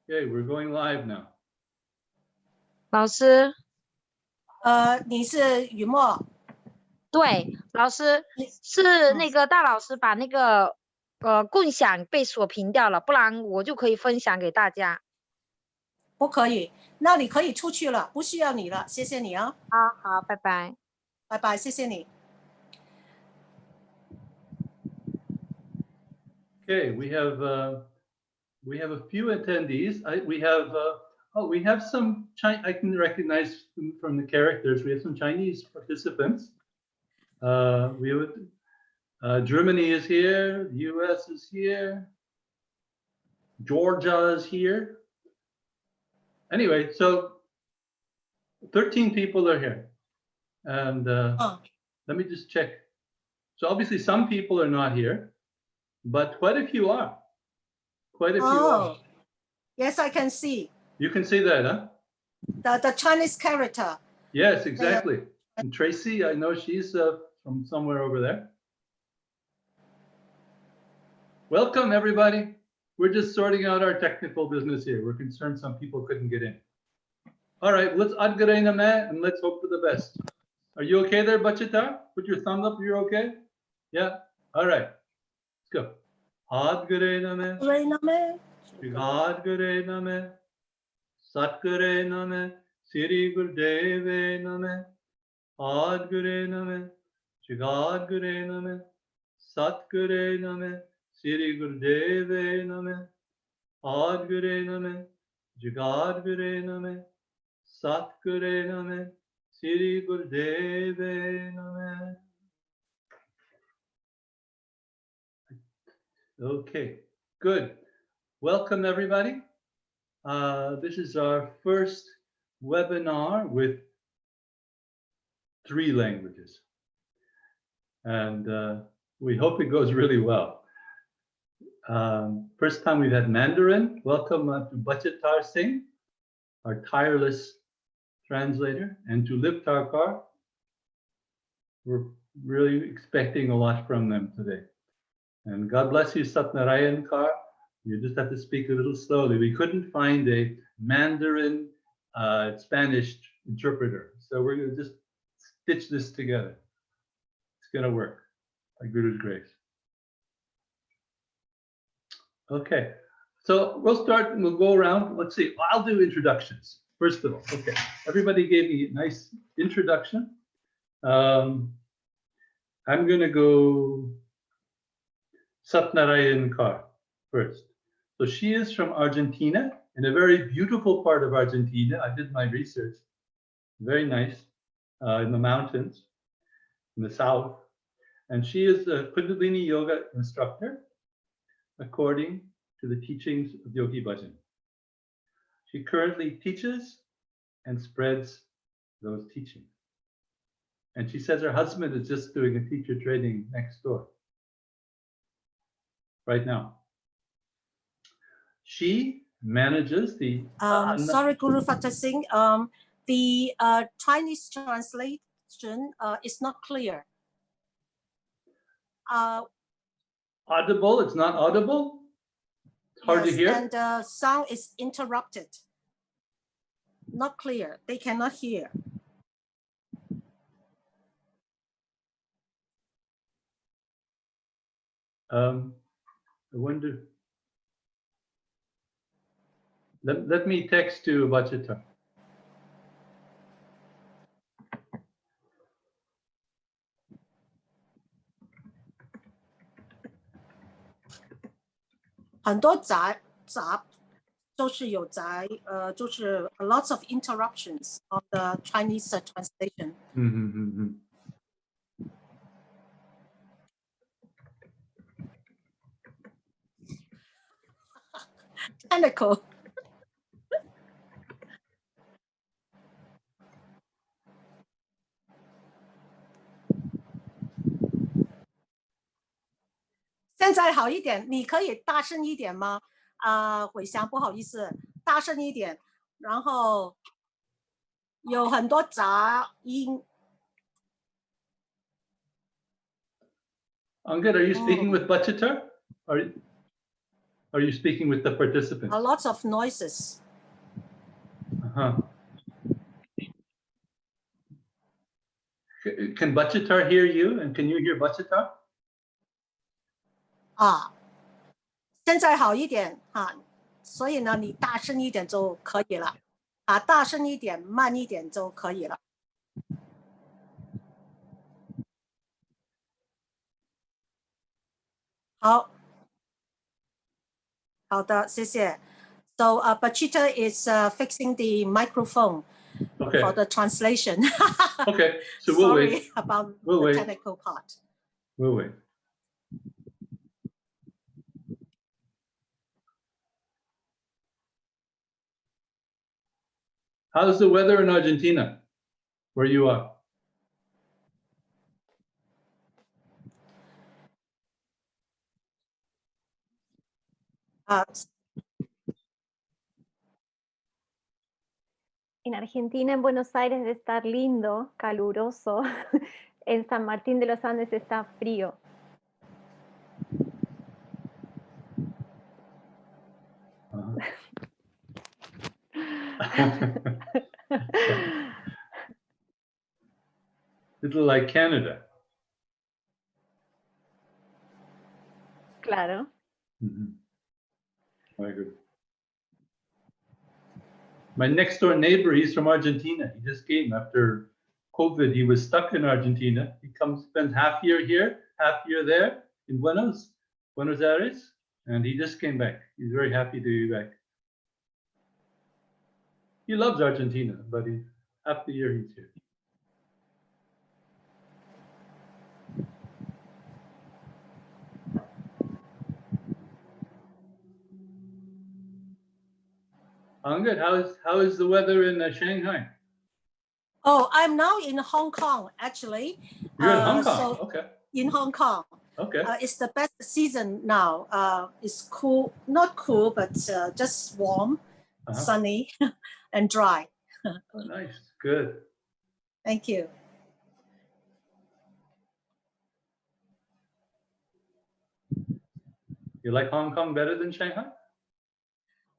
Okay, we're going live now. 老师，你是雨墨，对，老师是那个大老师把那个共享被锁屏掉了，不然我就可以分享给大家。不可以，那你可以出去了，不需要你了，谢谢你啊。好，拜拜。拜拜，谢谢你。Okay, we have a few attendees. We have some I can recognize from the characters. We have some Chinese participants. We have Germany is here. The U.S. is here. Georgia is here. Anyway, so 13 people are here, and let me just check. So obviously some people are not here, but quite a few are. Quite a few are. Yes, I can see. You can see that, huh? The Chinese character. Yes, exactly. And Tracy, I know she's from somewhere over there. Welcome, everybody. We're just sorting out our technical business here. We're concerned some people couldn't get in. All right, let's adgarena man and let's hope for the best. Are you okay there, Bachita? Put your thumb up. You're okay? Yeah. All right. Let's go. Adgarena man. Adgarena man. Satgarena man. Siri Gurdeve name. Adgarena man. Adgarena man. Satgarena man. Siri Gurdeve name. Adgarena man. Jagadgarena man. Satguru Name, Sri Gurudeve Name. Okay, good. Welcome everybody. This is our first webinar with 3 languages. And we hope it goes really well. First time we've had Mandarin. Welcome to Bhajan Singh, our tireless translator, and to Liptar Kar. We're really expecting a lot from them today. And God bless you, Narayan Kar. You just have to speak a little slowly. We couldn't find a Mandarin Spanish interpreter. So we're going to just stitch this together. It's going to work by Guru's grace. Okay, so we'll start and we'll go around. Let's see, I'll do introductions. First of all, okay, everybody gave me a nice introduction. I'm going to go Narayan Kar first. So she is from Argentina, in a very beautiful part of Argentina. I did my research. Very nice, in the mountains, in the south. And she is a Kundalini yoga instructor, according to the teachings of Yogi Bhajan. She currently teaches and spreads those teachings. And she says her husband is just doing a teacher training next door right now. She manages the... sorry, Guru Fatah Singh. The Chinese translation is not clear. Audible? It's not audible? It's hard to hear? And the sound is interrupted. Not clear. They cannot hear. I wonder... Let me text to Bachita. lots of interruptions of the Chinese translation. Technical.现在好一点，你可以大声一点吗？回翔，不好意思，大声一点，然后有很多杂音。Angad, are you speaking with Bachita? Are Are you speaking with the participants? Lots of noises. Uh-huh. Can Bachitar hear you? And can you hear Bachitar? 现在好一点所以呢，你大声一点就可以了大声一点，慢一点就可以了。好的，谢谢。So Bachita is fixing the microphone for the translation. Okay, so we'll Sorry wait. about We'll the wait. technical part. We'll wait. How's the weather in Argentina, where you are? En Argentina, en Buenos Aires, de estar lindo, caluroso. En San Martín de los Andes está frío. Little like Canada. Claro. Very good. My next door neighbor, he's from Argentina. He just came after COVID. He was stuck in Argentina. He comes, spends half year here, half year there in Buenos Aires, and he just came back. He's very happy to be back. He loves Argentina, but half the year he's here. Angad, how is the weather in Shanghai? Oh, I'm now in Hong Kong, actually. You're in Hong Kong, so okay. In Hong Kong. Okay. It's the best season now. It's cool, not cool, but just warm, sunny, and dry. Oh, nice, good. Thank you. You like Hong Kong better than Shanghai?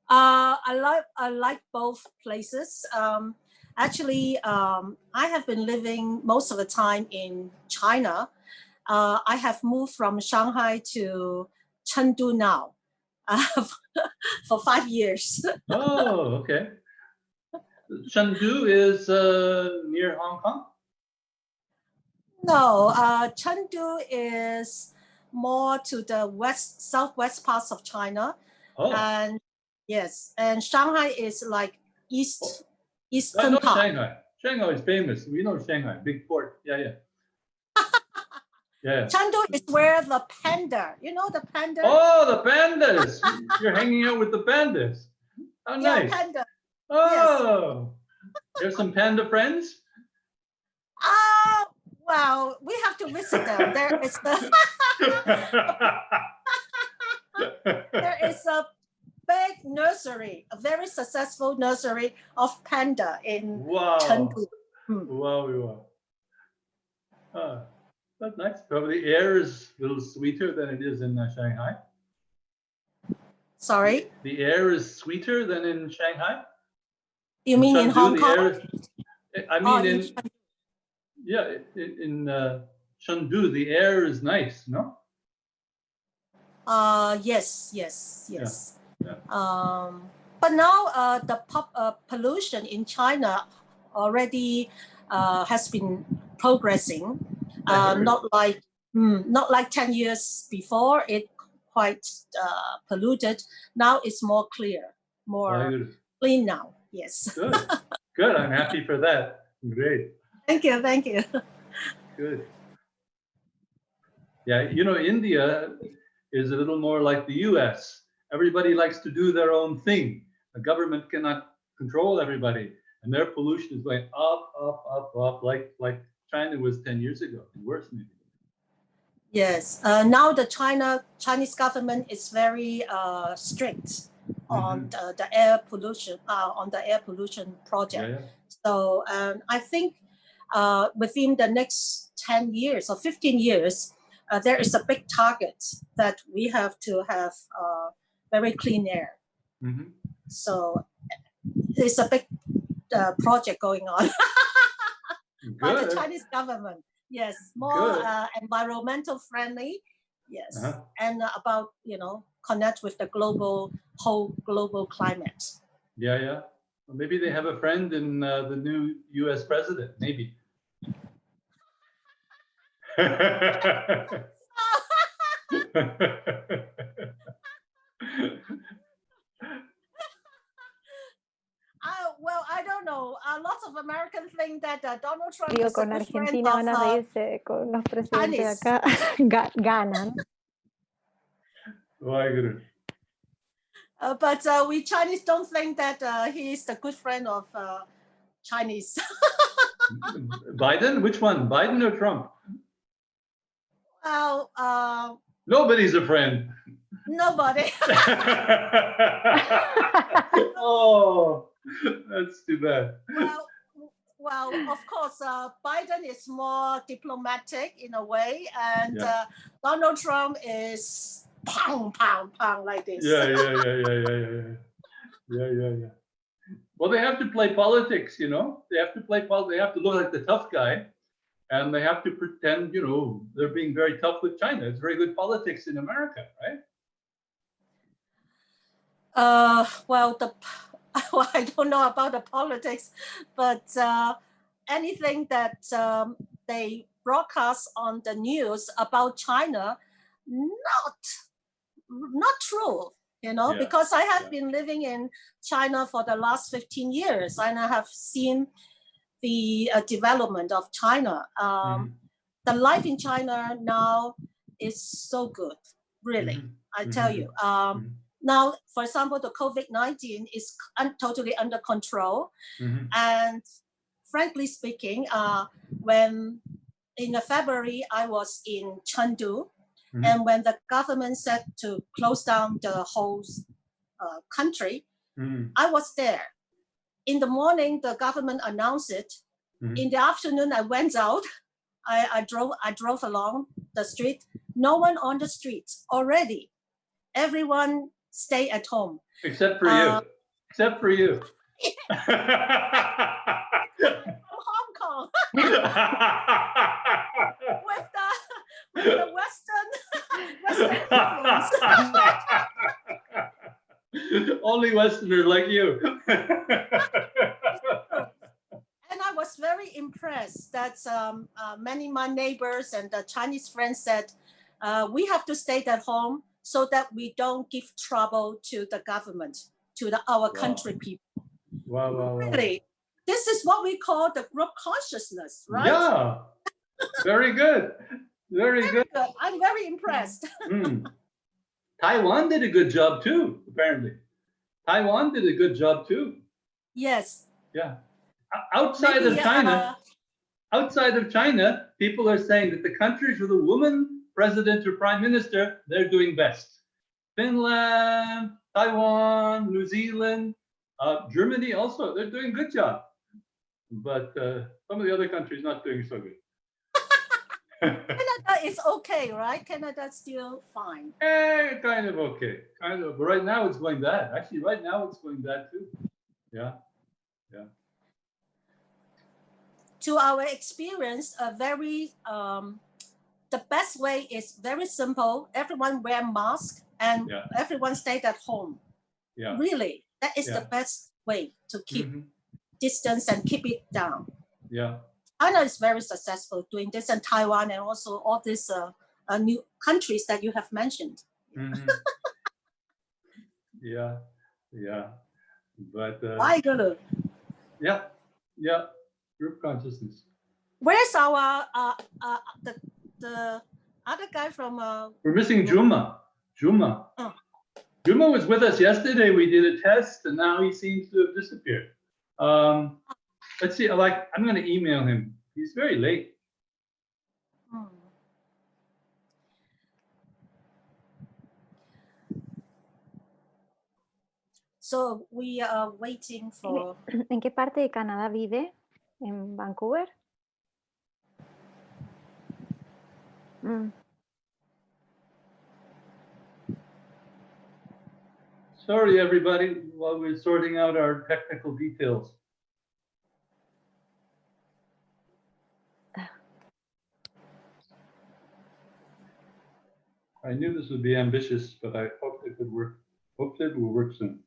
I like both places. Actually, I have been living most of the time in China. I have moved from Shanghai to Chengdu now for 5 years. Oh, okay. Chengdu is near Hong Kong? No, Chengdu is more to the southwest parts of China. Oh. And yes, and Shanghai is like eastern I know part. Shanghai. Shanghai is famous. We know Shanghai, big port. Yeah, yeah. Yeah. Chengdu is where the panda, you know the panda? Oh, the pandas. You're hanging out with the pandas. Oh, nice. Yeah, panda. Oh, there's some panda friends? Well, we have to visit them. There is a big nursery, a very successful nursery of panda in Chengdu. Wow. That's nice. Probably the air is a little sweeter than it is in Shanghai. Sorry? The air is sweeter than in Shanghai? You mean in Hong Kong? I mean, in Chengdu, the air is nice, no? Yes. Yeah. But now the pollution in China already has been progressing. Not like 10 years before. It quite polluted. Now it's more clear, more clean now. Yes. Good. I'm happy for that. Great. Thank you. Good. Yeah, you know, India is a little more like the US. Everybody likes to do their own thing. The government cannot control everybody, and their pollution is going up, like China was 10 years ago, and worse maybe. Yes. Now the Chinese government is very strict on the air pollution, project. Yeah. So I think within the next 10 years or 15 years, there is a big target that we have to have very clean air. Mm-hmm. So there's a big project going on by the Chinese government. Yes, more environmental friendly. Yes, and about, you know, connect with the whole global climate. Yeah, yeah. Well, maybe they have a friend in the new U.S. president. Maybe. Well, I don't know. Lots of Americans think that Donald Trump Digo, is a con good friend Argentina van a of reírse con los presidentes Chinese. acá. Ganan. My goodness. But we Chinese don't think that he is the good friend of Chinese. Biden? Which one? Biden or Trump? Well, Nobody's a friend. nobody. Oh, that's too bad. Well, of course, Biden is more diplomatic in a way, and Donald Trump is pound, pound, pound like this. Yeah. Well, they have to play politics, you know. They have to play politics. They have to look like the tough guy, and they have to pretend, you know, they're being very tough with China. It's very good politics in America, right? Well, I don't know about the politics, but anything that they broadcast on the news about China, not true, you know, because I have been living in China for the last 15 years, and I have seen the development of China. The life in China now is so good, really, I tell you. Now, for example, the COVID-19 is totally under control. And frankly speaking, when in February, I was in Chengdu, and when the government said to close down the whole country, I was there. In the morning, the government announced it. In the afternoon, I went out. I drove along the street. No one on the streets already. Everyone stay at home. Except for you. Except for you. From Hong Kong. with the Western influence. Only Westerner like you. And I was very impressed that many of my neighbors and the Chinese friends said, we have to stay at home so that we don't give trouble to the government, to our country people. Wow. Really, this is what we call the group consciousness, right? Yeah, very good. Very good. I'm very impressed. Taiwan did a good job too, apparently. Taiwan did a good job too. Yes. Yeah. Outside of China, people are saying that the countries with a woman president or prime minister, they're doing best. Finland, Taiwan, New Zealand, Germany also, they're doing a good job. But some of the other countries not doing so good. Canada is okay, right? Canada's still fine. Kind of okay. Kind of. But right now it's going bad. Actually, right now it's going bad too. Yeah. To our experience, the best way is very simple. Everyone wear mask and everyone stayed at home. Yeah. Really, that is the best way to keep distance and keep it down. Yeah. China is very successful doing this, and Taiwan, and also all these new countries that you have mentioned. Yeah. But I got it. Yeah. Group consciousness. Where's our the other guy from? We're missing Djuma. Djuma was with us yesterday. We did a test, and now he seems to have disappeared. Let's see. I'm going to email him. He's very late. So we are waiting for. ¿En qué parte de Canadá vive? ¿En Vancouver? Sorry, everybody, while we're sorting out our technical details. I knew this would be ambitious, but I hoped it would work. Hoped it will work soon.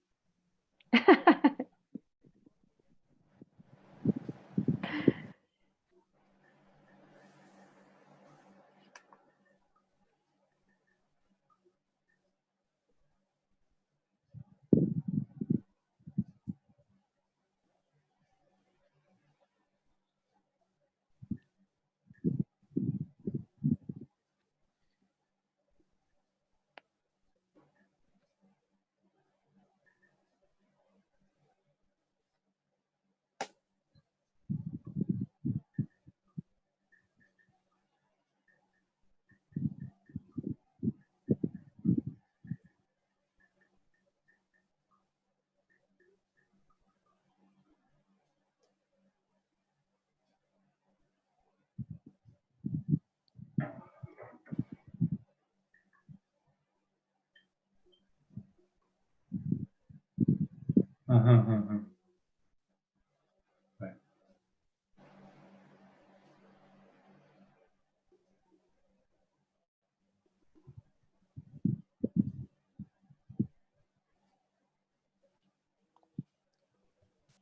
Right.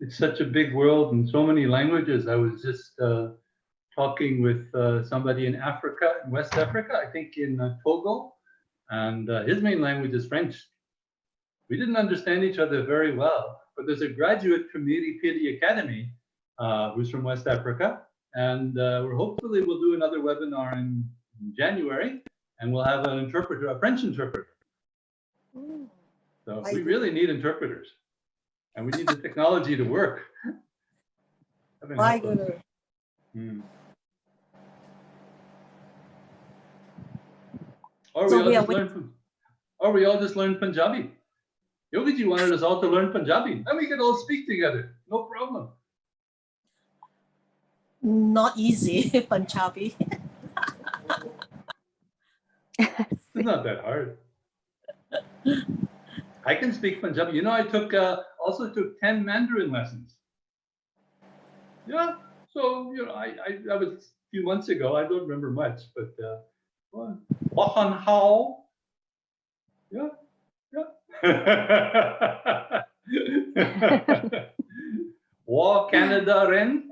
It's such a big world and so many languages. I was just talking with somebody in Africa, in West Africa, I think in Togo, and his main language is French. We didn't understand each other very well, but there's a graduate from Miri Piri Academy who's from West Africa, and hopefully we'll do another webinar in January, and we'll have an interpreter, a French interpreter. So we really need interpreters, and we need the technology to work. My goodness. Or we all just learn Punjabi. Yogi wanted us all to learn Punjabi, and we could all speak together, no problem. Not easy, Punjabi. It's not that hard. I can speak Punjabi. You know, I also took 10 Mandarin lessons. Yeah, so you know, I was a few months ago. I don't remember much, but Bhajan how? Yeah. Wa Canada Ren?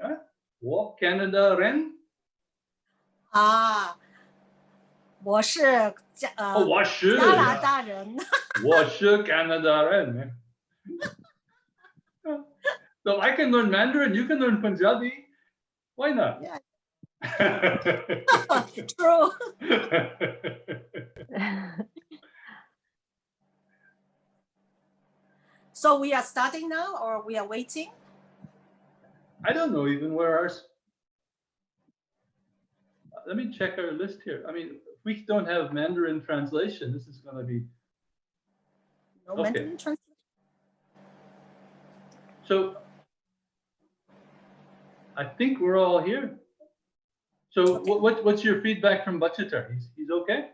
Wa Canada Ren? 我是我是加拿大人。我是 Canada Ren. So I can learn Mandarin, you can learn Punjabi. Why not? Yeah. True. So we are starting now, or we are waiting? I don't know even where ours. Let me check our list here. I mean, if we don't have Mandarin translation, this is going to be. No okay. Mandarin translation. So I think we're all here. So okay. What's your feedback from Bachita? He's okay?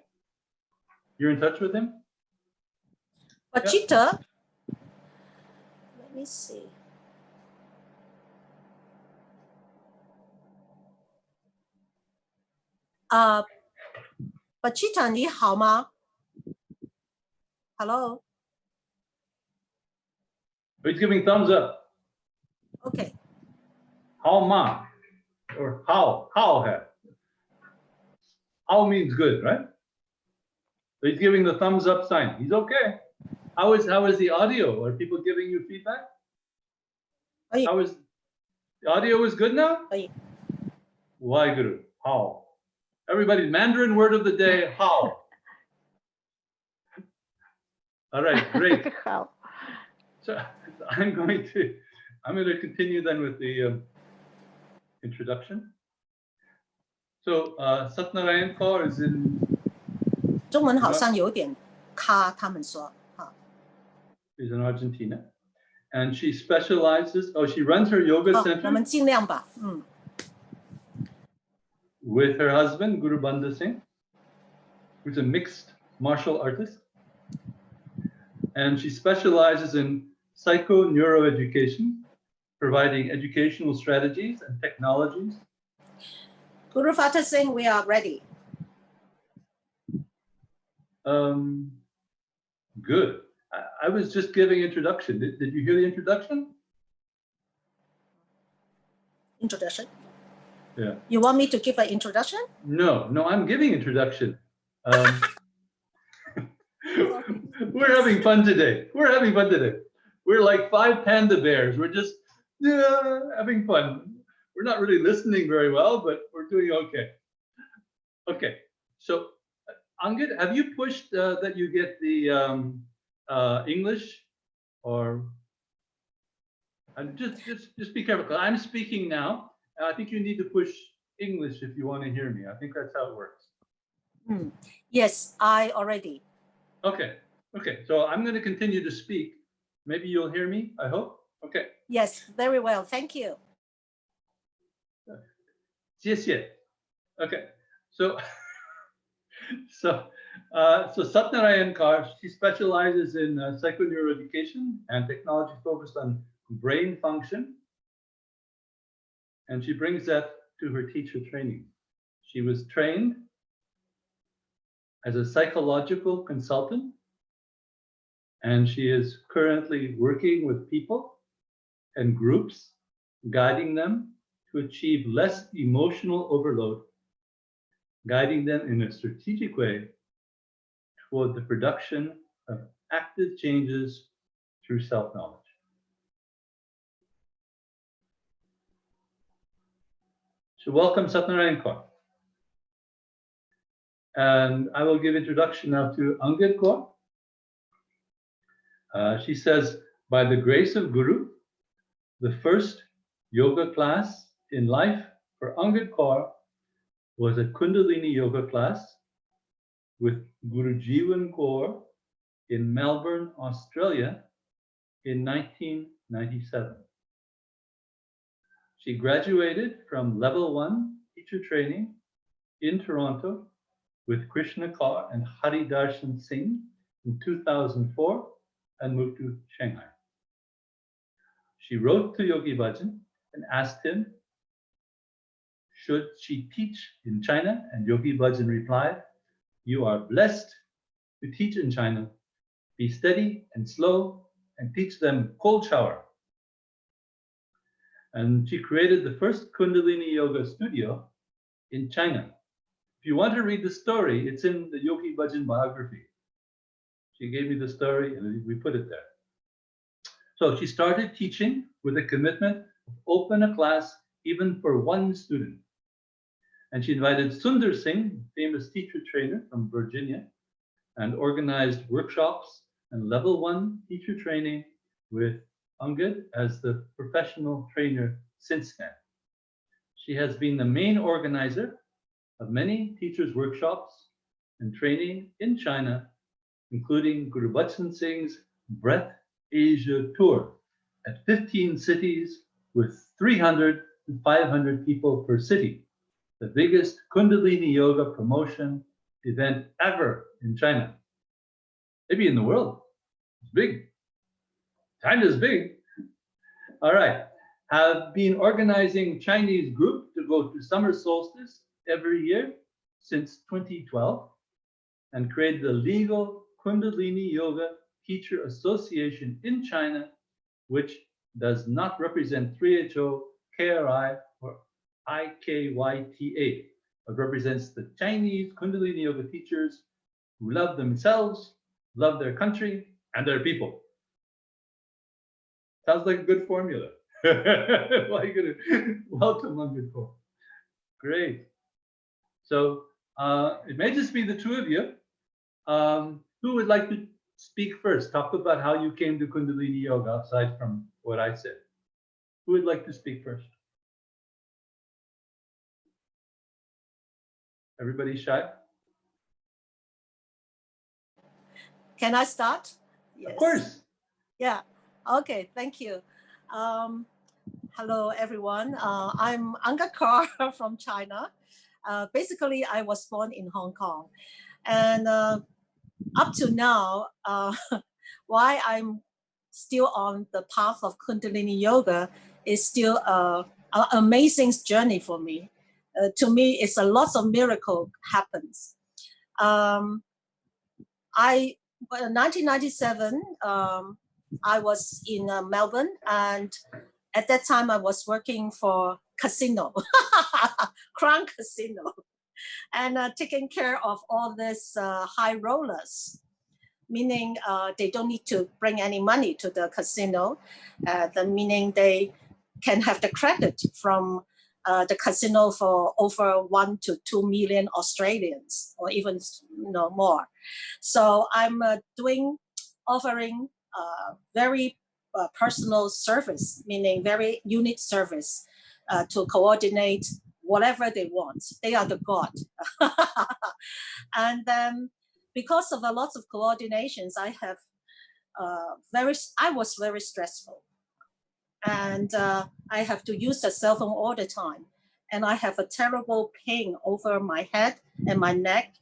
You're in touch with him? Bachita? Yeah. Let me see. Bachita, 你好吗? Hello? He's giving thumbs up. Okay. How ma? Or how have? How means good, right? So he's giving the thumbs up sign. He's okay. How is the audio? Are people giving you feedback? How is the audio is good now? Waheguru. How? Everybody, Mandarin word of the day, how? All right, great. How? So I'm going to continue then with the introduction. So Narayan Kaur is in. 中文好像有点卡，他们说。She's in Argentina, and she specializes. Oh, she runs her yoga center. 我们尽量吧。With her husband, Guru Banda Singh, who's a mixed martial artist. and she specializes in psycho-neuroeducation, providing educational strategies and technologies. Guru Fatah Singh, we are ready. Good. I was just giving introduction. Did you hear the introduction? Introduction. Yeah. You want me to give an introduction? No, I'm giving introduction. We're having fun today. We're like 5 panda bears. We're just having fun. We're not really listening very well, but we're doing okay. Okay, so Angad, have you pushed that you get the English, or just be careful, because I'm speaking now, and I think you need to push English if you want to hear me. I think that's how it works. Yes, I already. Okay, so I'm going to continue to speak. Maybe you'll hear me, I hope. Okay. Yes, very well. Thank you. 谢谢. Okay, so Narayan Kaur, she specializes in psychoneuroeducation and technology focused on brain function, and she brings that to her teacher training. She was trained as a psychological consultant, and she is currently working with people and groups, guiding them to achieve less emotional overload, guiding them in a strategic way toward the production of active changes through self-knowledge. So welcome, Satnarayan Kaur. And I will give introduction now to Angad Kaur. She says, by the grace of Guru, the first yoga class in life for Angad Kaur was a Kundalini yoga class with Guru Jivan Kaur in Melbourne, Australia in 1997. She graduated from level 1 teacher training in Toronto with Krishna Kaur and Hari Darshan Singh in 2004 and moved to Shanghai. She wrote to Yogi Bhajan and asked him, should she teach in China? And Yogi Bhajan replied, you are blessed to teach in China. Be steady and slow and teach them cold shower. And she created the first Kundalini Yoga studio in China. If you want to read the story, it's in the Yogi Bhajan biography. She gave me the story and we put it there. So she started teaching with a commitment to open a class even for 1 student. And she invited Sundar Singh, famous teacher trainer from Virginia, and organized workshops and level 1 teacher training with Angad as the professional trainer since then. She has been the main organizer of many teachers' workshops and training in China, including Guru Bhajan Singh's Breath Asia tour at 15 cities with 300 to 500 people per city, the biggest Kundalini Yoga promotion event ever in China. Maybe in the world. It's big. China's big. All right. Have been organizing Chinese group to go to summer solstice every year since 2012 and created a legal Kundalini Yoga Teacher Association in China, which does not represent 3HO, KRI, or IKYTA, but represents the Chinese Kundalini Yoga teachers who love themselves, love their country, and their people. Sounds like a good formula. Welcome, Angad Kaur. Great. So it may just be the 2 of you. Who would like to speak first? Talk about how you came to Kundalini Yoga, aside from what I said. Who would like to speak first? Everybody shy? Can I start? Yes. Of course. Yeah. Okay. Thank you. Hello, everyone. I'm Angad Kaur from China. Basically, I was born in Hong Kong. And up to now, why I'm still on the path of Kundalini Yoga is still an amazing journey for me. To me, it's a lot of miracle happens. In 1997, I was in Melbourne, and at that time I was working for casino, Crown Casino, and taking care of all these high rollers, meaning they don't need to bring any money to the casino, meaning they can have the credit from the casino for over 1 to 2 million Australians, or even more. So I'm offering very personal service, meaning very unique service to coordinate whatever they want. They are the god. And then because of a lot of coordinations, I was very stressful. And I have to use the cell phone all the time. And I have a terrible pain over my head and my neck.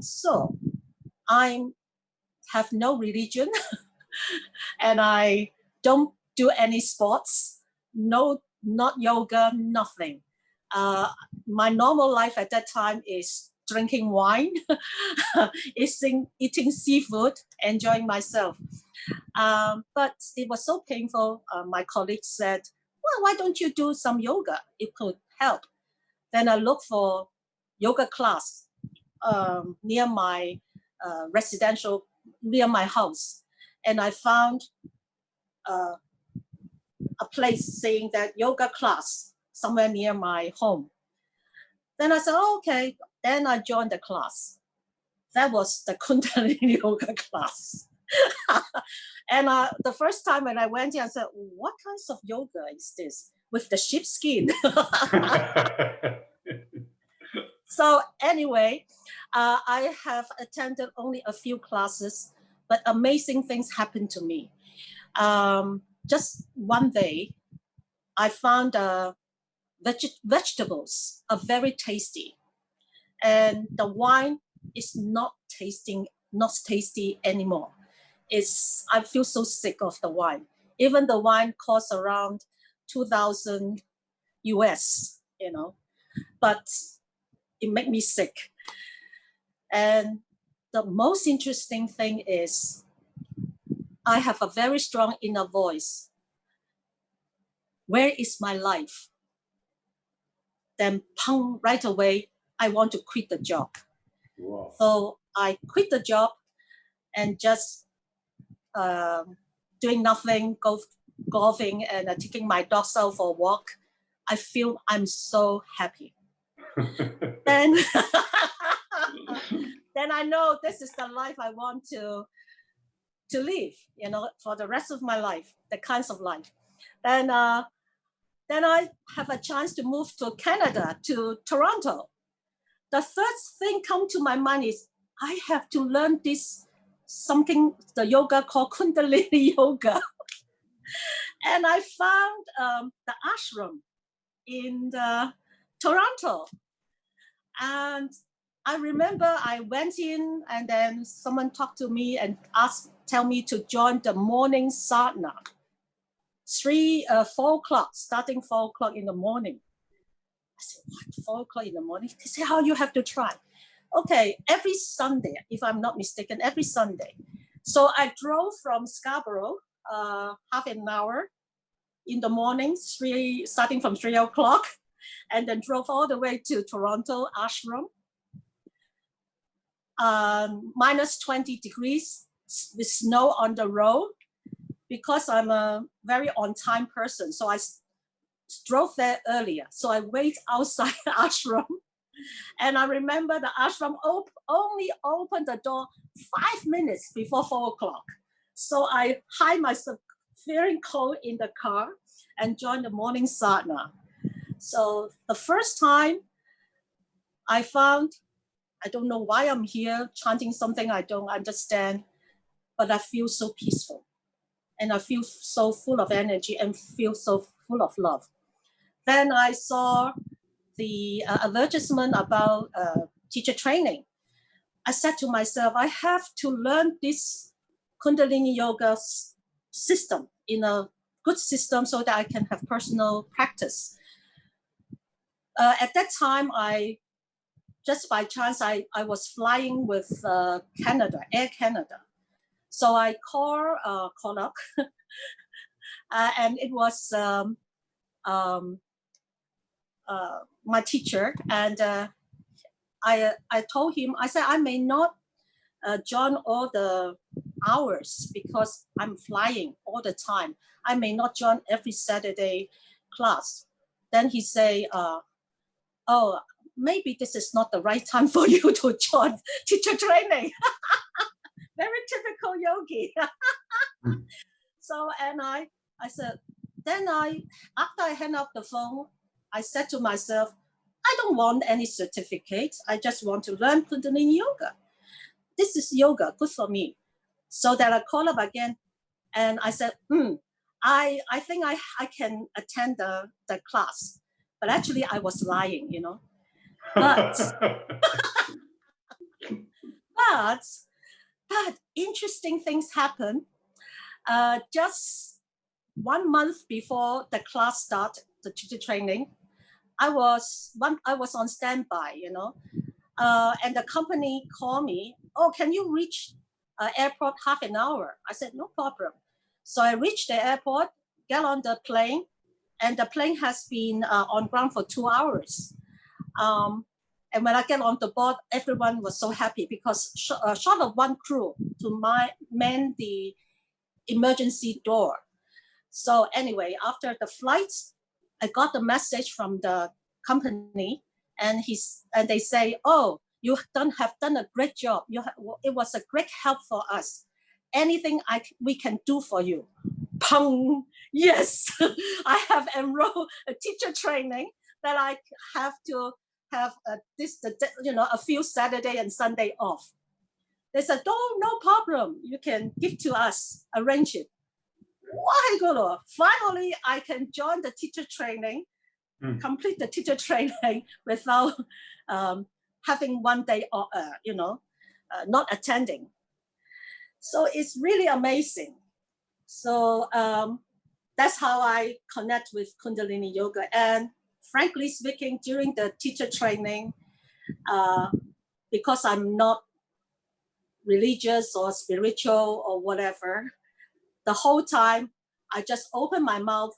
So I have no religion and I don't do any sports, not yoga, nothing. My normal life at that time is drinking wine, eating seafood, enjoying myself. But it was so painful. My colleague said, well, why don't you do some yoga? It could help. Then I looked for yoga class near my near my house. And I found a place saying that yoga class somewhere near my home. Then I said, oh, okay. Then I joined the class. That was the Kundalini yoga class. And the first time when I went in, I said, what kinds of yoga is this with the sheepskin? So anyway, I have attended only a few classes, but amazing things happened to me. Just one day, I found vegetables are very tasty, and the wine is not tasty anymore. I feel so sick of the wine. Even the wine costs around 2,000 US, but it made me sick. And the most interesting thing is I have a very strong inner voice. Where is my life? Then right away, I want to quit the job. Wow. So I quit the job and just doing nothing, golfing and taking my dogs out for a walk. I feel I'm so happy. Then I know this is the life I want to live, for the rest of my life, the kinds of life. Then I have a chance to move to Canada, to Toronto. The first thing come to my mind is I have to learn the yoga called Kundalini yoga. And I found the ashram in Toronto. And I remember I went in and then someone talked to me and tell me to join the morning sadhana. 4 o'clock, starting 4 o'clock in the morning. I said, what, 4 o'clock in the morning? They said, you have to try. Okay, every Sunday, if I'm not mistaken, every Sunday. So I drove from Scarborough, half an hour in the morning, starting from 3 o'clock, and then drove all the way to Toronto ashram. Minus 20 degrees with snow on the road. Because I'm a very on-time person, so I drove there earlier. So I wait outside the ashram. And I remember the ashram only opened the door 5 minutes before 4 o'clock. So I hide myself feeling cold in the car and joined the morning sadhana. So the first time I found, I don't know why I'm here chanting something I don't understand, but I feel so peaceful. And I feel so full of energy and feel so full of love. Then I saw the advertisement about teacher training. I said to myself, I have to learn this Kundalini Yoga system, in a good system, so that I can have personal practice. At that time, just by chance, I was flying with Canada, Air Canada. So I called up, and it was my teacher, and I told him, I said, I may not join all the hours because I'm flying all the time. I may not join every Saturday class. Then he say, oh, maybe this is not the right time for you to join teacher training. Very typical Yogi. So, and I said, then after I hang up the phone, I said to myself, I don't want any certificate. I just want to learn Kundalini Yoga. This is yoga, good for me. So then I called up again, and I said, I think I can attend the class. But actually I was lying, you know. But interesting things happen. Just 1 month before the class started, the teacher training, I was on standby, you know, and the company called me. Oh, can you reach airport half an hour? I said no problem. So I reached the airport, get on the plane, and the plane has been on ground for 2 hours. And when I get on the board, everyone was so happy because short of one crew to man the emergency door. So anyway, after the flight, I got a message from the company, and they say, "Oh, you have done a great job. It was a great help for us. Anything we can do for you." Pong! Yes, I have enrolled a teacher training that I have to have a few Saturday and Sunday off. They said, no problem. You can give to us, arrange it. Why, Guru? Finally, I can join the teacher training, complete the teacher training without having 1 day, not attending. So it's really amazing. So that's how I connect with Kundalini Yoga. And frankly speaking, during the teacher training, because I'm not religious or spiritual or whatever, the whole time I just open my mouth.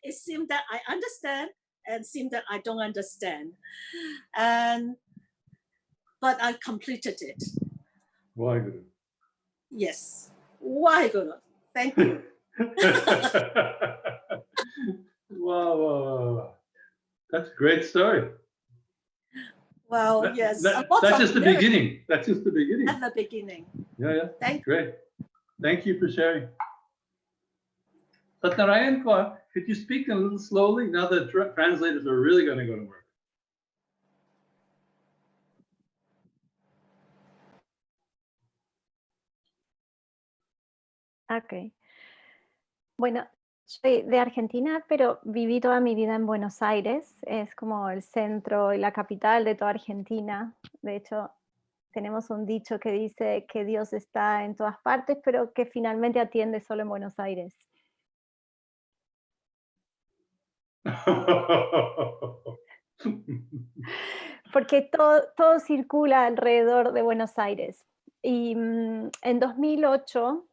It seemed that I understand and seemed that I don't understand. But I completed it. Waheguru. Yes. Waheguru. Thank you. Wow. That's a great story. Well, yes. That's just the beginning. That's just the beginning. At the beginning. Yeah. Thank great. Thank you for sharing. But Narayan, could you speak a little slowly? Now the translators are really going to go to work. Ok. Bueno, soy de Argentina, pero viví toda mi vida en Buenos Aires. Es como el centro y la capital de toda Argentina. De hecho, tenemos un dicho que dice que Dios está en todas partes, pero que finalmente atiende solo en Buenos Aires. Porque todo circula alrededor de Buenos Aires. Y en 2008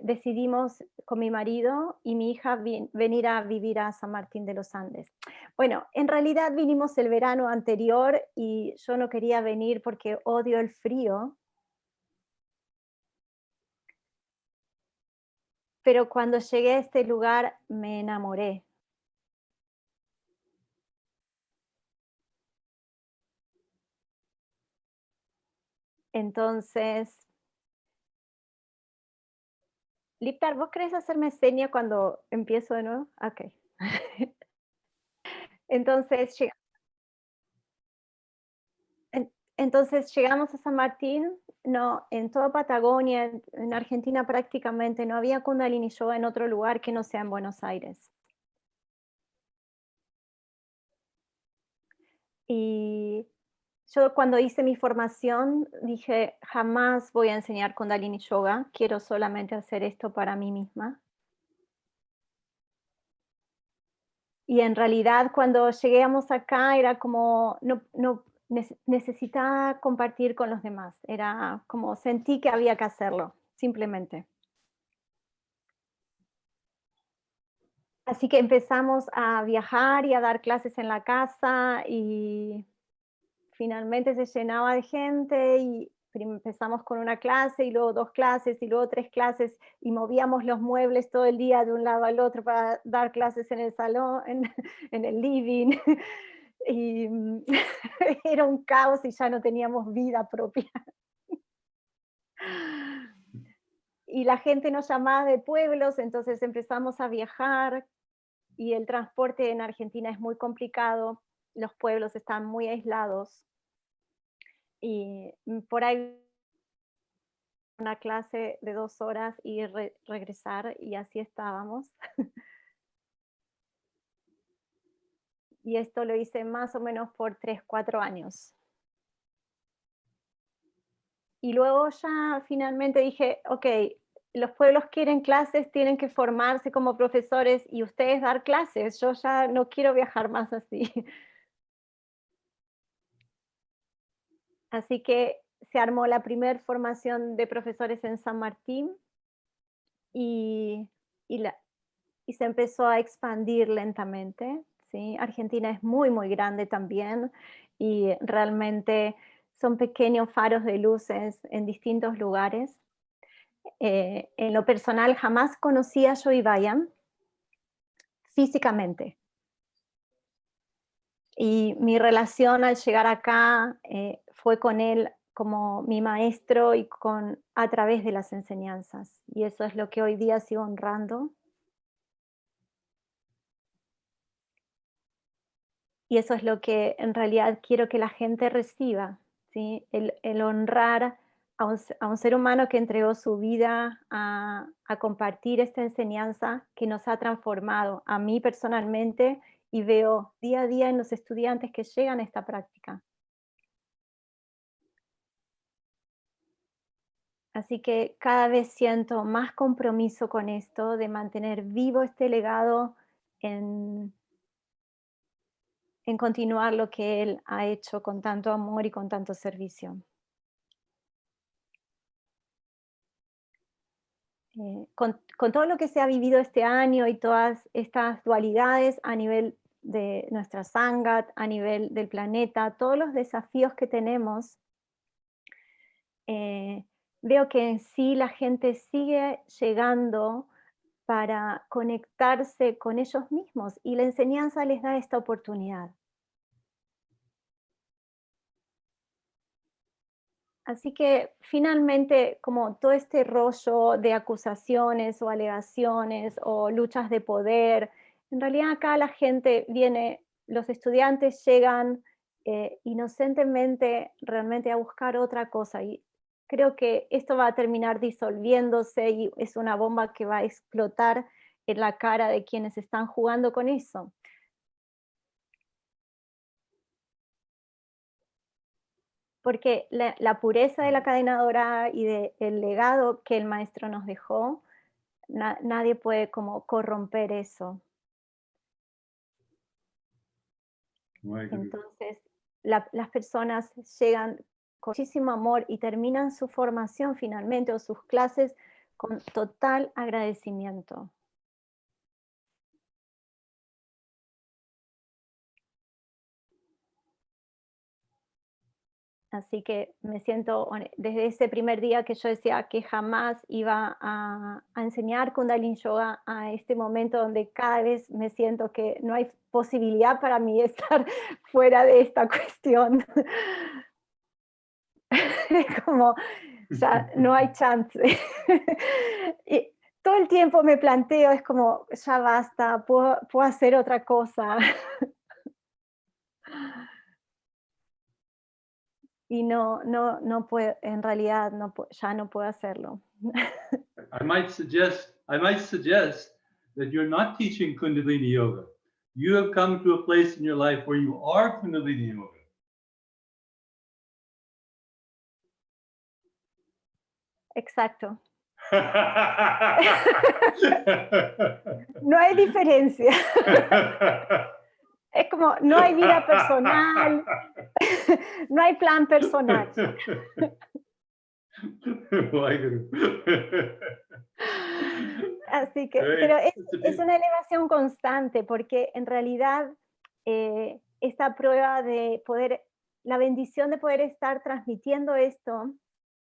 decidimos con mi marido y mi hija venir a vivir a San Martín de los Andes. Bueno, en realidad vinimos el verano anterior y yo no quería venir porque odio el frío. Pero cuando llegué a este lugar me enamoré. Entonces, Liptar, ¿vos querés hacerme seña cuando empiezo de nuevo? Ok. Entonces llegamos a San Martín. No, en toda Patagonia, en Argentina prácticamente, no había Kundalini Yoga en otro lugar que no sea en Buenos Aires. Y Yo cuando hice mi formación dije, jamás voy a enseñar Kundalini Yoga, quiero solamente hacer esto para mí misma. Y en realidad cuando llegamos acá era como, necesitaba compartir con los demás, era como sentí que había que hacerlo, simplemente. Así que empezamos a viajar y a dar clases en la casa y finalmente se llenaba de gente y empezamos con una clase y luego 2 clases y luego 3 clases y movíamos los muebles todo el día de un lado al otro para dar clases en el salón, en el living. Y era un caos y ya no teníamos vida propia. Y la gente nos llamaba de pueblos, entonces empezamos a viajar y el transporte en Argentina es muy complicado, los pueblos están muy aislados. Y por ahí una clase de 2 horas y regresar y así estábamos. Y esto lo hice más o menos por 3, 4 años. Y luego ya finalmente dije, ok, los pueblos quieren clases, tienen que formarse como profesores y ustedes dar clases, yo ya no quiero viajar más así. Así que se armó la primera formación de profesores en San Martín y, y se empezó a expandir lentamente, ¿sí? Argentina es muy, muy grande también y realmente son pequeños faros de luces en distintos lugares. En lo personal jamás conocí a Yogi Bhajan físicamente. Y mi relación al llegar acá fue con él como mi maestro y a través de las enseñanzas. Y eso es lo que hoy día sigo honrando. Y eso es lo que en realidad quiero que la gente reciba, ¿sí? El honrar a un ser humano que entregó su vida a compartir esta enseñanza que nos ha transformado a mí personalmente y veo día a día en los estudiantes que llegan a esta práctica. Así que cada vez siento más compromiso con esto de mantener vivo este legado en continuar lo que él ha hecho con tanto amor y con tanto servicio. Con todo lo que se ha vivido este año y todas estas dualidades a nivel de nuestra Sangat, a nivel del planeta, todos los desafíos que tenemos, veo que en sí la gente sigue llegando para conectarse con ellos mismos y la enseñanza les da esta oportunidad. Así que finalmente, como todo este rollo de acusaciones o alegaciones o luchas de poder, en realidad acá la gente viene, los estudiantes llegan inocentemente realmente a buscar otra cosa y creo que esto va a terminar disolviéndose y es una bomba que va a explotar en la cara de quienes están jugando con eso. Porque la pureza de la cadena dorada y del legado que el maestro nos dejó, nadie puede como corromper eso. Entonces, las personas llegan con muchísimo amor y terminan su formación finalmente o sus clases con total agradecimiento. Así que me siento, desde ese primer día que yo decía que jamás iba a enseñar Kundalini Yoga, a este momento donde cada vez me siento que no hay posibilidad para mí de estar fuera de esta cuestión. Como, ya no hay chance. Y todo el tiempo me planteo, es como, ya basta, puedo hacer otra cosa. Y no puedo, en realidad ya no puedo hacerlo. I might suggest that you're not teaching Kundalini Yoga. You have come to a place in your life where you are Kundalini Yoga. exacto. No hay diferencia. Es como, no hay vida personal, no hay plan personal. Así que, pero es una elevación constante, porque en realidad esta prueba de poder, la bendición de poder estar transmitiendo esto,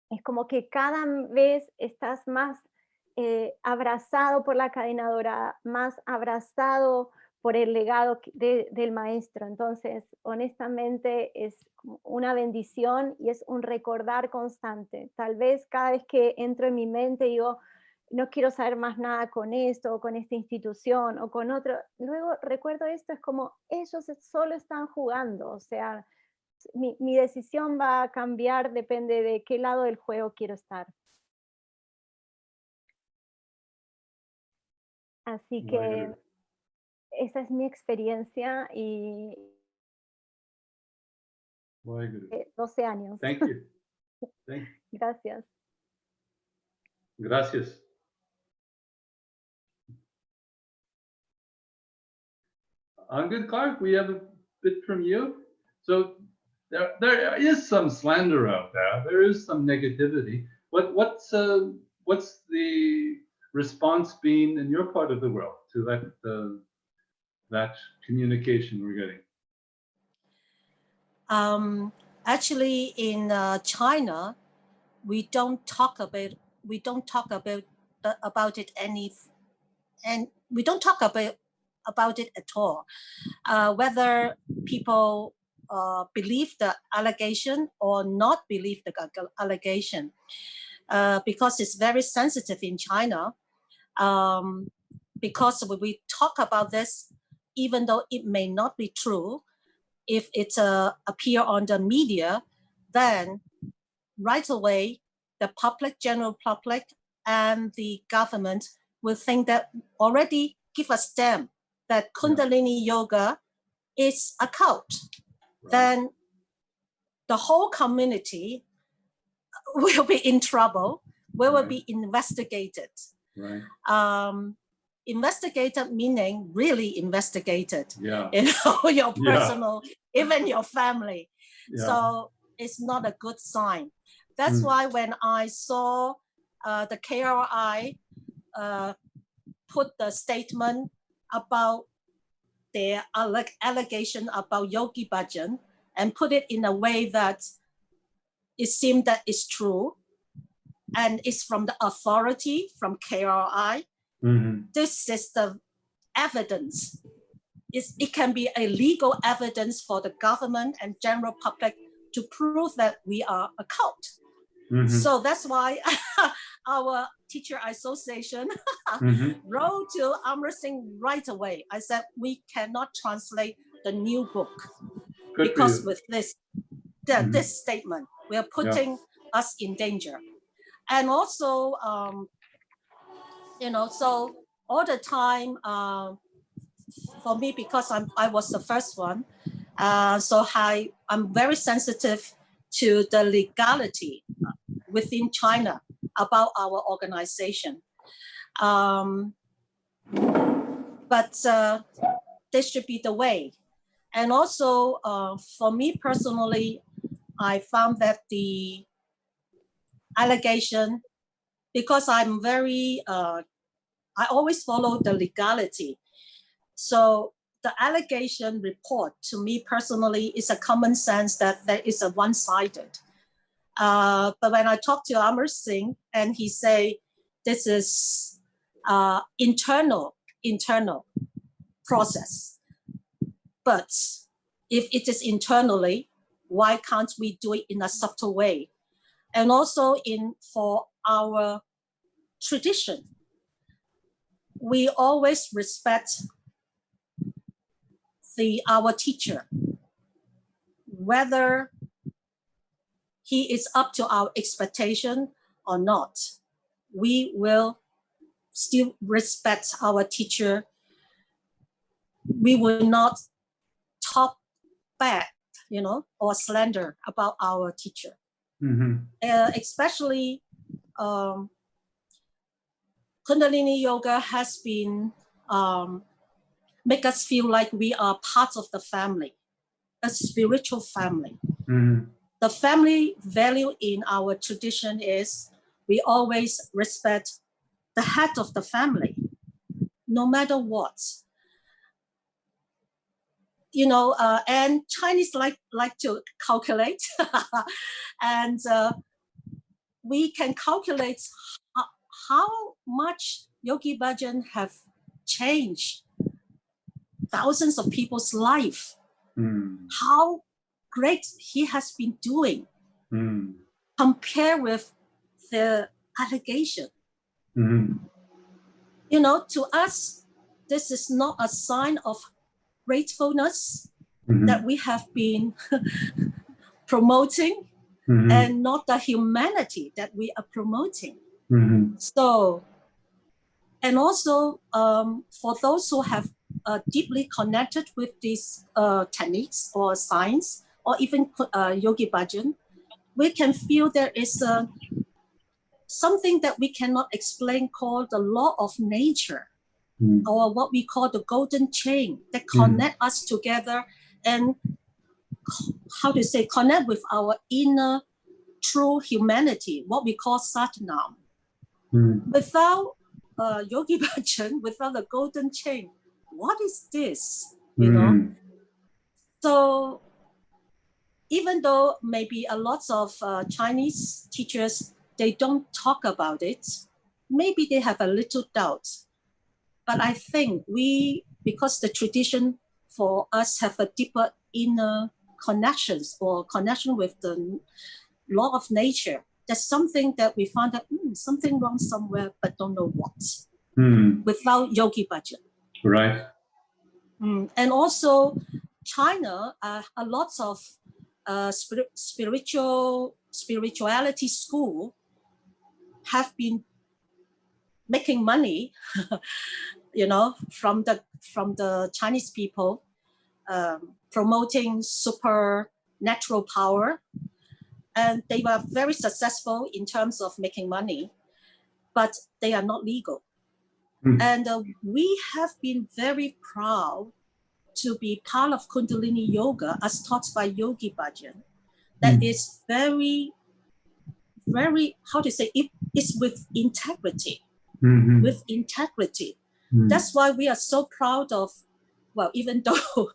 es como que cada vez estás más abrazado por la cadena dorada, más abrazado por el legado del maestro. Entonces, honestamente, es una bendición y es un recordar constante. Tal vez cada vez que entro en mi mente digo, no quiero saber más nada con esto, o con esta institución, o con otro. Luego recuerdo esto, es como ellos solo están jugando, o sea, mi decisión va a cambiar, depende de qué lado del juego quiero estar. Así que esa es mi experiencia y 12 años. Thank you. Thank you. Gracias. Gracias. Angad Kaur, we have a bit from you. So there is some slander out there. There is some negativity. What's the response been in your part of the world to that communication we're getting? Actually, in China, we don't talk about it and we don't talk about it at all. Whether people believe the allegation or not believe the allegation, because it's very sensitive in China. Because when we talk about this, even though it may not be true, if it appear on the media, then right away, the general public and the government will think that already give a stamp that Kundalini Yoga is a cult. Right. Then the whole community will be in trouble. We will be investigated. Right. Investigated meaning really investigated. Yeah. Your personal, even your family. Yeah. So it's not a good sign. That's why when I saw the KRI put the statement about their allegation about Yogi Bhajan and put it in a way that it seemed that it's true and it's from the authority, from KRI. This is the evidence. It can be a legal evidence for the government and general public to prove that we are a cult. So that's why our teacher association wrote to Amrit Singh right away. I said, we cannot translate the new book because with this statement, we are putting us in danger. And also, so all the time, for me, because I was the first one, so I'm very sensitive to the legality within China about our organization. But this should be the way. And also, for me personally, I found that the allegation, because I'm very, I always follow the legality. So the allegation report to me personally is a common sense that there is a one-sided. But when I talk to Amrit Singh and he say, this is internal process. But if it is internally, why can't we do it in a subtle way? And also for our tradition, we always respect our teacher, whether he is up to our expectation or not. We will still respect our teacher. We will not talk bad, or slander about our teacher. Especially Kundalini Yoga has been make us feel like we are part of the family, a spiritual family. Mm. The family value in our tradition is we always respect the head of the family, no matter what. You know, and Chinese like to calculate, and we can calculate how much Yogi Bhajan have changed thousands of people's life. How great he has been doing compared with the allegation. You know, to us, this is not a sign of gratefulness that we have been promoting and not the humanity that we are promoting. So, and also for those who have deeply connected with these techniques or science or even Yogi Bhajan, we can feel there is something that we cannot explain called the law of nature, or what we call the golden chain that connect us together and how to say connect with our inner true humanity, what we call Satnam. Without Yogi Bhajan, without the golden chain, what is this? You know? So even though maybe a lot of Chinese teachers, they don't talk about it, maybe they have a little doubt. But I think we, because the tradition for us have a deeper inner connections or connection with the law of nature, that's something that we found that something wrong somewhere, but don't know what. Without Yogi Bhajan. Right. And also China, a lot of spirituality school have been making money, you know, from the Chinese people, promoting supernatural power, and they were very successful in terms of making money, but they are not legal. And we have been very proud to be part of Kundalini Yoga as taught by Yogi Bhajan. That is very, very, how to say, it's with integrity. With integrity. That's why we are so proud of, well, even though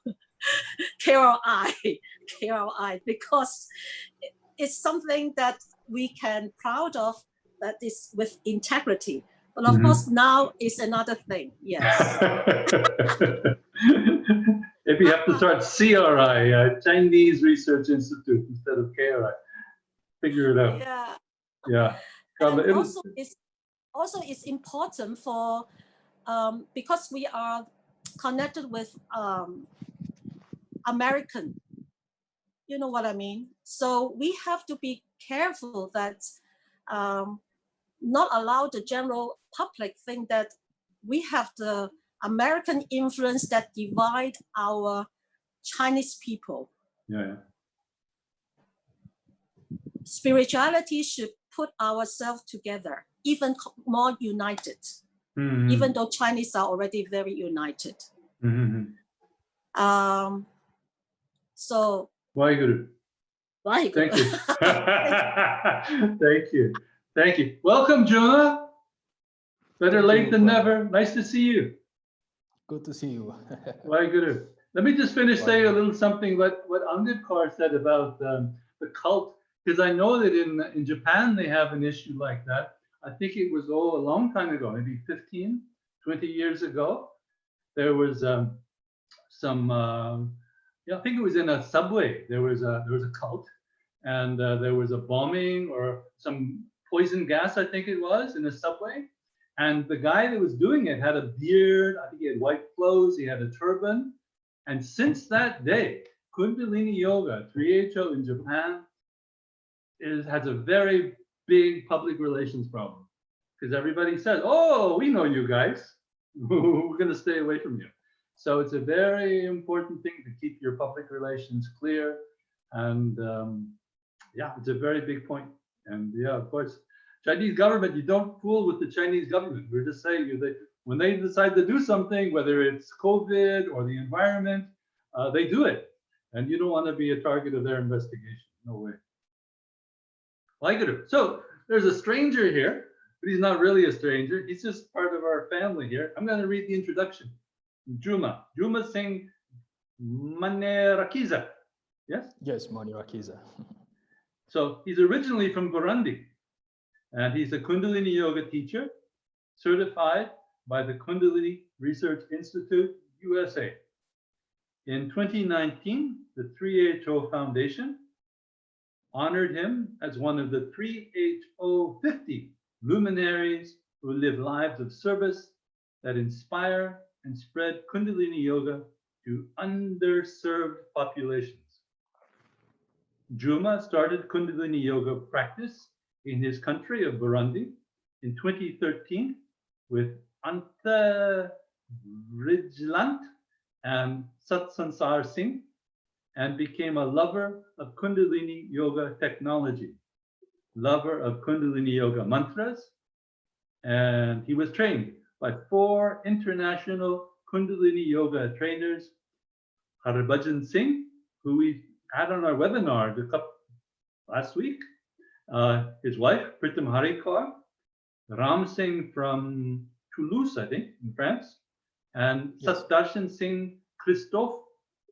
KRI, because it's something that we can proud of that is with integrity. But of course, now is another thing, yes. If you have to start CRI, Chinese Research Institute, instead of KRI, figure it out. Yeah. Yeah. And also it's important for, because we are connected with American, you know what I mean? So we have to be careful that not allow the general public think that we have the American influence that divide our Chinese people. Yeah. Spirituality should put ourselves together, even more united, even though Chinese are already very united. So. Waheguru. Thank you. Thank you. Thank you. Welcome, Djuma. Better late than never. Nice to see you. Good to see you. Waheguru. Let me just finish saying a little something what Angad Kaur said about the cult, because I know that in Japan they have an issue like that. I think it was a long time ago, maybe 15, 20 years ago. There was some, I think it was in a subway. There was a cult, and there was a bombing or some poison gas, I think it was, in a subway. And the guy that was doing it had a beard. I think he had white clothes. He had a turban. And since that day, Kundalini Yoga, 3HO in Japan, has a very big public relations problem, because everybody says, "Oh, we know you guys. We're going to stay away from you." So it's a very important thing to keep your public relations clear. And yeah, it's a very big point. And yeah, of course, Chinese government, you don't fool with the Chinese government. We're just saying when they decide to do something, whether it's COVID or the environment, they do it. And you don't want to be a target of their investigation. No way. So there's a stranger here, but he's not really a stranger. He's just part of our family here. I'm going to read the introduction. Djuma Singh Manerakiza. Yes? Yes, Manerakiza. So he's originally from Burundi, and he's a Kundalini Yoga teacher, certified by the Kundalini Research Institute, USA. In 2019, the 3HO Foundation honored him as one of the 3HO 50 luminaries who live lives of service that inspire and spread Kundalini Yoga to underserved populations. Djuma started Kundalini Yoga practice in his country of Burundi in 2013 with Anta Rijlant and Satsansar Singh, and became a lover of Kundalini Yoga technology, lover of Kundalini Yoga mantras, and he was trained by 4 international Kundalini Yoga trainers, Bhajan Singh, who we had on our webinar last week, his wife, Pritam Harikar, Ram Singh from Toulouse, I think, in France, and Yes. Satdarshan Singh Christophe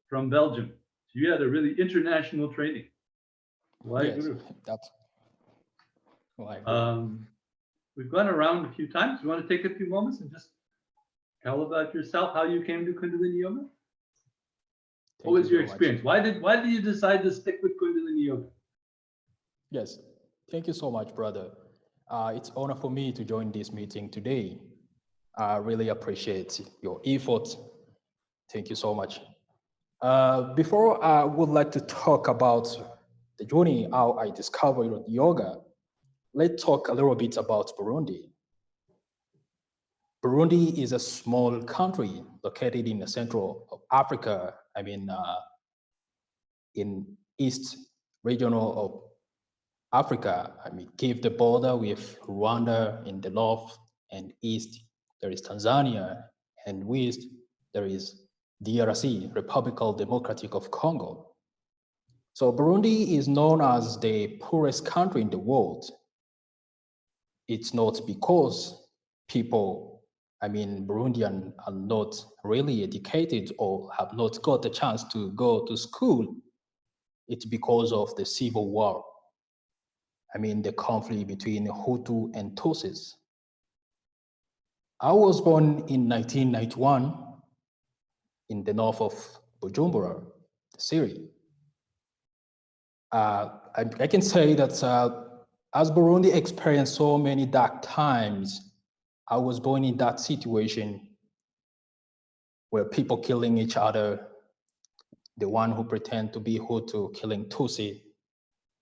from Belgium. So you had a really international training. Yes, that's why. We've gone around a few times. You want to take a few moments and just tell about yourself, how you came to Kundalini Yoga? What was your experience? Why did you decide to stick with Kundalini Yoga? Yes, thank you so much, brother. It's an honor for me to join this meeting today. I really appreciate your effort. Thank you so much. Before I would like to talk about the journey, how I discovered yoga, let's talk a little bit about Burundi. Burundi is a small country located in the central of Africa. I mean, in East regional of Africa. I mean, give the border with Rwanda in the north and east. There is Tanzania, and west there is DRC, Republic Democratic of Congo. So Burundi is known as the poorest country in the world. It's not because people, I mean, Burundian are not really educated or have not got the chance to go to school. It's because of the civil war. I mean, the conflict between Hutu and Tutsis. I was born in 1991 in the north of Bujumbura, Syria. I can say that as Burundi experienced so many dark times, I was born in that situation where people killing each other, the one who pretend to be Hutu killing Tutsi.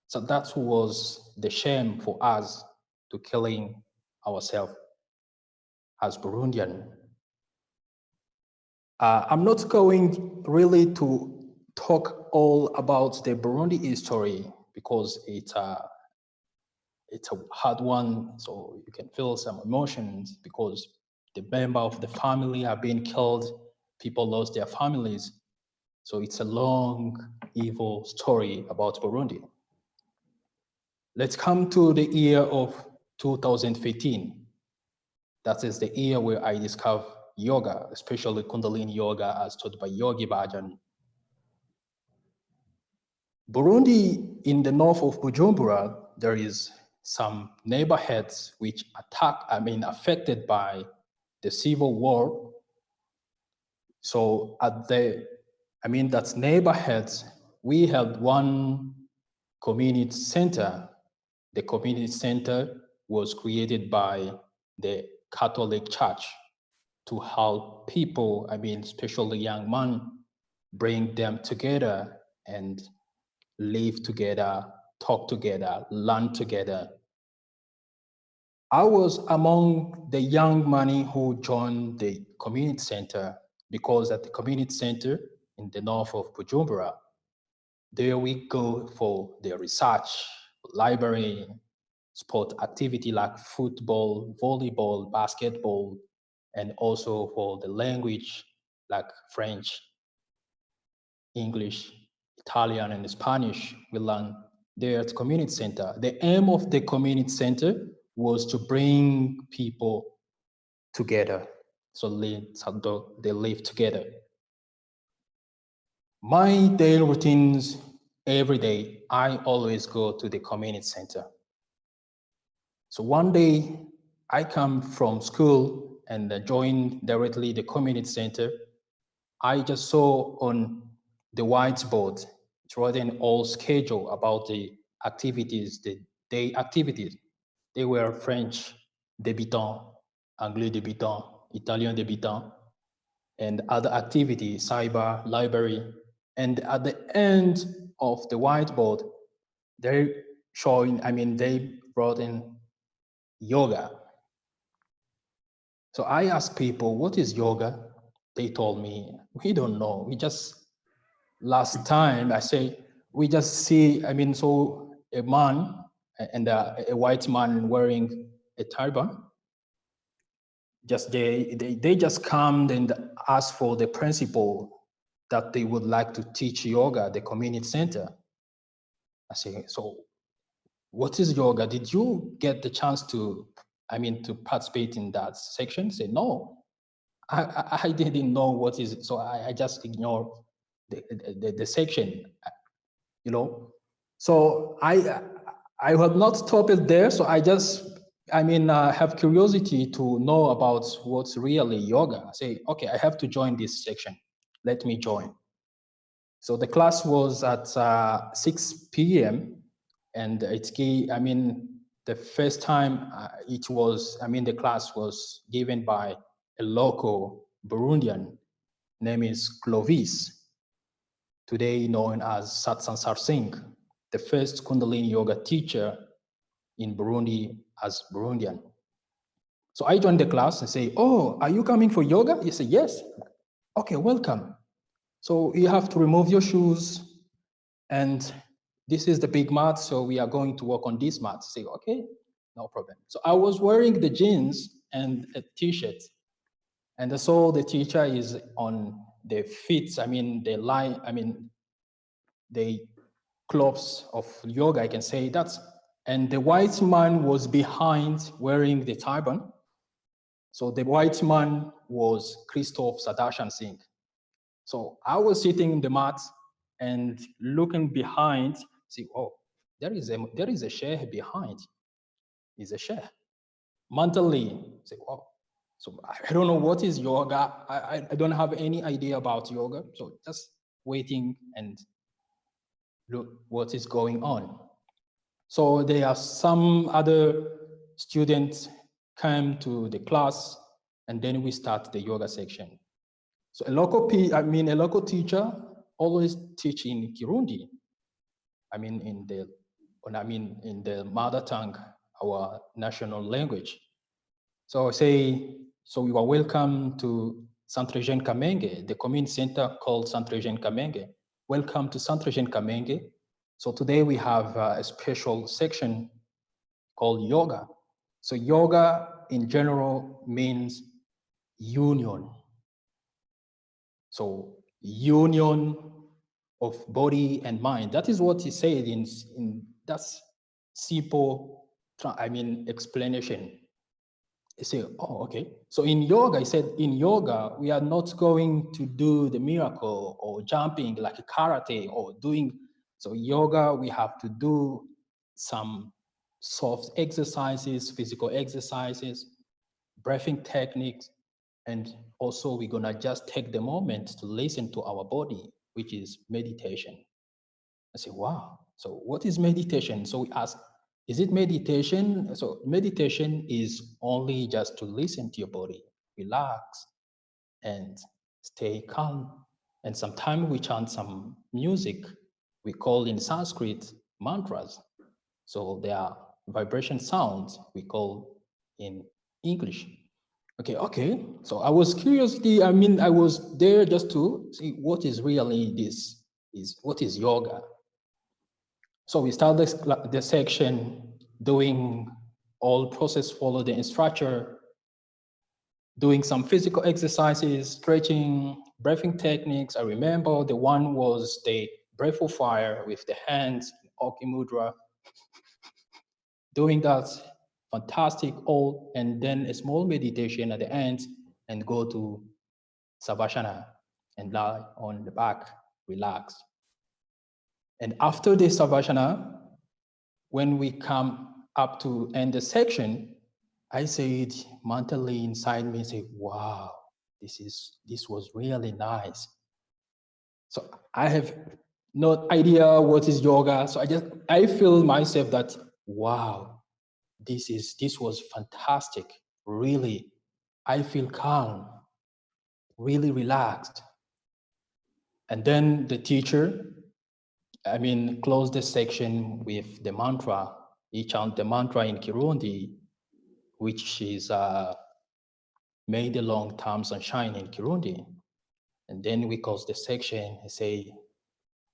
So that was the shame for us to killing ourselves as Burundian. I'm not going really to talk all about the Burundi history because it's a hard one, so you can feel some emotions because the member of the family have been killed, people lost their families. So it's a long, evil story about Burundi. Let's come to the year of 2015. That is the year where I discovered yoga, especially Kundalini yoga as taught by Yogi Bhajan. Burundi, in the north of Bujumbura, there is some neighborhoods which affected by the civil war. So that's neighborhoods, we had one community center. The community center was created by the Catholic Church to help people, especially young men, bring them together and live together, talk together, learn together. I was among the young men who joined the community center because at the community center in the north of Bujumbura, there we go for the research, library, sport activity like football, volleyball, basketball, and also for the language like French, English, Italian, and Spanish. We learn there at community center. The aim of the community center was to bring people together, so they live together. My daily routines, every day, I always go to the community center. So one day I come from school and join directly the community center. I just saw on the whiteboard, it was an old schedule about the activities, the day activities. They were French débutant, Anglais débutant, Italian débutant, and other activities, cyber, library. And at the end of the whiteboard, they brought in yoga. So I asked people, what is yoga? They told me, we don't know. We just, last time I say, we just see, so a man and a white man wearing a turban. Just they just come and ask for the principal that they would like to teach yoga at the community center. I say, so what is yoga? Did you get the chance to participate in that section? Say, no, I didn't know what is it. So I just ignored the section, So I had not stopped it there. So I just, have curiosity to know about what's really yoga. I say, okay, I have to join this section. Let me join. So the class was at 6 p.m. and the first time it was, the class was given by a local Burundian, name is Clovis, today known as Satsansar Singh, the first Kundalini yoga teacher in Burundi as Burundian. So I joined the class and say, oh, are you coming for yoga? He said, yes. Okay, welcome. So you have to remove your shoes, and this is the big mat, so we are going to work on this mat. Say, okay, no problem. So I was wearing the jeans and a t-shirt, and I saw the teacher is on the feet, the clothes of yoga, I can say that. And the white man was behind wearing the turban. So the white man was Christophe Sadashan Singh. So I was sitting in the mat and looking behind, see, oh, there is a sheikh behind. He's a sheikh. Mentally, say, oh, so I don't know what is yoga. I don't have any idea about yoga. So just waiting and look what is going on. So there are some other students come to the class, and then we start the yoga section. So a local teacher always teach in Kirundi. In the mother tongue, our national language. So you are welcome to Centre Jeune Kamenge, the community center called Centre Jeune Kamenge. Welcome to Centre Jeune Kamenge. So today we have a special section called yoga. So yoga in general means union. So union of body and mind. That is what he said in that's simple, explanation. He said, oh, okay. So in yoga, he said, in yoga, we are not going to do the miracle or jumping like karate or doing. So yoga, we have to do some soft exercises, physical exercises, breathing techniques, and also we're gonna just take the moment to listen to our body, which is meditation. I say, wow, so what is meditation? So we ask, is it meditation? So meditation is only just to listen to your body, relax, and stay calm. And sometimes we chant some music, we call in Sanskrit mantras. So they are vibration sounds, we call in English. Okay. So I was curious, I was there just to see what is really what is yoga. So we start the section, doing all process, follow the instructor, doing some physical exercises, stretching, breathing techniques. I remember the one was the breath of fire with the hands, Oki Mudra. Doing that, fantastic, all, and then a small meditation at the end and go to Savasana and lie on the back, relax. And after the Savasana, when we come up to end the section, I said mentally inside me, say, wow, this was really nice. So I have no idea what is yoga. So I feel myself that, wow, this was fantastic. Really, I feel calm, really relaxed. And then the teacher, closed the section with the mantra. He chant the mantra in Kirundi, which is may the long term sunshine in Kirundi. And then we close the section and say,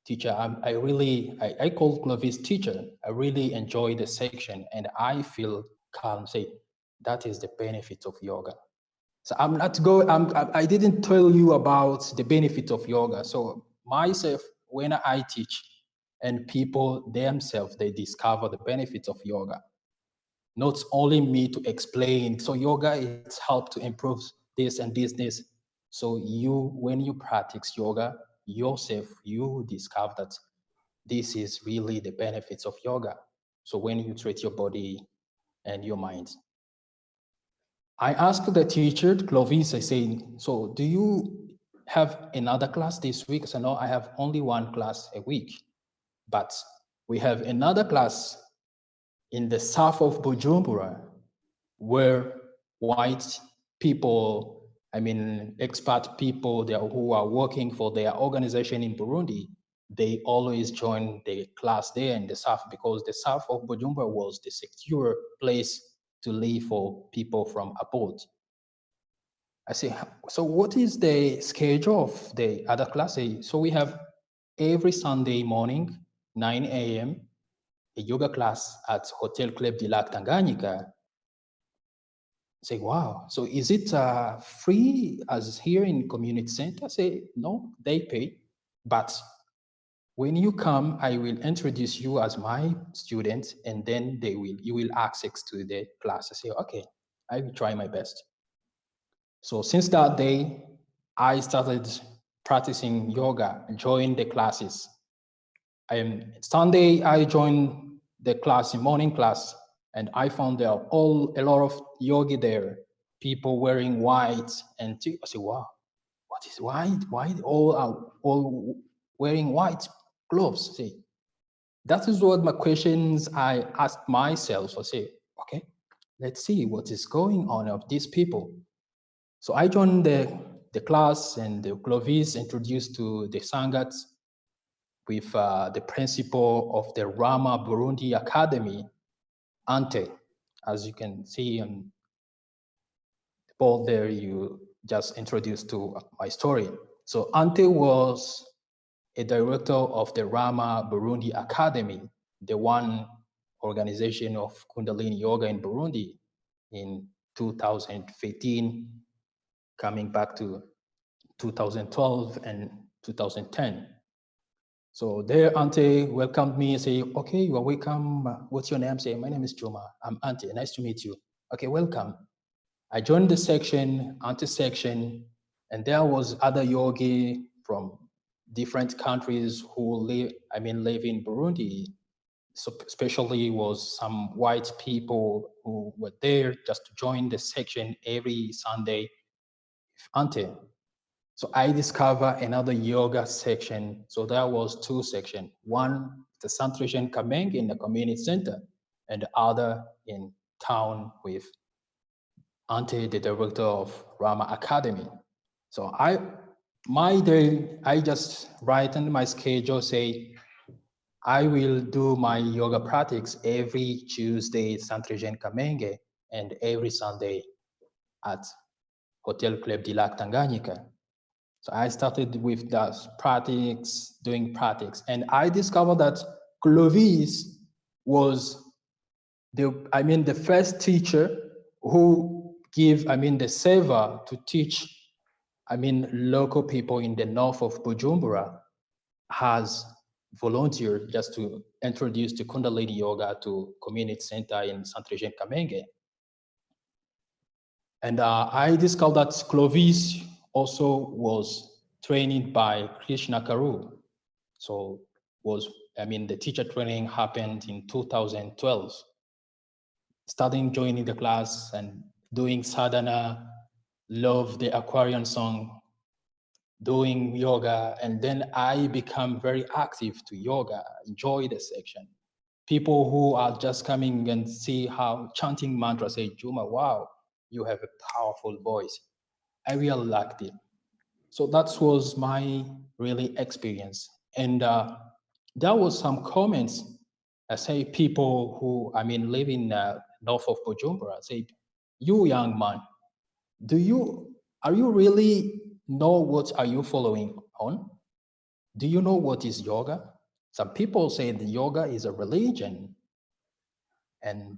teacher, I call Clovis teacher. I really enjoy the section and I feel calm. Say, that is the benefit of yoga. So I didn't tell you about the benefit of yoga. So myself, when I teach and people themselves, they discover the benefits of yoga. Not only me to explain. So yoga is help to improve this and this. So when you practice yoga yourself, you discover that this is really the benefits of yoga. So when you treat your body and your mind. I asked the teacher, Clovis, I said, so do you have another class this week? So no, I have only one class a week, but we have another class in the south of Bujumbura where white people, expat people who are working for their organization in Burundi, they always join the class there in the south because the south of Bujumbura was the secure place to live for people from abroad. I say, so what is the schedule of the other classes? So we have every Sunday morning, 9 a.m., a yoga class at Hotel Club du Lac Tanganyika. I say, wow, so is it free as here in community center? I say, no, they pay, but when you come, I will introduce you as my student and then you will access to the class. I say, okay, I will try my best. So since that day, I started practicing yoga, joined the classes. Sunday, I joined the class, morning class, and I found there a lot of yogi there, people wearing white, and I said, wow, what is white? Why all wearing white gloves? See, that is what my questions I asked myself. I say, okay, let's see what is going on of these people. So I joined the class and the Clovis introduced to the Sangats with the principal of the Rama Burundi Academy, Ante. As you can see on the board there, you just introduced to my story. So Ante was a director of the Rama Burundi Academy, the one organization of Kundalini Yoga in Burundi in 2015, coming back to 2012 and 2010. So there, Ante welcomed me and say, okay, you are welcome. What's your name? Say, my name is Djuma. I'm Ante, nice to meet you. Okay, welcome. I joined the section, Ante section, and there was other yogi from different countries who live in Burundi. So especially was some white people who were there just to join the section every Sunday with Ante. So I discovered another yoga section. So there was two sections. One, the Centration Kameng in the community center, and the other in town with Ante, the director of Rama Academy. So my day, I just write in my schedule, say, I will do my yoga practice every Tuesday, Centration Kamenge, and every Sunday at Hotel Club du Lac Tanganyika. So I started with that practice, doing practice, and I discovered that Clovis was the first teacher who give, the server to teach, local people in the north of Bujumbura has volunteered just to introduce the Kundalini Yoga to community center in Centre-Jean Kamenge. And I discovered that Clovis also was trained by Krishna Karu. So the teacher training happened in 2012. Starting joining the class and doing sadhana, love the Aquarian song, doing yoga, and then I become very active to yoga, enjoy the section. People who are just coming and see how chanting mantra say, Djuma, wow, you have a powerful voice. I really liked it. So that was my really experience. And there was some comments, I say people who, live in north of Bujumbura, say, you young man, are you really know what are you following on? Do you know what is yoga? Some people say that yoga is a religion. And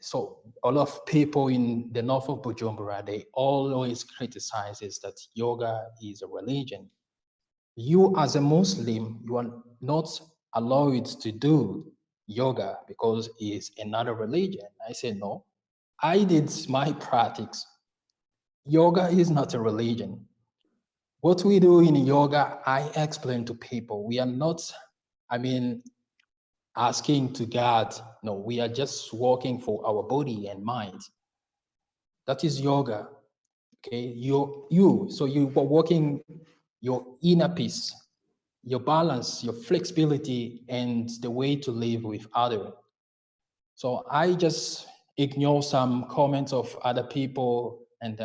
so a lot of people in the north of Bujumbura, they always criticizes that yoga is a religion. You as a Muslim, you are not allowed to do yoga because it's another religion. I say, no, I did my practice. Yoga is not a religion. What we do in yoga, I explain to people, we are not, asking to God. No, we are just working for our body and mind. That is yoga. Okay, so you are working your inner peace, your balance, your flexibility, and the way to live with others. So I just ignore some comments of other people and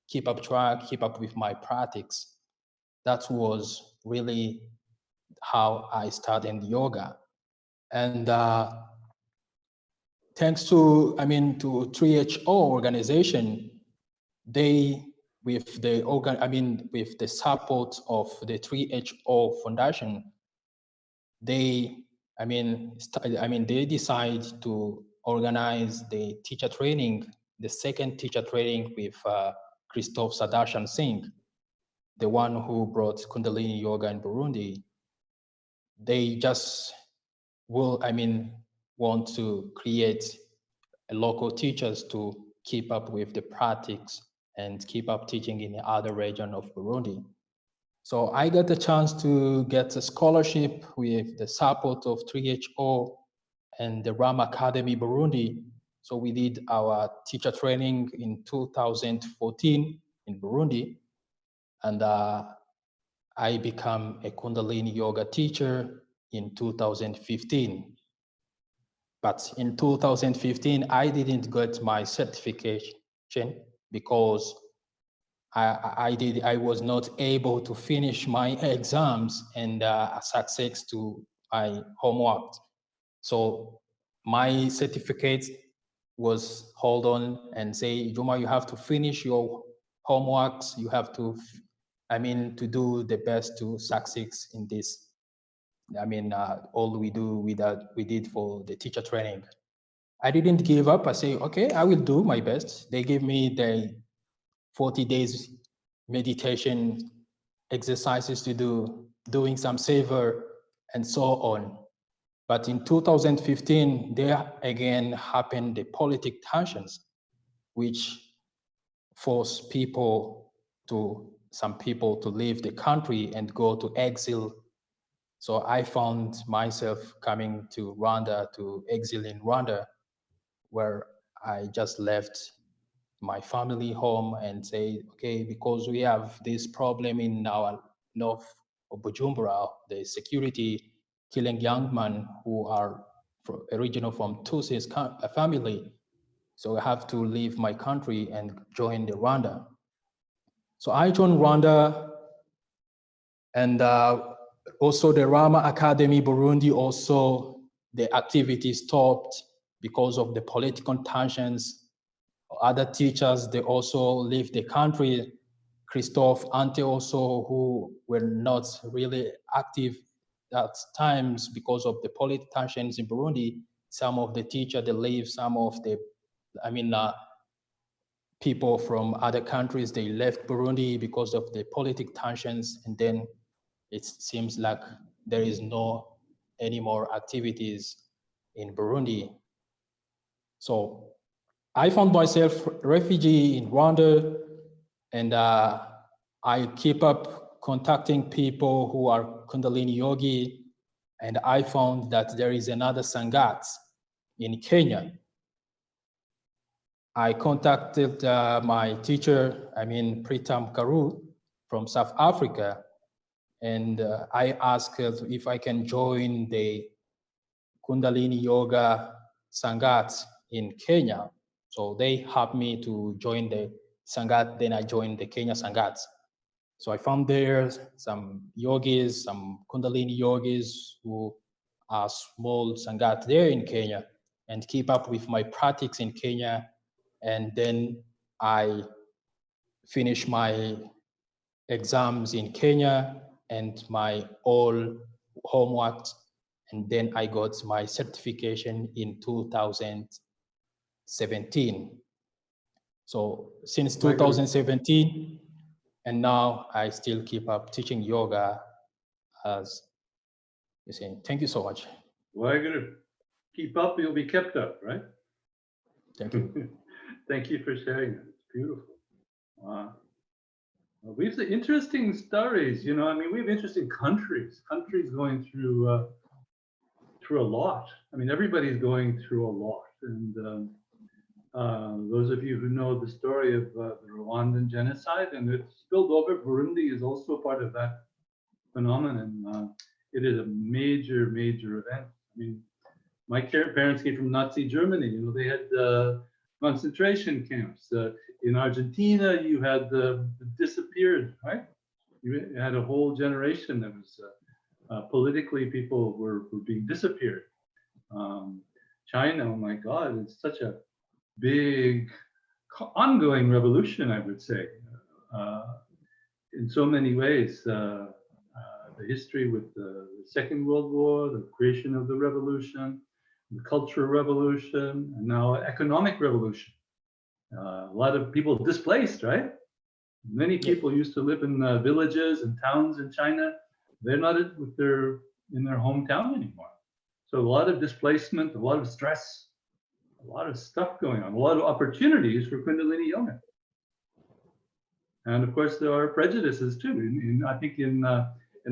keep up with my practice. That was really how I started yoga. And thanks to, to 3HO organization, they, with the support of the 3HO Foundation, they, they decide to organize the teacher training, the second teacher training with Christophe Sadashan Singh, the one who brought Kundalini Yoga in Burundi. They just want to create local teachers to keep up with the practice and keep up teaching in the other region of Burundi. So I got the chance to get a scholarship with the support of 3HO and the Ram Academy Burundi. So we did our teacher training in 2014 in Burundi. And I became a Kundalini Yoga teacher in 2015. But in 2015, I didn't get my certification because I was not able to finish my exams and success to my homework. So my certificate was hold on and say, Djuma, you have to finish your homeworks. You have to, to do the best to succeed in this. All we did for the teacher training. I didn't give up. I say, okay, I will do my best. They gave me the 40 days meditation exercises to do, doing some savor and so on. But in 2015, there again happened the political tensions, which forced some people to leave the country and go to exile. So I found myself coming to Rwanda, to exile in Rwanda, where I just left my family home and say, okay, because we have this problem in our north of Bujumbura, the security killing young men who are original from Tutsi's family. So I have to leave my country and join the Rwanda. So I joined Rwanda, and also the Rama Academy Burundi, also the activity stopped because of the political tensions. Other teachers, they also leave the country. Christophe, Ante also, who were not really active at times because of the political tensions in Burundi, some of the teachers, they leave, some of the, people from other countries, they left Burundi because of the political tensions, and then it seems like there is no any more activities in Burundi. So I found myself refugee in Rwanda, and I keep up contacting people who are Kundalini Yogi, and I found that there is another Sangat in Kenya. I contacted my teacher, Pritam Karu from South Africa, and I asked her if I can join the Kundalini Yoga Sangat in Kenya. So they helped me to join the Sangat, then I joined the Kenya Sangat. So I found there some yogis, some Kundalini yogis who are small Sangat there in Kenya, and keep up with my practice in Kenya. And then I finished my exams in Kenya and my all homework, and then I got my certification in 2017. So since 2017, and now I still keep up teaching yoga as you say. Thank you so much. Well, you're gonna keep up, you'll be kept up, right? Thank you. Thank you for sharing that. It's beautiful. Wow. Well, we have the interesting stories, we have interesting countries going through a lot. Everybody's going through a lot. And those of you who know the story of the Rwandan genocide, and it's spilled over, Burundi is also part of that phenomenon. It is a major, major event. My parents came from Nazi Germany. They had concentration camps. In Argentina, you had the disappeared, right? You had a whole generation that was politically, people were being disappeared. China, oh my God, it's such a big ongoing revolution, I would say, in so many ways. The history with the Second World War, the creation of the revolution, the cultural revolution, and now economic revolution. A lot of people displaced, right? Many people used to live in villages and towns in China. They're not in their hometown anymore. So a lot of displacement, a lot of stress, a lot of stuff going on, a lot of opportunities for Kundalini Yoga. And of course, there are prejudices too. I think in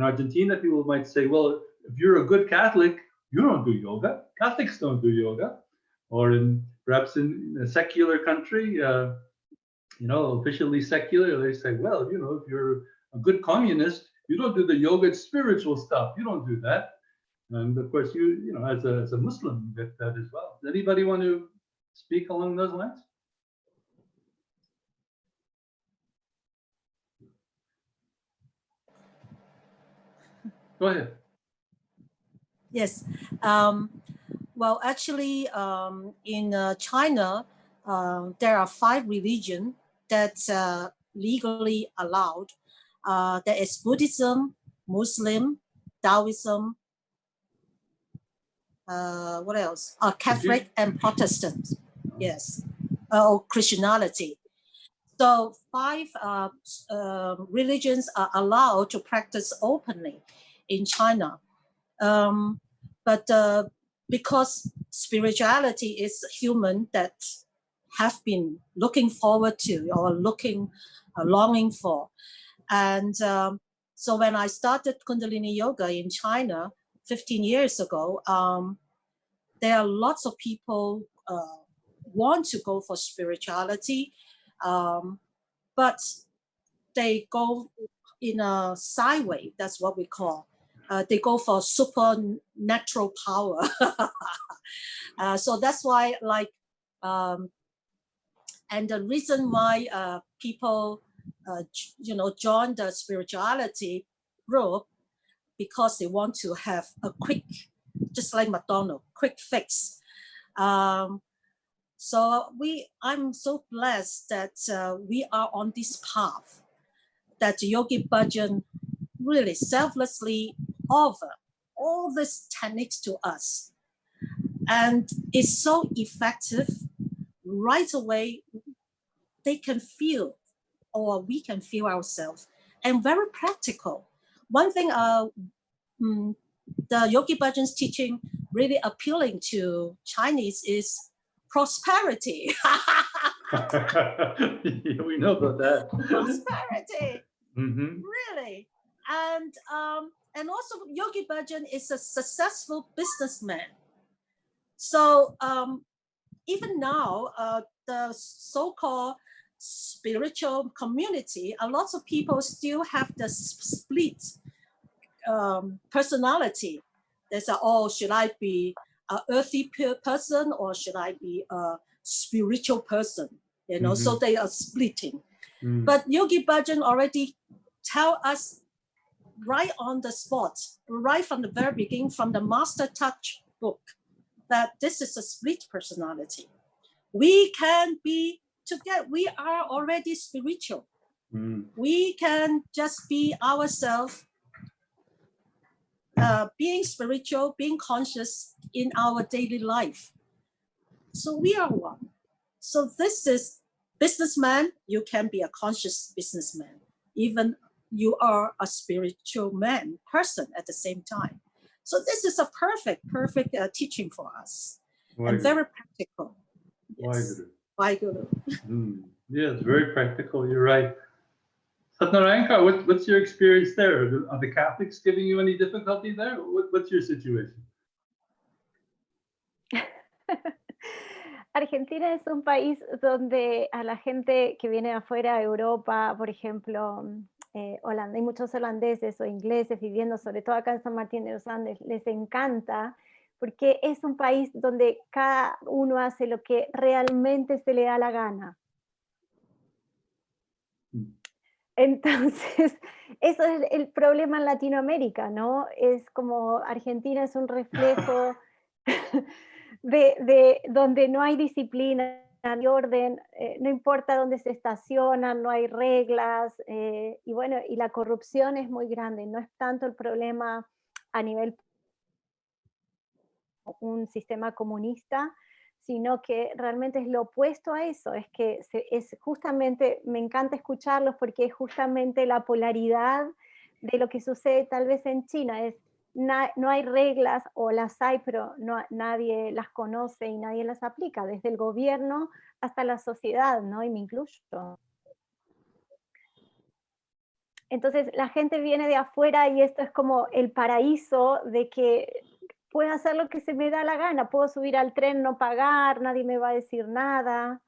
Argentina, people might say, well, if you're a good Catholic, you don't do yoga. Catholics don't do yoga. Or perhaps in a secular country, officially secular, they say, well, if you're a good communist, you don't do the yoga, it's spiritual stuff. You don't do that. And of course, as a Muslim, you get that as well. Does anybody want to speak along those lines? Go ahead. Yes. Well, actually, in China, there are 5 religions that's legally allowed. There is Buddhism, Muslim, Taoism, what else? Catholic and Protestant. Yes. Or Christianity. So 5 religions are allowed to practice openly in China. But because spirituality is human that have been looking forward to or longing for. And so when I started Kundalini Yoga in China 15 years ago, there are lots of people want to go for spirituality, but they go in a sideway, that's what we call. They go for supernatural power. So that's why, and the reason why people, join the spirituality group, because they want to have a quick, just like McDonald's, quick fix. So I'm so blessed that we are on this path, that Yogi Bhajan really selflessly offer all these techniques to us. And it's so effective. Right away, they can feel, or we can feel ourselves, and very practical. One thing the Yogi Bhajan's teaching really appealing to Chinese is prosperity. Yeah, we know about that. Prosperity, Mm-hmm. really. And also Yogi Bhajan is a successful businessman. So even now, the so-called spiritual community, a lot of people still have the split personality. They say, oh, should I be an earthy person or should I be a spiritual person? You know, so they are splitting. But Yogi Bhajan already tell us right on the spot, right from the very beginning, from the Master Touch book, that this is a split personality. We can be together. We are already spiritual. We can just be ourselves, being spiritual, being conscious in our daily life. So we are one. So this is businessman. You can be a conscious businessman, even you are a spiritual person at the same time. So this is a perfect teaching for us, and very practical. Yes. Waheguru. Yeah, it's very practical. You're right. Narayan, what's your experience there? Are the Catholics giving you any difficulty there? What's your situation? Argentina es un país donde a la gente que viene de afuera, Europa, por ejemplo, hay muchos holandeses o ingleses viviendo, sobre todo acá en San Martín de los Andes, les encanta, porque es un país donde cada uno hace lo que realmente se le da la gana. Entonces, eso es el problema en Latinoamérica, ¿no? Es como Argentina es un reflejo de donde no hay disciplina, no hay orden, no importa dónde se estacionan, no hay reglas, y bueno, y la corrupción es muy grande, no es tanto el problema a nivel un sistema comunista, sino que realmente es lo opuesto a eso, es que es justamente, me encanta escucharlos porque es justamente la polaridad de lo que sucede tal vez en China, es no hay reglas, o las hay, pero nadie las conoce y nadie las aplica, desde el gobierno hasta la sociedad, ¿no? Y me incluyo. Entonces la gente viene de afuera y esto es como el paraíso de que puedo hacer lo que se me da la gana, puedo subir al tren, no pagar, nadie me va a decir nada.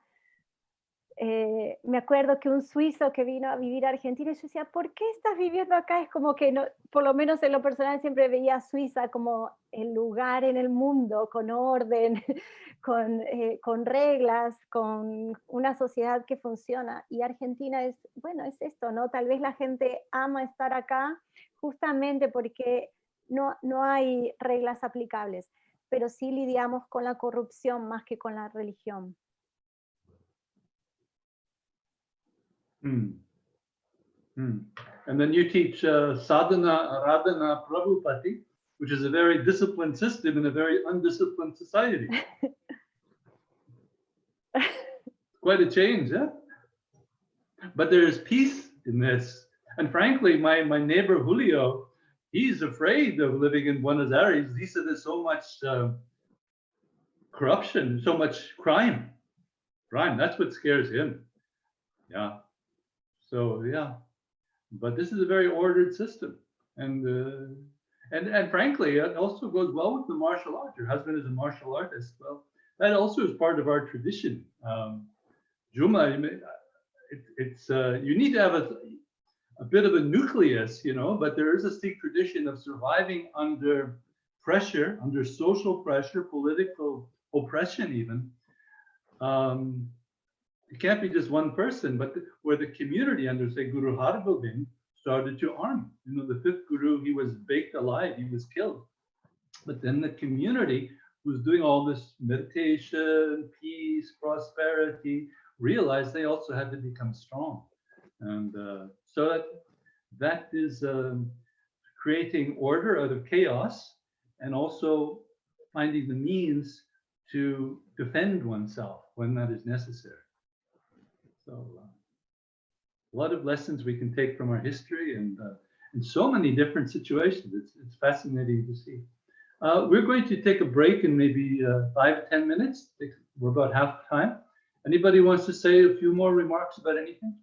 Me acuerdo que un suizo que vino a vivir a Argentina, yo decía, ¿por qué estás viviendo acá? Es como que, no, por lo menos en lo personal siempre veía a Suiza como el lugar en el mundo, con orden, con reglas, con una sociedad que funciona. Y Argentina es, bueno, es esto, ¿no? Tal vez la gente ama estar acá justamente porque no hay reglas aplicables, pero sí lidiamos con la corrupción más que con la religión. And then you teach sadhana, aradhana, prabhupati, which is a very disciplined system in a very undisciplined society. Quite a change, huh? But there is peace in this. And frankly, my neighbor Julio, he's afraid of living in Buenos Aires. He said there's so much corruption, so much crime. That's what scares him. Yeah. So yeah, but this is a very ordered system, and frankly, it also goes well with the martial art. Your husband is a martial artist. Well, that also is part of our tradition. Djuma, it's you need to have a bit of a nucleus, you know, but there is a Sikh tradition of surviving under pressure, under social pressure, political oppression, even. It can't be just one person, but where the community under, say, Guru Har Gobind started to arm. You know, the fifth Guru, he was baked alive, he was killed. But then the community who's doing all this meditation, peace, prosperity, realized they also had to become strong. And so that is creating order out of chaos, and also finding the means to defend oneself when that is necessary. So a lot of lessons we can take from our history and in so many different situations. It's fascinating to see. We're going to take a break in maybe 5 to 10 minutes. We're about half time. Anybody wants to say a few more remarks about anything?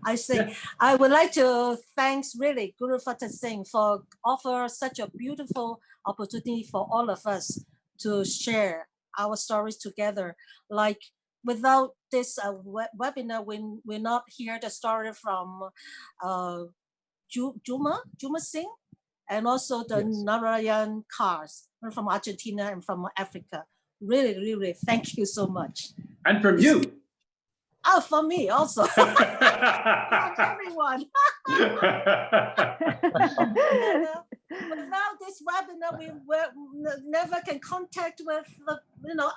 I say, Yeah. I would like to thank really Guru Fatah Singh for offer such a beautiful opportunity for all of us to share our stories together. Like without this webinar, we're not hear the story from Djuma Singh, and also the Yes. Narayan cars from Argentina and from Africa. Really, really, thank you so much. And from you. Oh, for me also. From everyone. Without this webinar, we never can contact with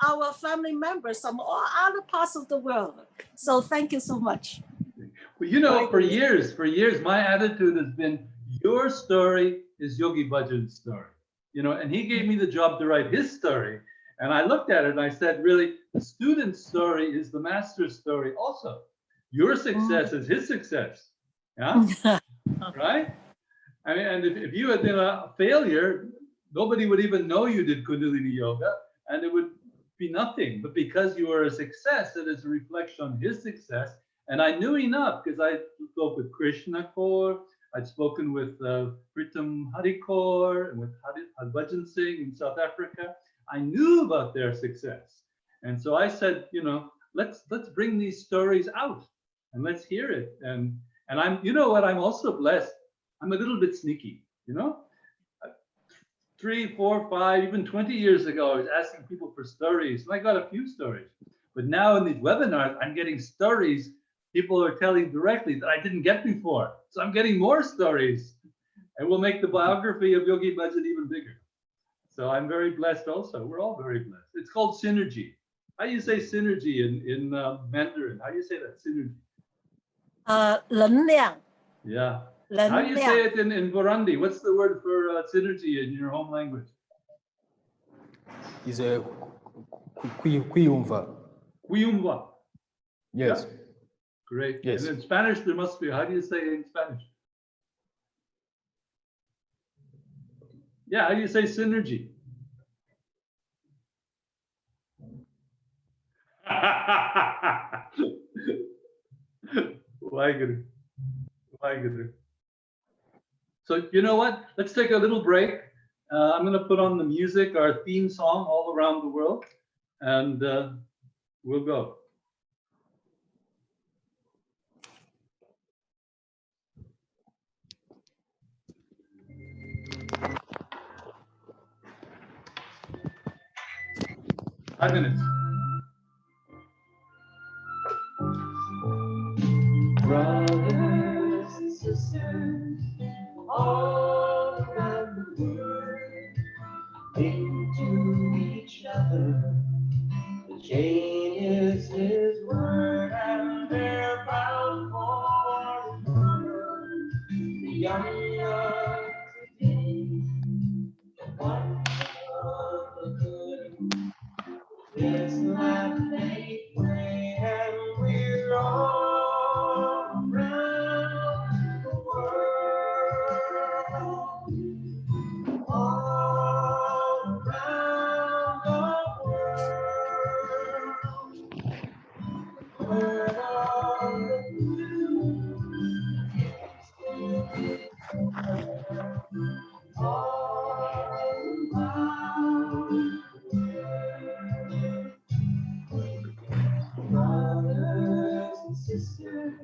our family members from all other parts of the world. So thank you so much. Well, for years, my attitude has been, your story is Yogi Bhajan's story. And he gave me the job to write his story. And I looked at it and I said, really, the student's story is the master's story also. Your success is his success. Yeah, right? I mean, and if you had been a failure, nobody would even know you did Kundalini Yoga, and it would be nothing. But because you were a success, it is a reflection on his success. And I knew enough because I spoke with Krishna Kaur, I'd spoken with Pritam Harikor and with Bhajan Singh in South Africa. I knew about their success. And so I said, let's bring these stories out and let's hear it. And I'm, I'm also blessed. I'm a little bit sneaky, 3, 4, 5, even 20 years ago, I was asking people for stories, and I got a few stories. But now in these webinars, I'm getting stories people are telling directly that I didn't get before. So I'm getting more stories, and we'll make the biography of Yogi Bhajan even bigger. So I'm very blessed also. We're all very blessed. It's called synergy. How do you say synergy in Mandarin? How do you say that, synergy? 能量. Yeah. How do you say it in Burundi? What's the word for synergy in your home language? Is a Kuyumva. Kuyumva. Yes. Yeah. Great. Yes. And in Spanish, there must be, how do you say it in Spanish? Yeah, how do you say synergy? Waheguru. So you know what? Let's take a little break. I'm going to put on the music, our theme song, All Around the World, and we'll go. Five minutes. Brothers and sisters all around the world, cling to each other. The chain is His word, and they're bound for the world. The young of today, the one of the good. This life they pray, and we're all around the world. All around the world. The word of the blue. All around. Brothers and sisters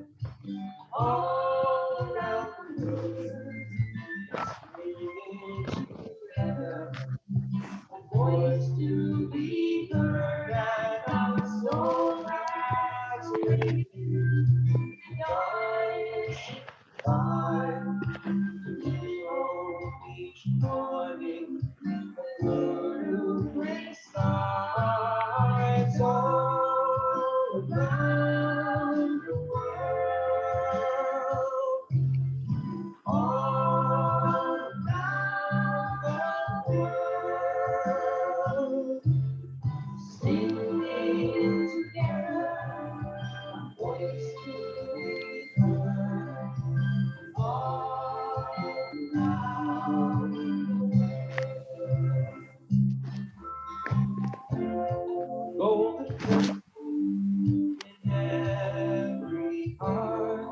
all around the world, singing together, a voice to be heard, and our soul has every heart,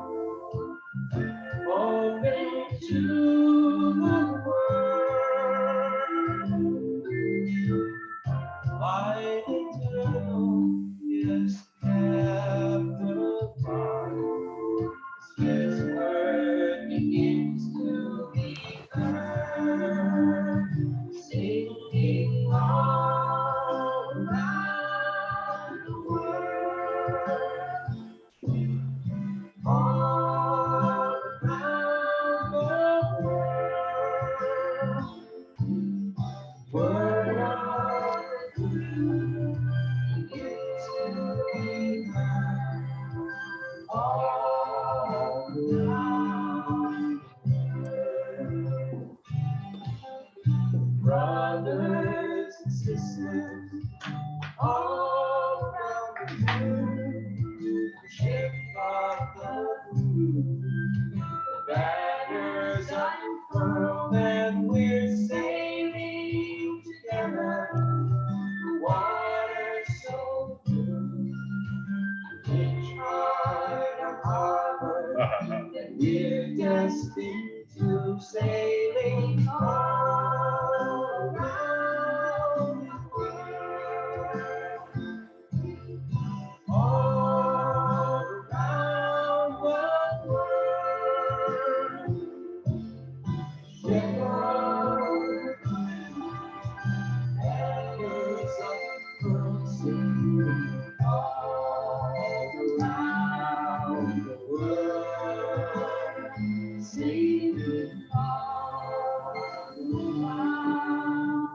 open to the world. Light eternal is kept apart. His word begins to be heard, singing all around the world, all around the world. Word of truth begins to be heard, all around the world. Brothers and sisters all around the world, shake off the blue. The banners unfurled and we're sailing together. The water's so blue, each heart a harbor, and we're destined to sailing all around the world, all around the world. Ship our anchors unfurled, sailing all around the world, sailing all around the world.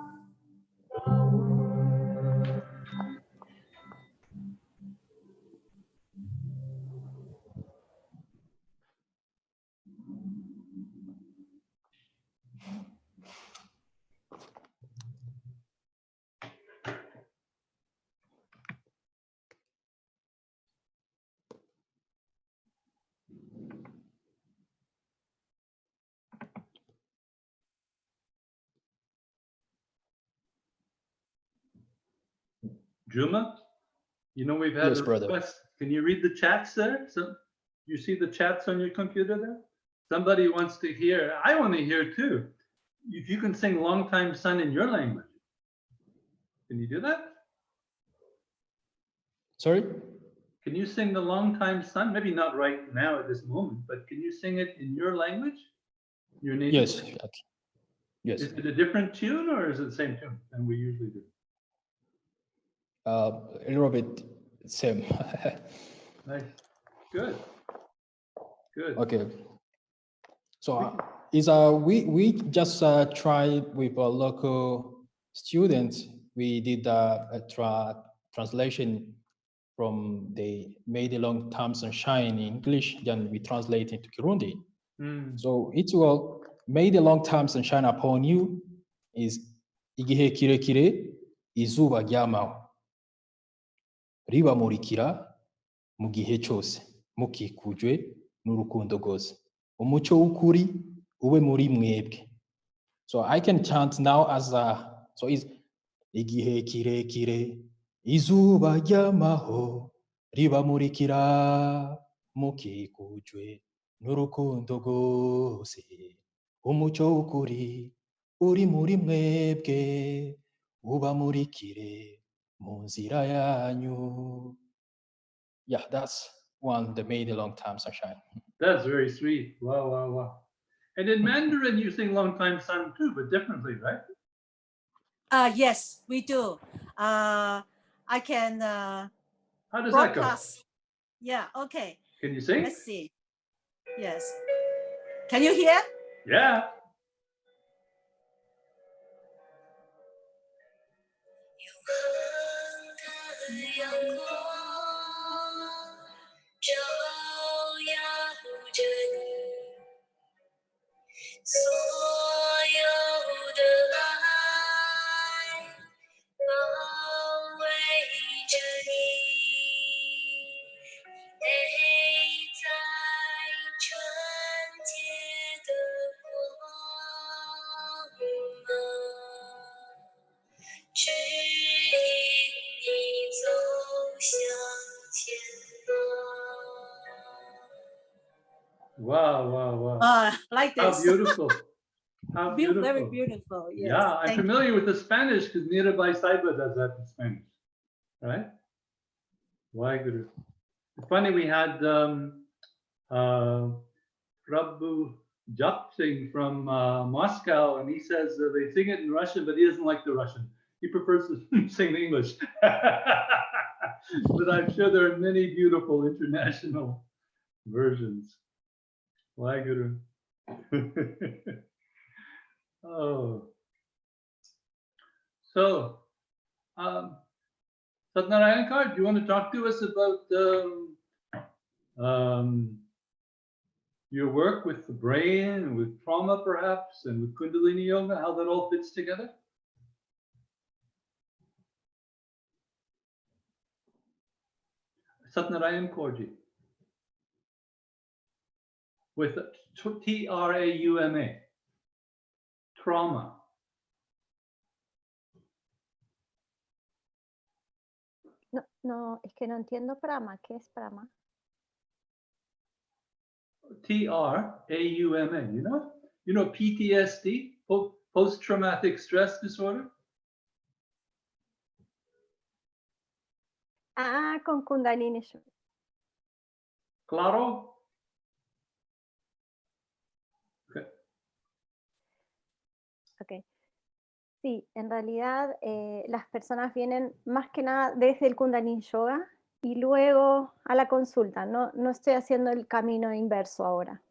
Djuma, you know we've had Yes, a brother. request. Can you read the chats there? So you see the chats on your computer there? Somebody wants to hear. I want to hear too. If you can sing "Long Time Son" in your language, can you do that? Sorry? Can you sing the "Long Time Son"? Maybe not right now at this moment, but can you sing it in your language? Your native Yes. language? Yes. Is it a different tune or is it the same tune than we usually do? A little bit same. Nice. Good. Good. Okay. So we just tried with a local students. We did a translation from the Made a Long Time Sunshine in English, then we translate into Kirundi. So it will Made a Long Time Sunshine upon you is igihe kirekire izuba ryamaho ribamurikira mu gihe cyose mukikujwe n'urukundo rwose umucyo w'ukuri ube muri mwebwe. So I can chant now as so is igihe kirekire izuba ryamaho ribamurikira mukikujwe n'urukundo rwose umucyo w'ukuri uri muri mwebwe ubamurikire mu nzira yanyu. Yeah, that's one that made a long time sunshine. That's very sweet. Wow, wow, wow. And in Mandarin, you sing "Long Time Son" too, but differently, right? Yes, we do. I can How does that go? broadcast. Yeah, okay. Can you sing? Let's see. Yes. Can you hear? Yeah. Wow, wow, wow. Like How this. beautiful. How beautiful. Very beautiful. Yes. Yeah, I'm Thank you. familiar with the Spanish because Mirabai Saiba does that in Spanish, right? Waheguru. It's funny, we had Prabhu Jap Singh from Moscow, and he says they sing it in Russian, but he doesn't like the Russian. He prefers to sing in English. But I'm sure there are many beautiful international versions. Waheguru. Oh. So, Satnarayan Kaur, do you want to talk to us about your work with the brain, with trauma perhaps, and with Kundalini Yoga, how that all fits together? Satnarayan Kaurji. With T-R-A-U-M-A. Trauma. No, no, es que no entiendo prama. ¿Qué es prama? T-R-A-U-M-A. You know PTSD, post-traumatic stress disorder? Ah, con Kundalini Yoga. Claro? Okay. Ok. Sí, en realidad las personas vienen más que nada desde el Kundalini Yoga y luego a la consulta. No estoy haciendo el camino inverso ahora.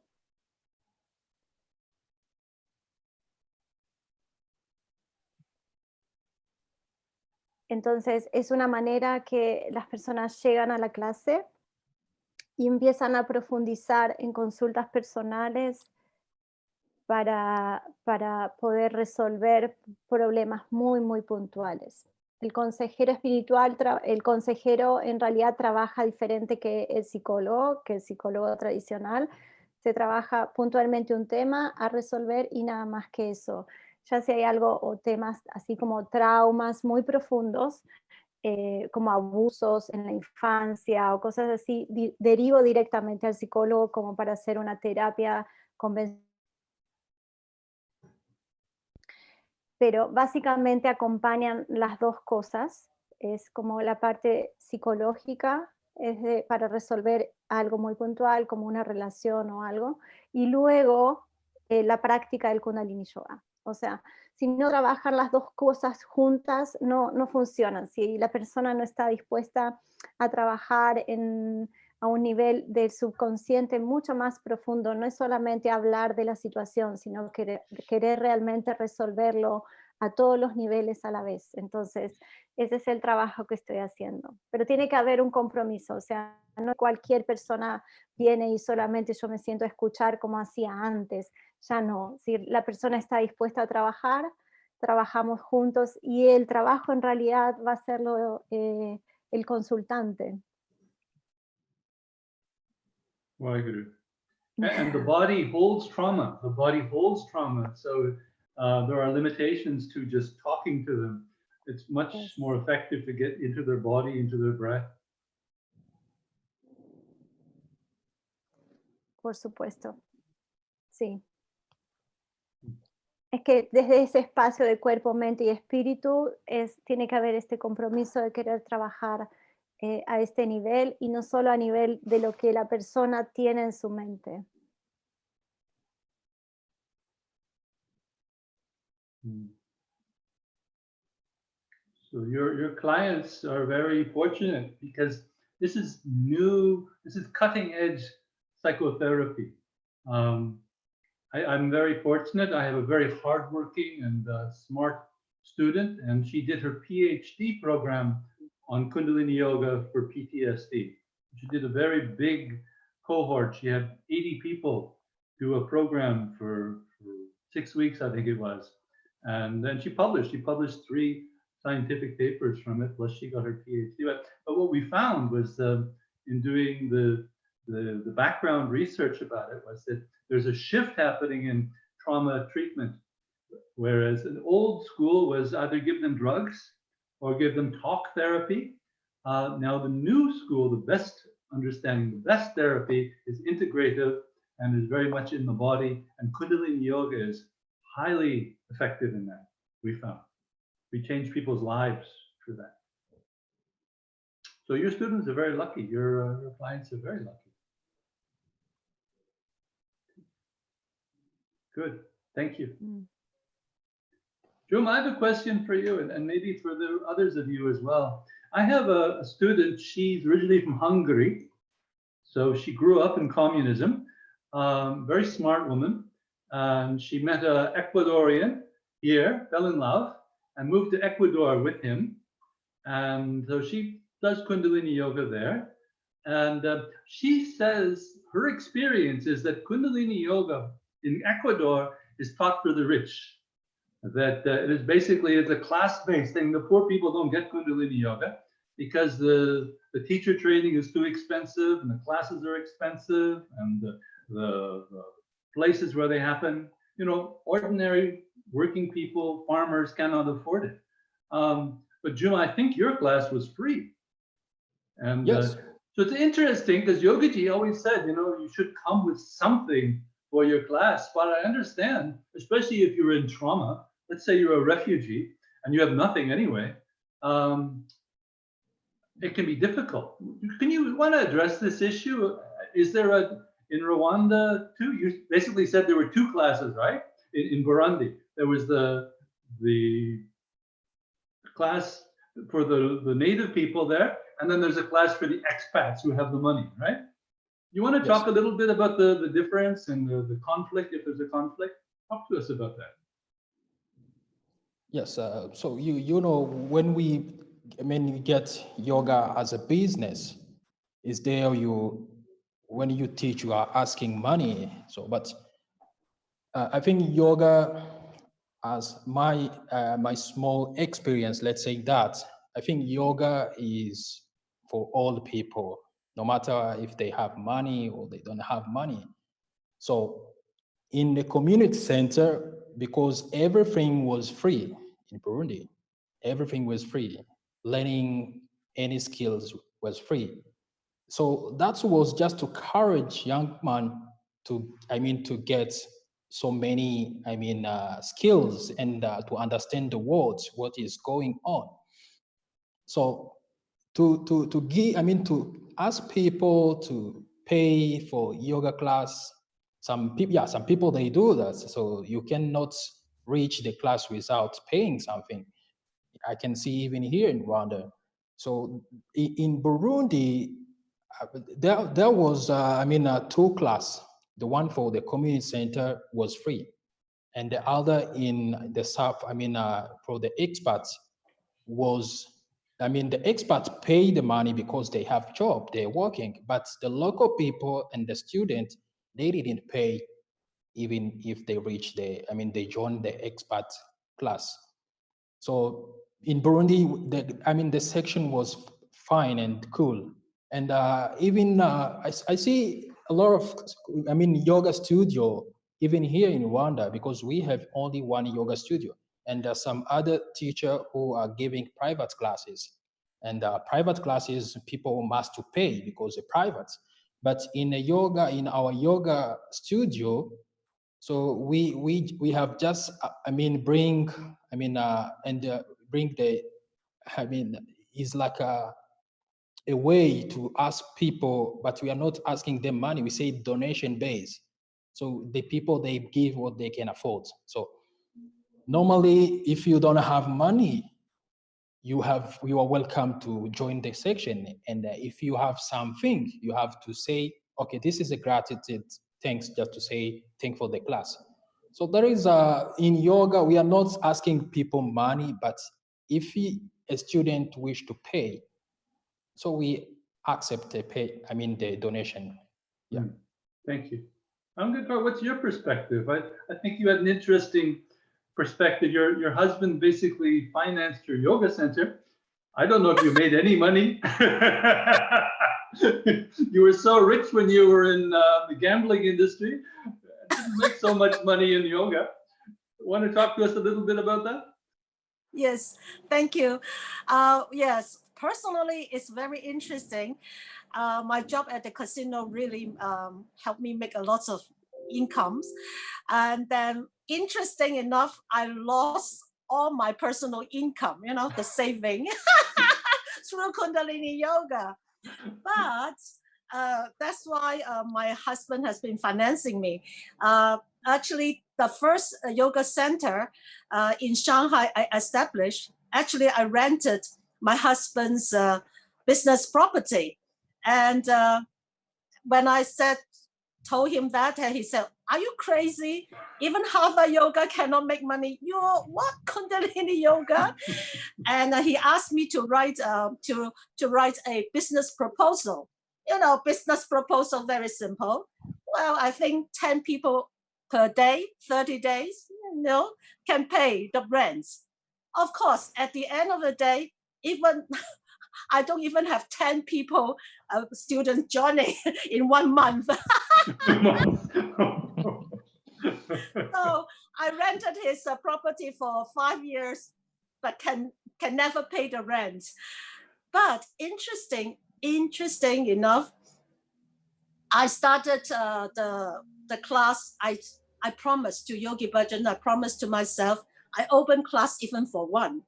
Entonces es una manera que las personas llegan a la clase y empiezan a profundizar en consultas personales para poder resolver problemas muy, muy puntuales. El consejero espiritual, el consejero en realidad trabaja diferente que el psicólogo tradicional. Se trabaja puntualmente un tema a resolver y nada más que eso. Ya si hay algo o temas así como traumas muy profundos, como abusos en la infancia o cosas así, derivo directamente al psicólogo como para hacer una terapia convencional. Pero básicamente acompañan las dos cosas. Es como la parte psicológica, para resolver algo muy puntual, como una relación o algo, y luego la práctica del Kundalini Yoga. O sea, si no trabajan las dos cosas juntas, no funcionan. Si la persona no está dispuesta a trabajar a un nivel del subconsciente mucho más profundo, no es solamente hablar de la situación, sino querer realmente resolverlo a todos los niveles a la vez. Entonces, ese es el trabajo que estoy haciendo. Pero tiene que haber un compromiso, o sea, no cualquier persona viene y solamente yo me siento a escuchar como hacía antes, ya no. Si la persona está dispuesta a trabajar, trabajamos juntos y el trabajo en realidad va a hacerlo el consultante. Waheguru. And the body holds trauma. The body holds trauma. So there are limitations to just talking to them. It's much more effective to get into their body, into their breath. Por supuesto. Sí. Es que desde ese espacio de cuerpo, mente y espíritu tiene que haber este compromiso de querer trabajar a este nivel y no solo a nivel de lo que la persona tiene en su mente. So your clients are very fortunate because this is new, this is cutting edge psychotherapy. I'm very fortunate. I have a very hardworking and smart student, and she did her PhD program on Kundalini Yoga for PTSD. She did a very big cohort. She had 80 people do a program for 6 weeks, I think it was. And then she published 3 scientific papers from it, plus she got her PhD. But what we found was in doing the background research about it was that there's a shift happening in trauma treatment, whereas an old school was either give them drugs or give them talk therapy. Now the new school, the best understanding, the best therapy is integrative and is very much in the body. And Kundalini Yoga is highly effective in that, we found. We change people's lives through that. So your students are very lucky. Your clients are very lucky. Good. Thank you. Djuma, I have a question for you, and maybe for the others of you as well. I have a student, she's originally from Hungary. So she grew up in communism, very smart woman. She met an Ecuadorian here, fell in love, and moved to Ecuador with him. And so she does Kundalini Yoga there. And she says her experience is that Kundalini Yoga in Ecuador is taught for the rich. That it is basically, it's a class-based thing. The poor people don't get Kundalini Yoga because the teacher training is too expensive, and the classes are expensive, and the places where they happen, you know, ordinary working people, farmers cannot afford it. But Djuma, I think your class was free. And yes. so it's interesting because Yogiji always said, you know, you should come with something for your class. But I understand, especially if you're in trauma, let's say you're a refugee and you have nothing anyway, it can be difficult. Can you want to address this issue? Is there in Rwanda too, you basically said there were two classes, right? In Burundi, there was the class for the native people there, and then there's a class for the expats who have the money, right? You want to talk a little bit about the difference and the conflict, if there's a conflict? Talk to us about that. Yes, so you know, when we get yoga as a business, is there when you teach, you are asking money. So, but I think yoga, as my small experience, let's say that, I think yoga is for all people, no matter if they have money or they don't have money. So in the community center, because everything was free in Burundi, everything was free. Learning any skills was free. So that was just to encourage young men to get so many, skills and to understand the world, what is going on. So to give, to ask people to pay for yoga class, some people they do that. So you cannot reach the class without paying something. I can see even here in Rwanda. So in Burundi, there was two classes. The one for the community center was free, and the other in the south, for the expats was, the expats pay the money because they have job, they're working, but the local people and the students, they didn't pay even if they reach they joined the expat class. So in Burundi, the section was fine and cool. And even I see a lot of, yoga studio, even here in Rwanda, because we have only one yoga studio. And some other teacher who are giving private classes. And private classes, people must to pay because they're private. But in our yoga studio, so we have just bring the is like a way to ask people, but we are not asking them money. We say donation based. So the people, they give what they can afford. So normally, if you don't have money, you are welcome to join the section. And if you have something, you have to say, okay, this is a gratitude, thanks, just to say thank for the class. So there is in yoga, we are not asking people money, but if a student wish to pay, so we accept the donation. Yeah. Thank you. Angad Kaur, what's your perspective? I think you had an interesting perspective. Your husband basically financed your yoga center. I don't know if you made any money. You were so rich when you were in the gambling industry. Didn't make so much money in yoga. Want to talk to us a little bit about that? Yes, thank you. Yes, personally, it's very interesting. My job at the casino really helped me make a lot of incomes. And then interesting enough, I lost all my personal income, you know, the saving through Kundalini Yoga. But that's why my husband has been financing me. Actually, the first yoga center in Shanghai I established, actually I rented my husband's business property. And when I told him that, he said, "Are you crazy? Even Hatha yoga cannot make money. You're what, Kundalini yoga?" And he asked me to write write a business proposal. You know, business proposal, very simple. Well, I think 10 people per day, 30 days, you know, can pay the rents. Of course, at the end of the day, even I don't even have 10 people, students joining in 1 month. So I rented his property for 5 years, but can never pay the rent. But interesting enough, I started the class. I promised to Yogi Bhajan, I promised to myself, I open class even for one.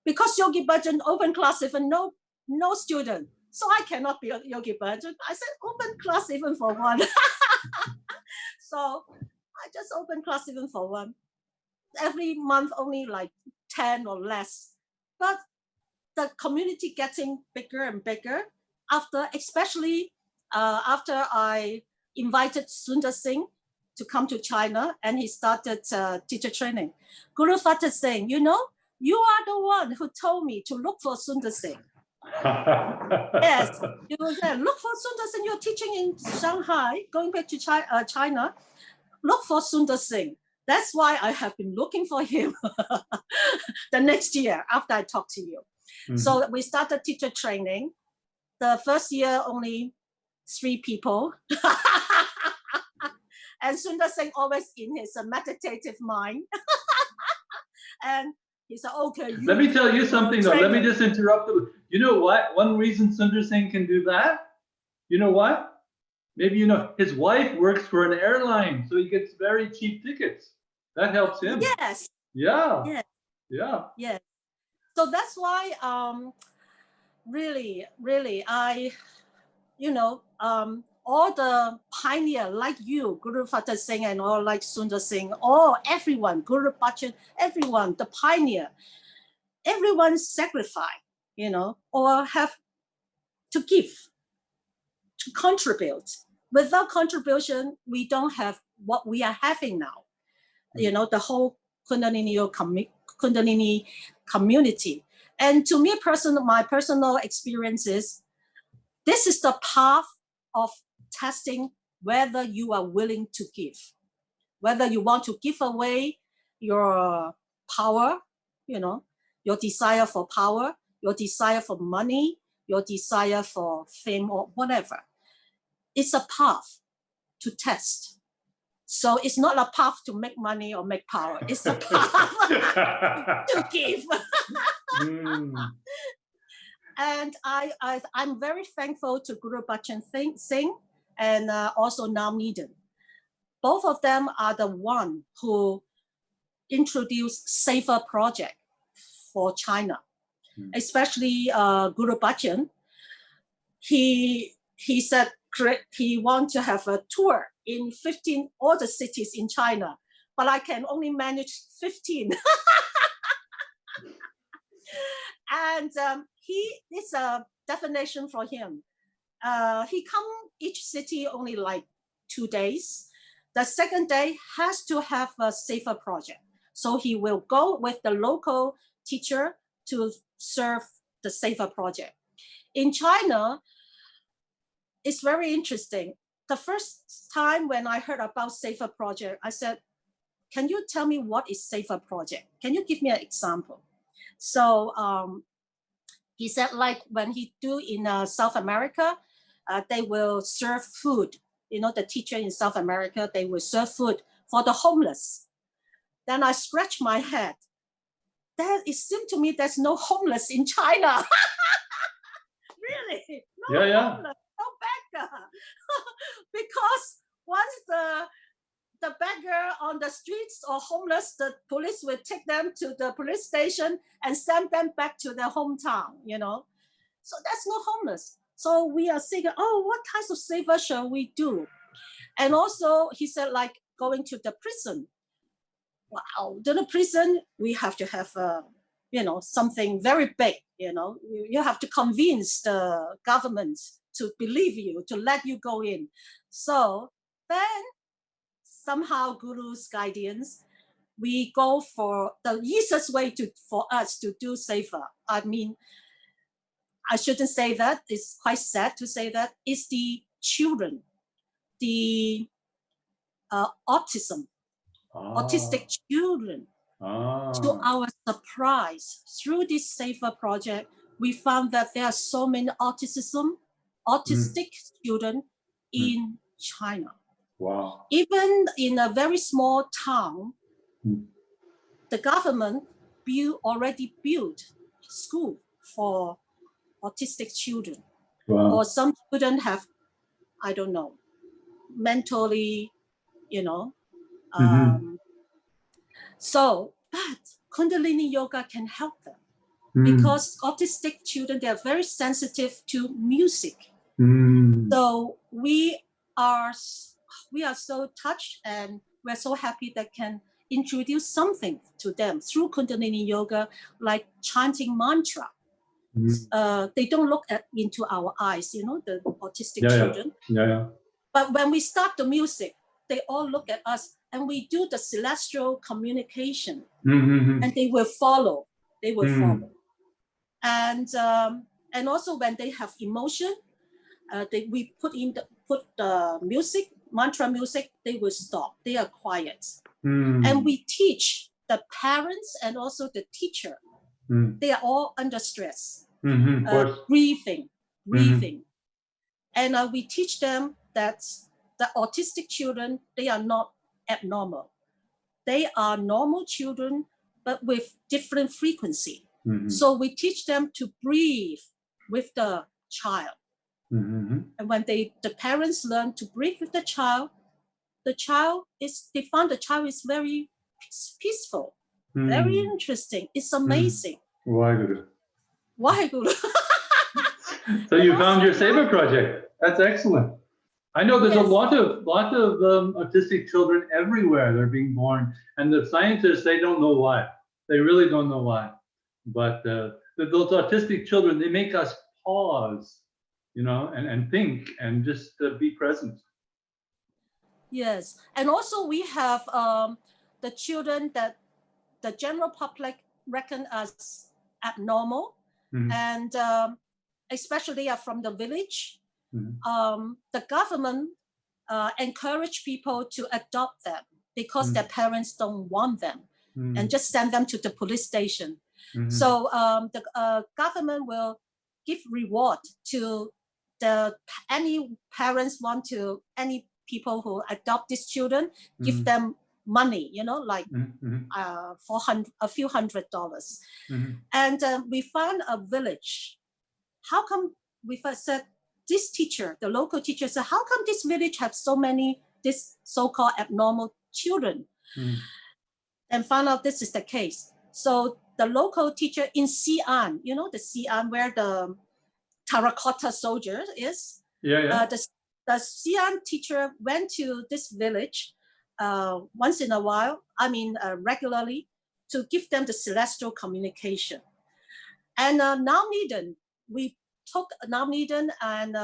Because Yogi Bhajan open class even no student. So I cannot be Yogi Bhajan. I said open class even for one. So I just open class even for one. Every month only like 10 or less. But the community getting bigger and bigger especially after I invited Sundar Singh to come to China, and he started teacher training. Guru Fatah saying, you know, you are the one who told me to look for Sundar Singh. Yes, you said, look for Sundar Singh. You're teaching in Shanghai, going back to China. Look for Sundar Singh. That's why I have been looking for him the next year after I talked to you. Mm-hmm. So we started teacher training. The first year, only 3 people. And Sundar Singh always in his meditative mind. And he said, okay. Let me tell you something though. Let me just interrupt. You know what? One reason Sundar Singh can do that, you know what? Maybe you know, his wife works for an airline, so he gets very cheap tickets. That helps him. Yes. Yeah. Yes. Yeah. Yes. So that's why, really, I, you know, all the pioneer like you, Guru Fatah Singh, and all like Sundar Singh, all everyone, Guru Bhajan, everyone, the pioneer, everyone sacrifice, you know, or have to give, to contribute. Without contribution, we don't have what we are having now. You know, the whole Kundalini community. And to me, my personal experiences, this is the path of testing whether you are willing to give, whether you want to give away your power, you know, your desire for power, your desire for money, your desire for fame or whatever. It's a path to test. So it's not a path to make money or make power. It's a path to give. And I'm very thankful to Guru Bhajan Singh and also Nam Needham. Both of them are the one who introduced Safer Project for China, especially Guru Bhajan. He said he wants to have a tour in 15 all the cities in China, but I can only manage 15. And it's a definition for him. He come each city only like 2 days. The second day has to have a Safer Project. So he will go with the local teacher to serve the Safer Project. In China, it's very interesting. The first time when I heard about Safer Project, I said, can you tell me what is Safer Project? Can you give me an example? So he said, like when he do in South America, they will serve food. You know, the teacher in South America, they will serve food for the homeless. Then I scratched my head. It seemed to me there's no homeless in China. really, no Yeah. homeless, no beggar. Because once the beggar on the streets or homeless, the police will take them to the police station and send them back to their hometown, you know. So that's no homeless. So we are thinking, oh, what kinds of savers shall we do? And also he said, like going to the prison. Wow, to the prison, we have to have, you know, something very big, you know. You have to convince the government to believe you, to let you go in. So then somehow Guru's guidance, we go for the easiest way for us to do safer. I mean, I shouldn't say that. It's quite sad to say that. It's the children, the autistic children. To our surprise, through this safer project, we found that there are so many autistic children in China. Wow. Even in a very small town, the government already built school for autistic children. Wow. Or some children have, I don't know, mentally, you know. So, but Kundalini Yoga can help them. Because autistic children, they are very sensitive to music. So we are so touched and we're so happy that can introduce something to them through Kundalini Yoga, like chanting mantra. They don't look into our eyes, you know, the autistic children. But when we start the music, they all look at us and we do the celestial communication and they will follow. They will follow. And also when they have emotion, we put the music, mantra music, they will stop. They are quiet. And we teach the parents and also the teacher. They are all under stress. Breathing. And we teach them that the autistic children, they are not abnormal. They are normal children, but with different frequency. So we teach them to breathe with the child. And when the parents learn to breathe with the child they found the child is very peaceful, very interesting. It's amazing. Why, Guru? So you found your saver project. That's excellent. I know there's a lot of autistic children everywhere. They're being born, and the scientists, they don't know why. They really don't know why. But those autistic children, they make us pause, you know, and think and just be present. Yes, and also we have the children that the general public reckon as abnormal, and especially are from the village. The government encourage people to adopt them because their parents don't want them, and just send them to the police station. So the government will give reward to any parents any people who adopt these children, give them money, you know, like a few $100s. And we found a village. How come we first said, this teacher, the local teacher said, how come this village have so many this so-called abnormal children? And found out this is the case. So the local teacher in Xi'an, you know, the Xi'an where the terracotta soldier is. The Xi'an teacher went to this village once in a while, regularly, to give them the celestial communication. And Nam Niden, we took Nam Niden and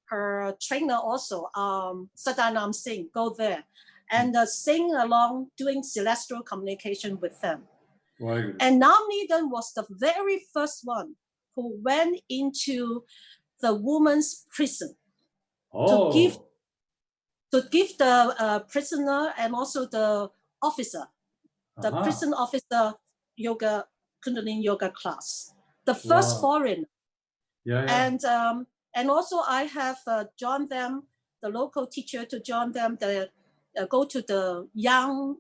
her trainer also, Sadanam Singh, go there and sing along doing celestial communication with them. Right. And Nam Niden was the very first one who went into the woman's prison to give the prisoner and also the officer, the prison officer yoga, Kundalini yoga class, the first foreign. And also I have joined them, the local teacher, to join them, go to the young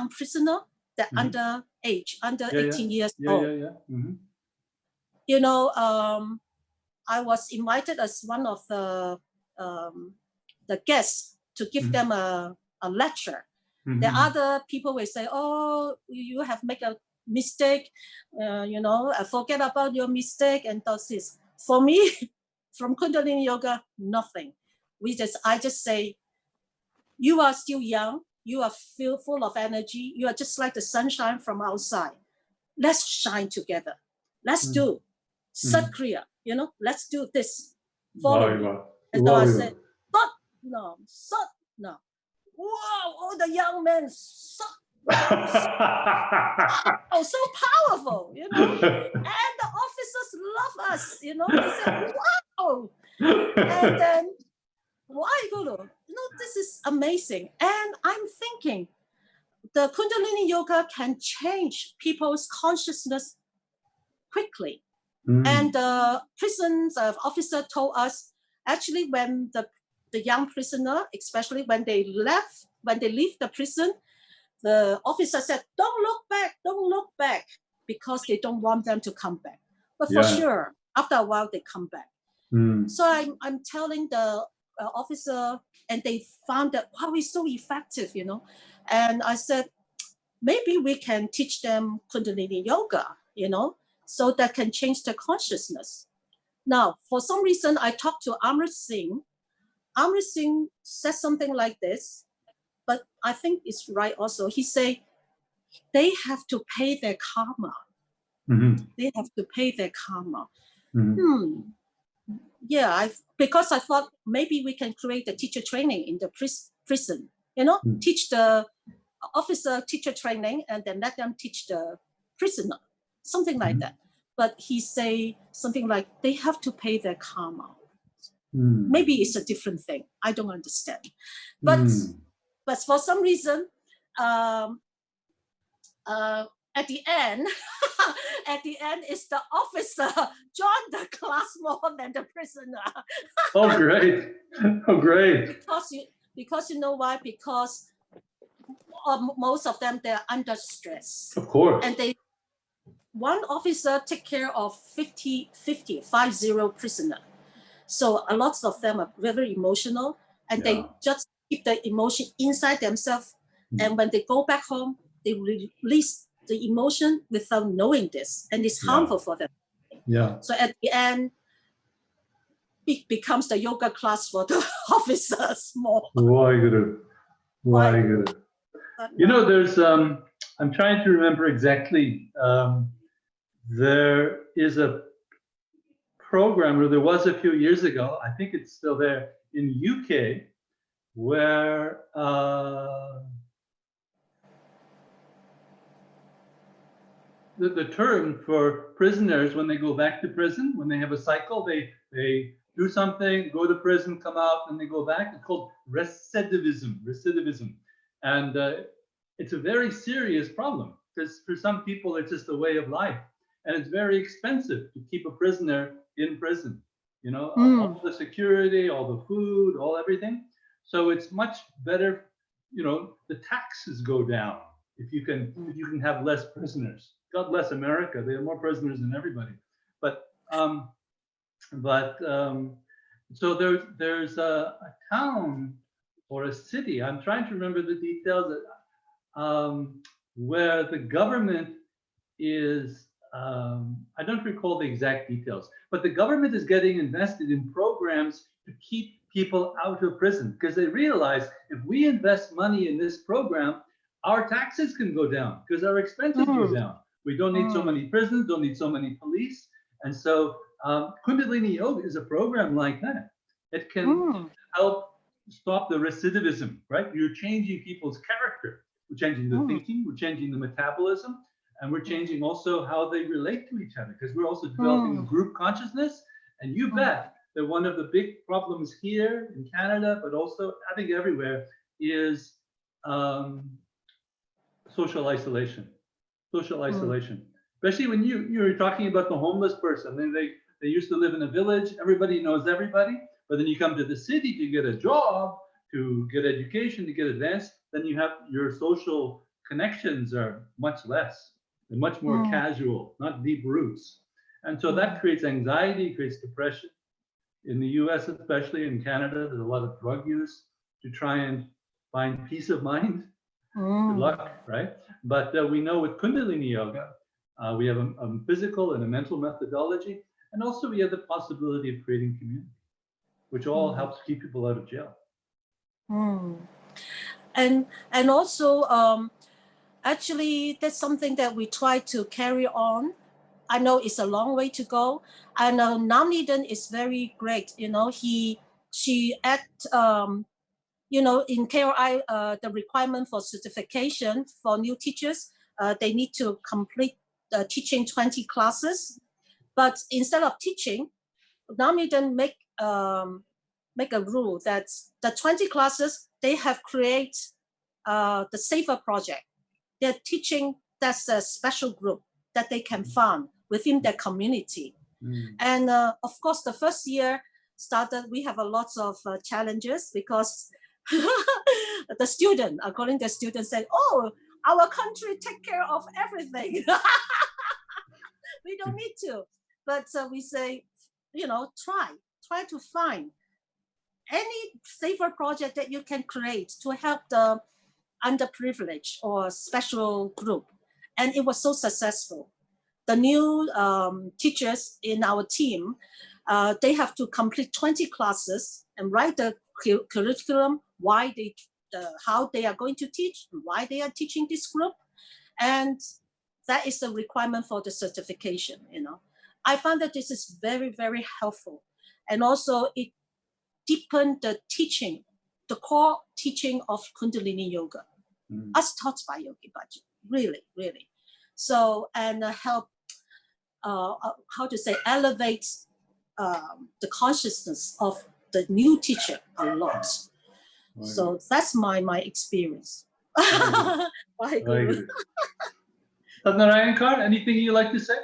prisoner, the under 18 years old. You know, I was invited as one of the guests to give them a lecture. The other people will say, oh, you have made a mistake, you know, forget about your mistake and does this. For me, from Kundalini Yoga, nothing. I just say, you are still young, you are full of energy, you are just like the sunshine from outside. Let's shine together. Let's do Sat Kriya, you know, let's do this. Follow me. And so I said, no. Wow, all the young men, oh, so powerful, you know. And the officers love us, you know. They said, wow. And then, why, Guru? You know, this is amazing. And I'm thinking, the Kundalini Yoga can change people's consciousness quickly. And the prison officer told us, actually, when the young prisoner, especially when they leave the prison, the officer said, don't look back, because they don't want them to come back. But for sure, after a while, they come back. So I'm telling the officer, and they found that, wow, it's so effective, you know. And I said, maybe we can teach them Kundalini Yoga, you know, so that can change their consciousness. Now, for some reason, I talked to Amrit Singh. Amrit Singh said something like this, but I think it's right also. He said, they have to pay their karma. They have to pay their karma. Yeah, because I thought maybe we can create a teacher training in the prison, you know, teach the officer teacher training and then let them teach the prisoner, something like that. But he say something like, they have to pay their karma. Maybe it's a different thing. I don't understand. But for some reason, at the end, it's the officer joined the class more than the prisoner. Oh, great. Oh, great. Because you know why? Because most of them, they're under stress. Of course. And one officer take care of 50 prisoner. So a lot of them are very emotional, and they just keep the emotion inside themselves. And when they go back home, they release the emotion without knowing this, and it's harmful for them. So at the end, it becomes the yoga class for the officers more. Why good? You know, there's I'm trying to remember exactly. There is a program, or there was a few years ago, I think it's still there, in UK, where the term for prisoners, when they go back to prison, when they have a cycle, they do something, go to prison, come out, and they go back. It's called recidivism. And it's a very serious problem, because for some people, it's just a way of life. And it's very expensive to keep a prisoner in prison. You know, all the security, all the food, everything. So it's much better, you know, the taxes go down if you can have less prisoners. God bless America; they have more prisoners than everybody. But so there's a town or a city. I'm trying to remember the details. Where the government is. I don't recall the exact details, but the government is getting invested in programs to keep people out of prison, because they realize if we invest money in this program, our taxes can go down because our expenses go down. We don't need so many prisons, don't need so many police. And so Kundalini Yoga is a program like that. It can help stop the recidivism, right? You're changing people's character. We're changing the thinking, we're changing the metabolism, and we're changing also how they relate to each other, because we're also developing a group consciousness. And you bet that one of the big problems here in Canada, but also I think everywhere, is social isolation. Especially when you were talking about the homeless person. They used to live in a village, everybody knows everybody, but then you come to the city to get a job, to get education, to get advanced, then you have your social connections are much less. They're much more casual, not deep roots. And so that creates anxiety, creates depression. in the US, especially in Canada, there's a lot of drug use to try and find peace of mind. Good luck, right? But we know with Kundalini Yoga, we have a physical and a mental methodology, and also we have the possibility of creating community, which all helps keep people out of jail. And also, actually, that's something that we try to carry on. I know it's a long way to go. And Namnidan is very great. You know, she act, you know, in KRI, the requirement for certification for new teachers, they need to complete teaching 20 classes. But instead of teaching, Namnidan make a rule that the 20 classes, they have created the Safer Project. They're teaching, that's a special group that they can fund within their community. And of course, the first year started, we have a lot of challenges because the student, according to the student, said, oh, our country take care of everything. We don't need to. But we say, you know, try to find any safer project that you can create to help the underprivileged or special group. And it was so successful. The new teachers in our team, they have to complete 20 classes and write the curriculum, how they are going to teach, why they are teaching this group. And that is the requirement for the certification, you know. I found that this is very, very helpful. And also it deepened the teaching, the core teaching of Kundalini Yoga, as taught by Yogi Bhajan, really, really. So, and help, how to say, elevate the consciousness of the new teacher a lot. Right. So that's my experience. Narayan Kaur, anything you like to say?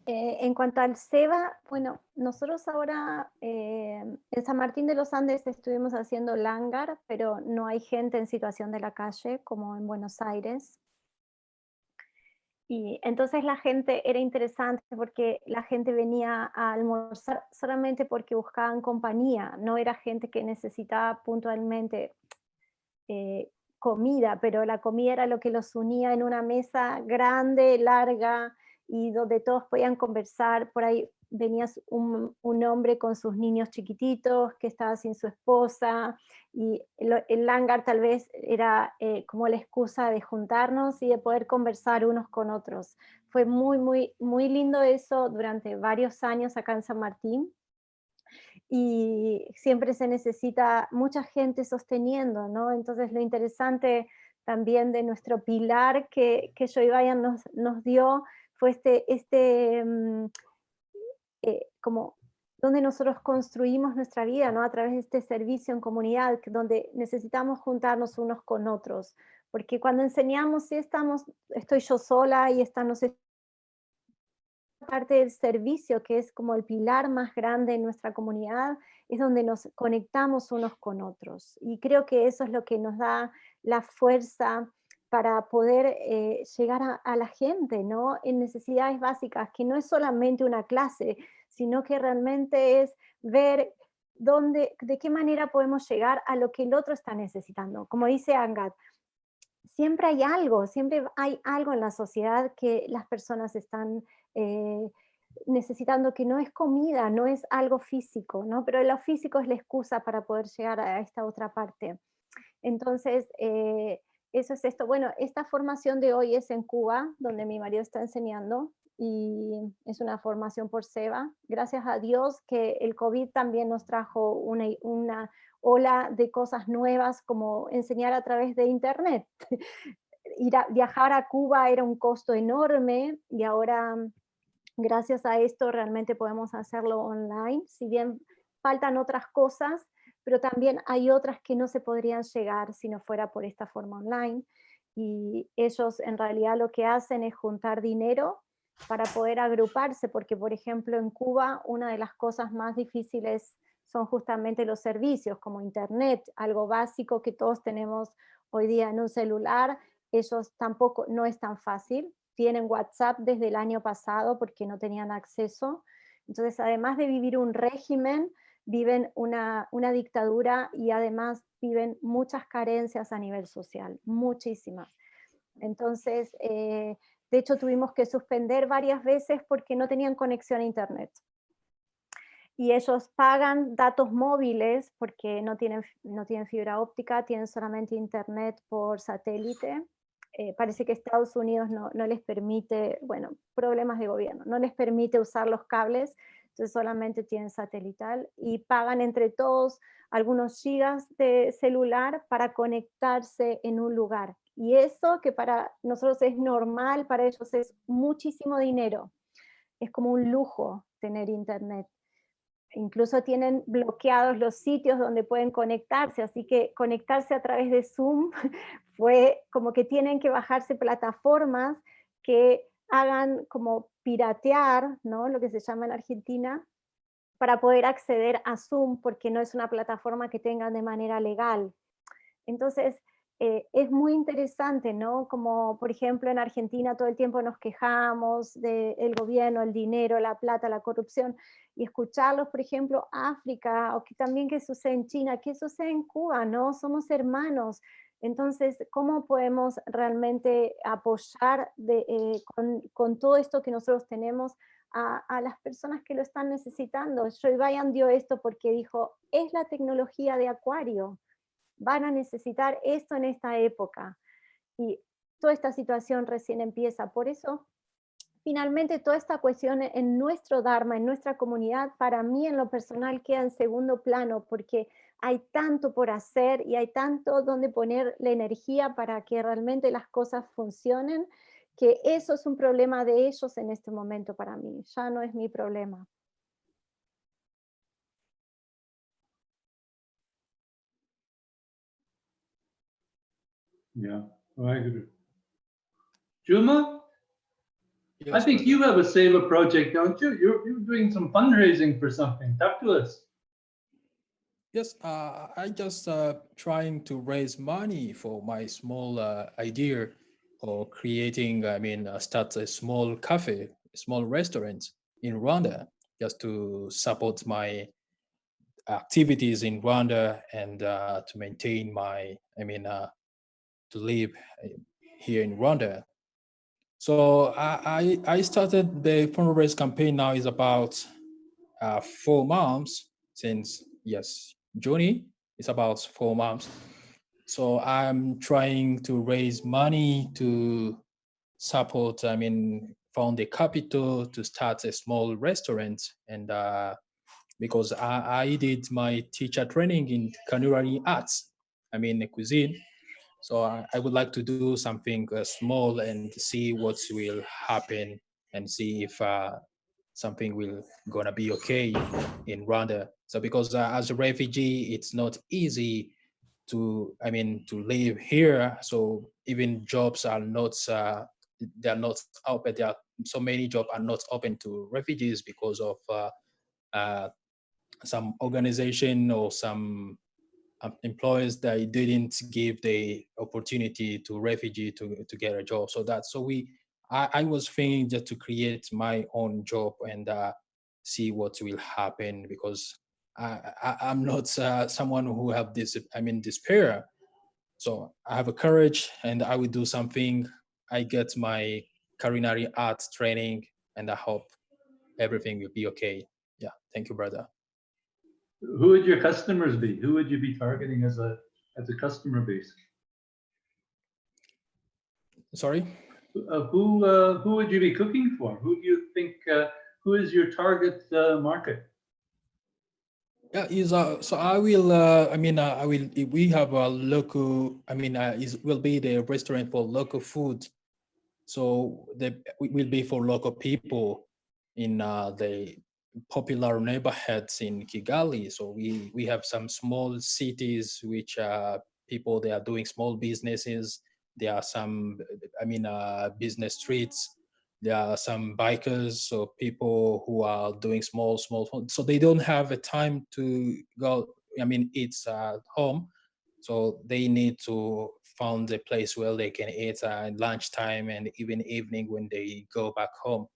En cuanto al SEBA, bueno, nosotros ahora en San Martín de los Andes estuvimos haciendo langar, pero no hay gente en situación de la calle como en Buenos Aires. Y entonces la gente era interesante porque la gente venía a almorzar solamente porque buscaban compañía, no era gente que necesitaba puntualmente comida, pero la comida era lo que los unía en una mesa grande, larga, y donde todos podían conversar. Por ahí venía un hombre con sus niños chiquititos que estaba sin su esposa, y el langar tal vez era como la excusa de juntarnos y de poder conversar unos con otros. Fue muy, muy, muy lindo eso durante varios años acá en San Martín, y siempre se necesita mucha gente sosteniendo, ¿no? Entonces lo interesante también de nuestro pilar que Yogi Bhajan nos dio fue como donde nosotros construimos nuestra vida, ¿no? A través de este servicio en comunidad, donde necesitamos juntarnos unos con otros, porque cuando enseñamos, sí estoy yo sola y esta no sé, parte del servicio, que es como el pilar más grande en nuestra comunidad, es donde nos conectamos unos con otros, y creo que eso es lo que nos da la fuerza para poder llegar a la gente, ¿no? En necesidades básicas, que no es solamente una clase, sino que realmente es ver de qué manera podemos llegar a lo que el otro está necesitando. Como dice Angad, siempre hay algo en la sociedad que las personas están necesitando, que no es comida, no es algo físico, ¿no? Pero lo físico es la excusa para poder llegar a esta otra parte. Entonces, eso es esto. Bueno, esta formación de hoy es en Cuba, donde mi marido está enseñando, y es una formación por SEBA. Gracias a Dios que el COVID también nos trajo una ola de cosas nuevas, como enseñar a través de internet. Viajar a Cuba era un costo enorme, y ahora gracias a esto realmente podemos hacerlo online, si bien faltan otras cosas, pero también hay otras que no se podrían llegar si no fuera por esta forma online, y ellos en realidad lo que hacen es juntar dinero para poder agruparse, porque por ejemplo en Cuba una de las cosas más difíciles son justamente los servicios como internet, algo básico que todos tenemos hoy día en un celular. Ellos tampoco, no es tan fácil, tienen WhatsApp desde el año pasado porque no tenían acceso. Entonces, además de vivir un régimen, viven una dictadura y además viven muchas carencias a nivel social, muchísimas. Entonces, de hecho, tuvimos que suspender varias veces porque no tenían conexión a internet. Y ellos pagan datos móviles porque no tienen fibra óptica, tienen solamente internet por satélite. Parece que Estados Unidos no les permite, bueno, problemas de gobierno, no les permite usar los cables, entonces solamente tienen satelital y pagan entre todos algunos gigas de celular para conectarse en un lugar. Y eso que para nosotros es normal, para ellos es muchísimo dinero. Es como un lujo tener internet. Incluso tienen bloqueados los sitios donde pueden conectarse, así que conectarse a través de Zoom fue como que tienen que bajarse plataformas que hagan como piratear, ¿no? Lo que se llama en Argentina, para poder acceder a Zoom, porque no es una plataforma que tengan de manera legal. Entonces, es muy interesante, ¿no? Como, por ejemplo, en Argentina todo el tiempo nos quejamos del gobierno, el dinero, la plata, la corrupción, y escucharlos, por ejemplo, África, o que también qué sucede en China, qué sucede en Cuba, ¿no? Somos hermanos. Entonces, ¿cómo podemos realmente apoyar con todo esto que nosotros tenemos a las personas que lo están necesitando? Joe Biden dio esto porque dijo, es la tecnología de Acuario, van a necesitar esto en esta época. Y toda esta situación recién empieza. Por eso, finalmente, toda esta cuestión en nuestro Dharma, en nuestra comunidad, para mí en lo personal queda en segundo plano, porque hay tanto por hacer y hay tanto donde poner la energía para que realmente las cosas funcionen, que eso es un problema de ellos en este momento para mí, ya no es mi problema. Yeah, I agree. Djuma, I Yes, think brother. you have a Seva project, don't you? You're doing some fundraising for something. Talk to us. Yes, I just trying to raise money for my small idea of creating, start a small cafe, a small restaurant in Rwanda, just to support my activities in Rwanda and to maintain my, to live here in Rwanda. So I started the fundraise campaign now is about 4 months since, yes, June, it's about 4 months. So I'm trying to raise money to support, found the capital to start a small restaurant. And because I did my teacher training in culinary arts, cuisine. So I would like to do something small and see what will happen and see if something will gonna be okay in Rwanda. So because as a refugee, it's not easy to live here. So even jobs are not they are not open. There are so many jobs are not open to refugees because of some organization or some employers that didn't give the opportunity to refugee to get a job. So I was thinking just to create my own job and see what will happen, because I'm not someone who have this, despair. So I have a courage and I will do something. I get my culinary arts training and I hope everything will be okay. Yeah, thank you, brother. Who would your customers be? Who would you be targeting as a customer base? Sorry? Who would you be cooking for? Who do you think? Who is your target market? Yeah, so I will. I will. We have a local. Will be the restaurant for local food. So it will be for local people in the popular neighborhoods in Kigali. So we have some small cities which people they are doing small businesses. There are some business streets. There are some bikers, so people who are doing small, so they don't have a time to go. Eat at home. So they need to find a place where they can eat at lunchtime and even evening when they go back home.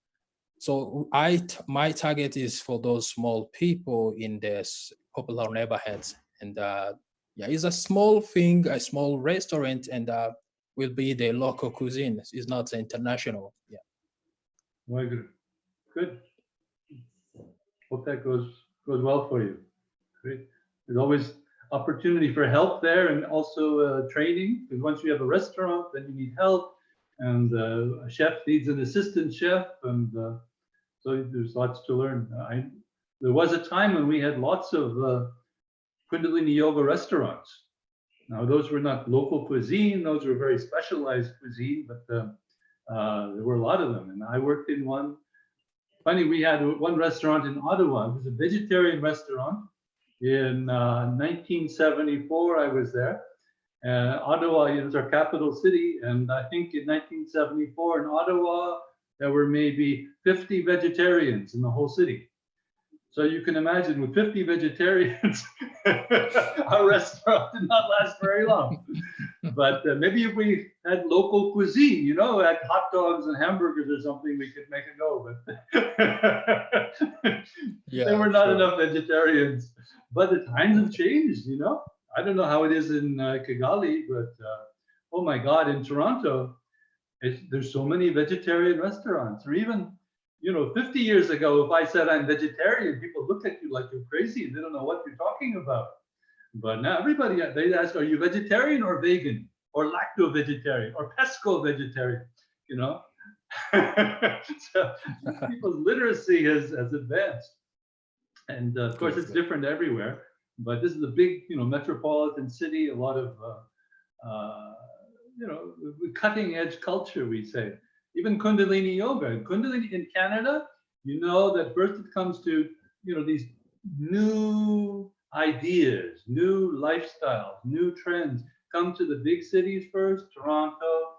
So my target is for those small people in this popular neighborhoods, and yeah, it's a small thing, a small restaurant, and will be the local cuisine. It's not international. Yeah. Very good. Good. Hope that goes well for you. Great. There's always opportunity for help there, and also training, because once you have a restaurant, then you need help, and a chef needs an assistant chef, and so there's lots to learn. There was a time when we had lots of Kundalini yoga restaurants. Now those were not local cuisine; those were very specialized cuisine, but there were a lot of them, and I worked in one. Funny, we had one restaurant in Ottawa. It was a vegetarian restaurant. In 1974, I was there. Ottawa is our capital city, and I think in 1974 in Ottawa, there were maybe 50 vegetarians in the whole city. So you can imagine with 50 vegetarians, our restaurant did not last very long. But maybe if we had local cuisine, you know, had hot dogs and hamburgers or something, we could make it go. But Yeah, there were not sure. enough vegetarians. But the times have changed, you know. I don't know how it is in Kigali, but oh my God, in Toronto, there's so many vegetarian restaurants. Or even, you know, 50 years ago, if I said I'm vegetarian, people look at you like you're crazy. They don't know what you're talking about. But now everybody, they ask, are you vegetarian or vegan or lacto-vegetarian or pesco-vegetarian, you know? So people's literacy has advanced. And of course, it's different everywhere. But this is a big, you know, metropolitan city, a lot of, you know, cutting edge culture, we say. Even Kundalini yoga. Kundalini in Canada, you know that first it comes to, you know, these new ideas, new lifestyles, new trends come to the big cities first, Toronto,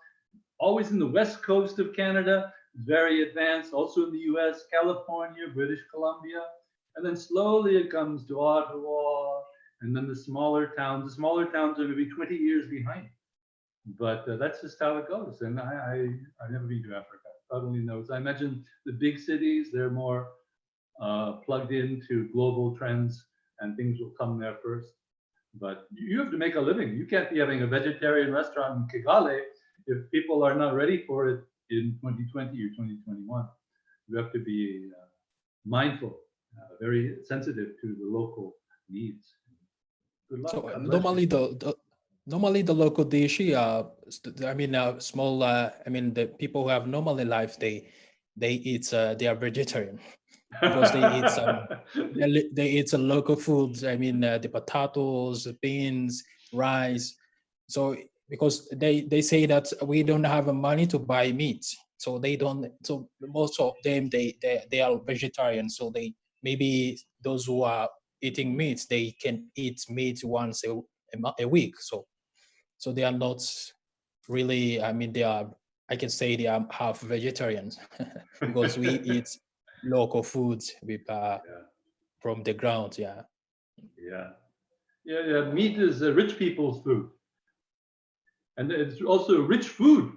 always in the west coast of Canada, very advanced, also in the US, California, British Columbia, and then slowly it comes to Ottawa, and then the smaller towns. The smaller towns are maybe 20 years behind. But that's just how it goes. And I've never been to Africa. God only knows. I imagine the big cities, they're more plugged into global trends and things will come there first. But you have to make a living. You can't be having a vegetarian restaurant in Kigali if people are not ready for it in 2020 or 2021. You have to be mindful, very sensitive to the local needs. Good luck. So God bless normally you. normally the local dish, I mean, small, I mean, the people who have normally life, they eat, they are vegetarian because they eat some, they eat some local foods. I mean, the potatoes, beans, rice. So because they say that we don't have money to buy meat, so they don't. So most of them they are vegetarian. So they, maybe those who are eating meat, they can eat meat once a week. So they are not really, I mean, they are, I can say they are half vegetarians because we eat local foods with from the ground. Yeah. Meat is rich people's food, and it's also rich food,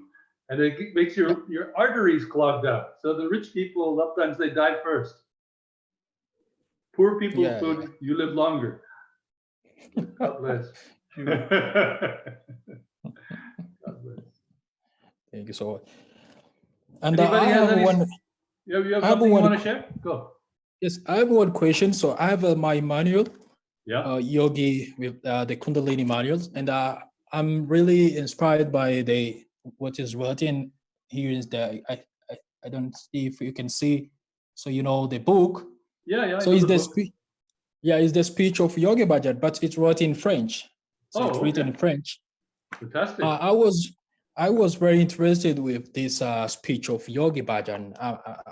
and it makes your arteries clogged up. So the rich people, sometimes they die first. Poor people's food, you live longer. God bless. God bless. Thank you so much. And Anybody I has have any? one. You have something you want to share? Go. Yes, I have one question. So I have my manual, Yogi, with the Kundalini manuals, and I'm really inspired by what is written here. Is the I don't see if you can see. So you know the book. Yeah. So is the speech? Yeah, it's the speech of Yogi Bhajan, but it's written in French. So it's written in French. Fantastic. I was very interested with this speech of Yogi Bhajan.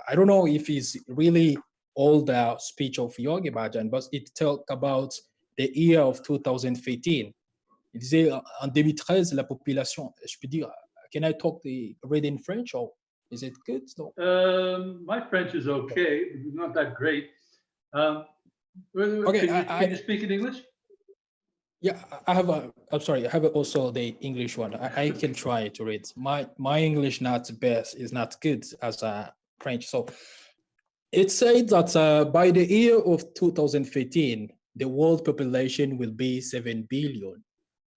I don't know if it's really all the speech of Yogi Bhajan, but it talks about the year of 2015. Il disait en 2013 la population. Je peux dire, can I read in French or is it good? No. My French is okay, not that great. Okay, can you speak in English? Yeah, I'm sorry, I have also the English one. I can try to read. My English not best, is not good as French. So it says that by the year of 2015, the world population will be 7 billion.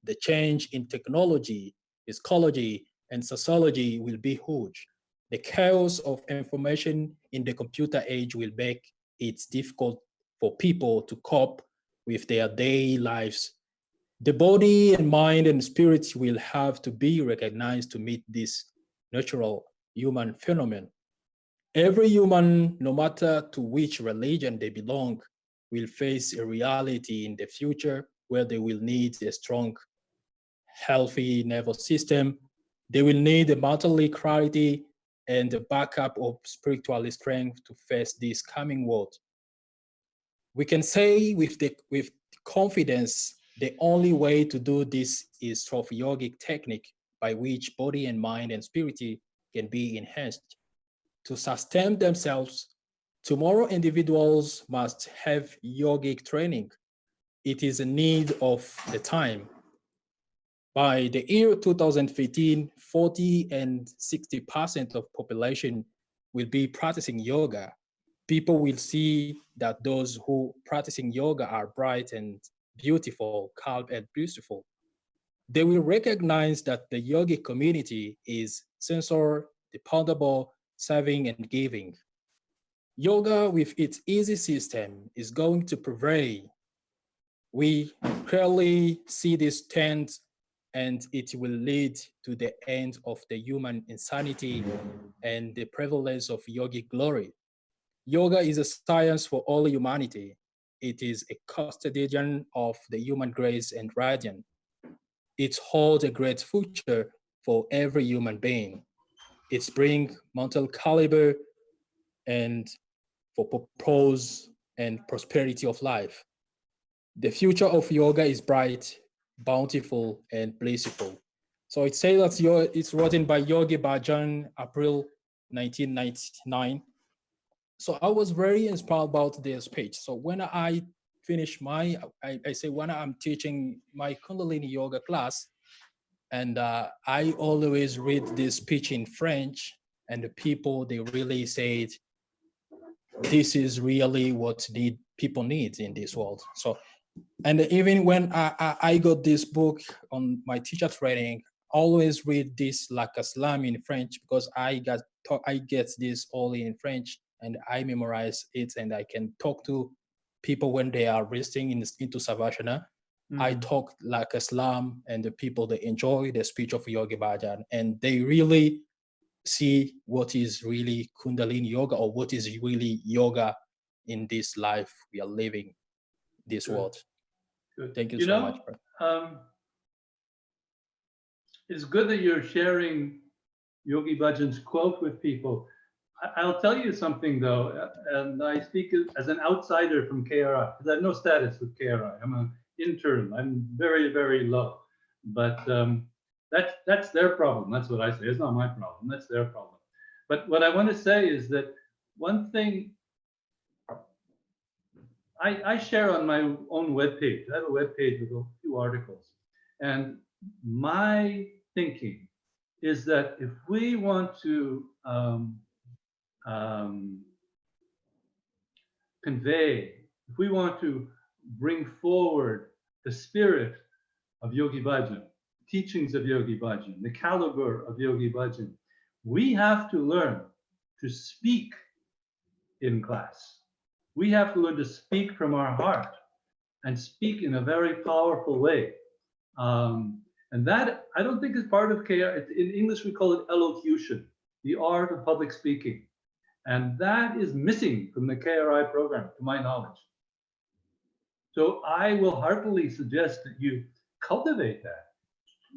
The change in technology, ecology, and sociology will be huge. The chaos of information in the computer age will make it difficult for people to cope with their daily lives. The body and mind and spirit will have to be recognized to meet this natural human phenomenon. Every human, no matter to which religion they belong, will face a reality in the future where they will need a strong, healthy nervous system. They will need a mentally clarity and the backup of spiritual strength to face this coming world. We can say with confidence, the only way to do this is through yogic technique by which body and mind and spirit can be enhanced. To sustain themselves, tomorrow individuals must have yogic training. It is a need of the time. By the year 2015, 40 and 60% of population will be practicing yoga. People will see that those who practicing yoga are bright and beautiful, calm and peaceful. They will recognize that the yogic community is sincere, dependable, serving and giving. Yoga with its easy system is going to prevail. We clearly see this trend and it will lead to the end of the human insanity and the prevalence of yogic glory. Yoga is a science for all humanity. It is a custodian of the human grace and radiance. It holds a great future for every human being. It brings mental caliber and for purpose and prosperity of life. The future of yoga is bright, bountiful, and blissful. So it says that it's written by Yogi Bhajan, April 1999. So I was very inspired about this speech. So when I finish I say when I'm teaching my Kundalini yoga class, and I always read this speech in French, and the people, they really said, this is really what people need in this world. So, and even when I got this book on my teacher training, always read this like a slam in French, because I get this all in French and I memorize it, and I can talk to people when they are resting into Savasana. I talk like a slam, and the people, they enjoy the speech of Yogi Bhajan, and they really see what is really Kundalini yoga, or what is really yoga in this life we are living, this Good. world. Good. Thank you so much. It's good that you're sharing Yogi Bhajan's quote with people. I'll tell you something though, and I speak as an outsider from KRI, because I have no status with KRI. I'm an intern. I'm very, very low. But that's their problem. That's what I say. It's not my problem. That's their problem. But what I want to say is that one thing I share on my own webpage. I have a webpage with a few articles. And my thinking is that if we want to convey, if we want to bring forward the spirit of Yogi Bhajan, teachings of Yogi Bhajan, the caliber of Yogi Bhajan, we have to learn to speak in class. We have to learn to speak from our heart and speak in a very powerful way. And that, I don't think, is part of KR. In English, we call it elocution, the art of public speaking. And that is missing from the KRI program, to my knowledge. So I will heartily suggest that you cultivate that.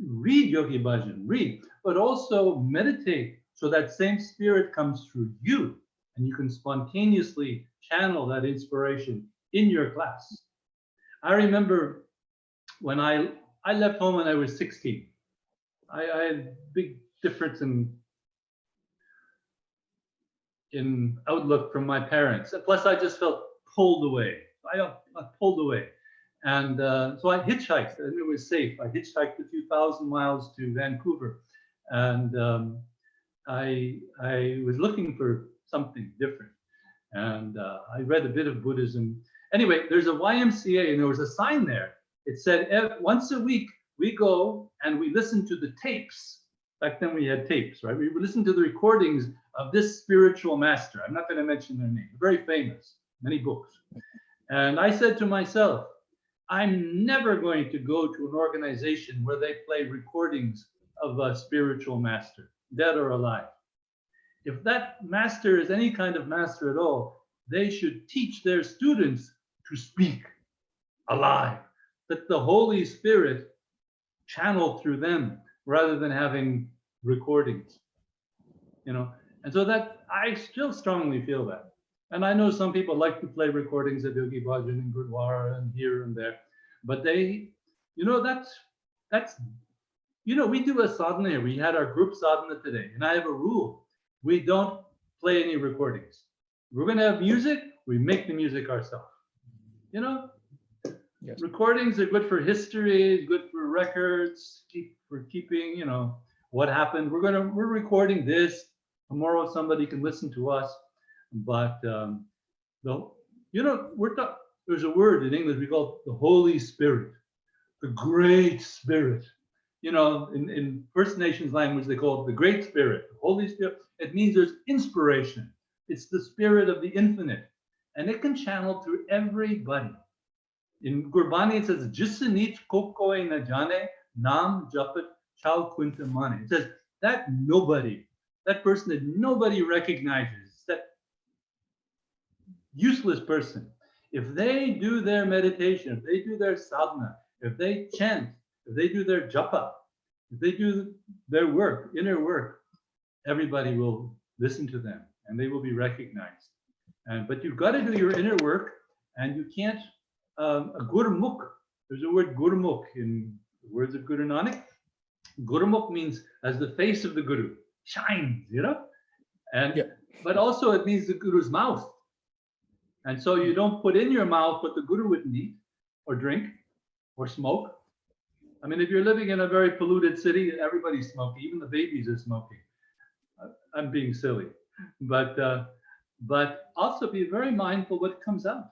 Read Yogi Bhajan, read, but also meditate so that same spirit comes through you and you can spontaneously channel that inspiration in your class. I remember when I left home when I was 16. I had a big difference in outlook from my parents. Plus, I just felt pulled away. I got pulled away. And so I hitchhiked, and it was safe. I hitchhiked a few thousand miles to Vancouver, and I was looking for something different. And I read a bit of Buddhism. Anyway, there's a YMCA, and there was a sign there. It said, once a week, we go and we listen to the tapes. Back then we had tapes, right? We would listen to the recordings of this spiritual master. I'm not going to mention their name. Very famous, many books. And I said to myself, I'm never going to go to an organization where they play recordings of a spiritual master, dead or alive. If that master is any kind of master at all, they should teach their students to speak alive, that the Holy Spirit channeled through them rather than having recordings, you know. And so that I still strongly feel that. And I know some people like to play recordings of Yogi Bhajan and Gurdwara and here and there, but they, you know, that's, you know, we do a sadhana here. We had our group sadhana today, and I have a rule. We don't play any recordings. We're going to have music, we make the music ourselves. You know, yes. Recordings are good for history, good for records, for keeping, you know, what happened. We're recording this. Tomorrow somebody can listen to us. But you know, there's a word in English we call the Holy Spirit, the Great Spirit. You know, in First Nations language, they call it the Great Spirit, the Holy Spirit. It means there's inspiration. It's the spirit of the infinite. And it can channel through everybody. In Gurbani, it says, Jisanit kokoe na jane, nam japet chal kunta mane. It says, that nobody, that person that nobody recognizes, that useless person, if they do their meditation, if they do their sadhana, if they chant, if they do their japa, if they do their work, inner work, everybody will listen to them and they will be recognized. But you've got to do your inner work, and you can't, a gurmukh, there's a word gurmukh in the words of Guru Nanak. Gurmukh means as the face of the Guru, shines, you know? And yeah. But also it means the Guru's mouth. And so you don't put in your mouth what the Guru wouldn't eat or drink or smoke. I mean, if you're living in a very polluted city, everybody's smoking, even the babies are smoking. I'm being silly, but also be very mindful what comes out.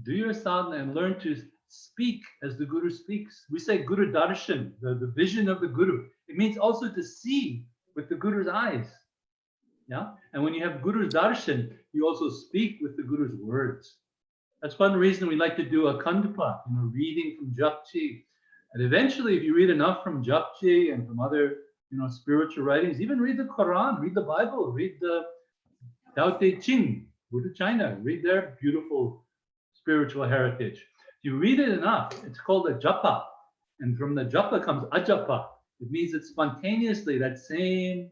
Do your sadhana and learn to speak as the Guru speaks. We say Guru Darshan, the vision of the Guru. It means also to see with the Guru's eyes. Yeah, and when you have Guru's Darshan, you also speak with the Guru's words. That's one reason we like to do a Kandapa, you know, reading from Japji. And eventually, if you read enough from Japji and from other, you know, spiritual writings, even read the Quran, read the Bible, read the Tao Te Ching, Buddha China, read their beautiful spiritual heritage. If you read it enough, it's called a japa. And from the japa comes ajapa. It means that spontaneously that same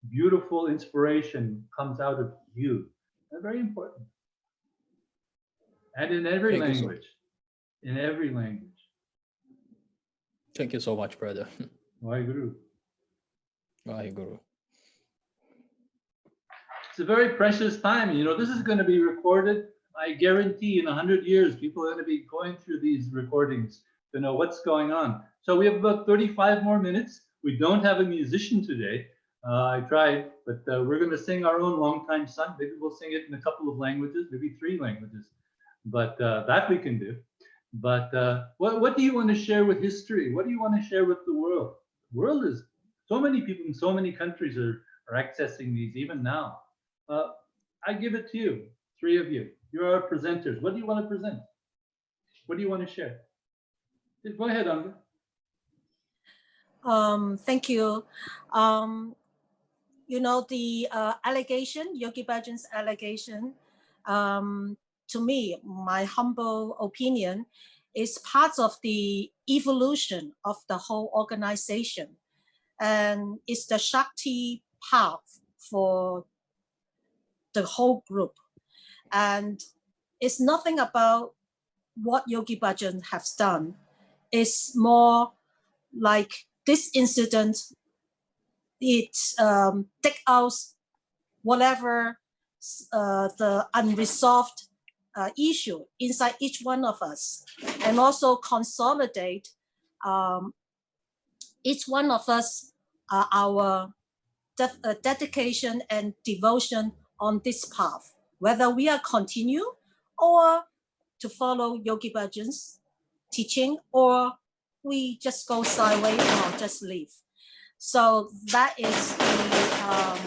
beautiful inspiration comes out of you. That's very important. And in every language. In every language. Thank you so much, brother. Waheguru. Waheguru. It's a very precious time. You know, this is going to be recorded. I guarantee in 100 years, people are going to be going through these recordings to know what's going on. So we have about 35 more minutes. We don't have a musician today. I tried, but we're going to sing our own Longtime Son. Maybe we'll sing it in a couple of languages, maybe 3 languages. But that we can do. But what do you want to share with history? What do you want to share with the world? The world is, so many people in so many countries are accessing these even now. I give it to you, 3 of you. You're our presenters. What do you want to present? What do you want to share? Go ahead, Angad. Thank you. You know, the allegation, Yogi Bhajan's allegation, to me, my humble opinion, is part of the evolution of the whole organization. And it's the Shakti path for the whole group. And it's nothing about what Yogi Bhajan has done. It's more like this incident, it take out whatever the unresolved issue inside each one of us. and also consolidate each one of us our dedication and devotion on this path, whether we are continue or to follow Yogi Bhajan's teaching, or we just go sideways or just leave. So that is the,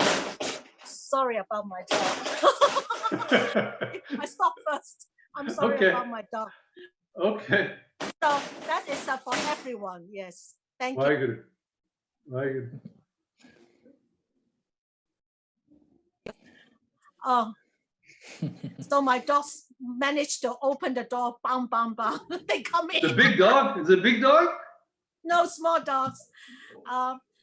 sorry about my dog. I stop first. I'm sorry about my dog. Okay. So that is for everyone. Yes. Thank you. Very good. Very good. Oh, so my dogs managed to open the door. Bam, bam, bam. They come in. The big dog? Is it a big dog? No, small dogs.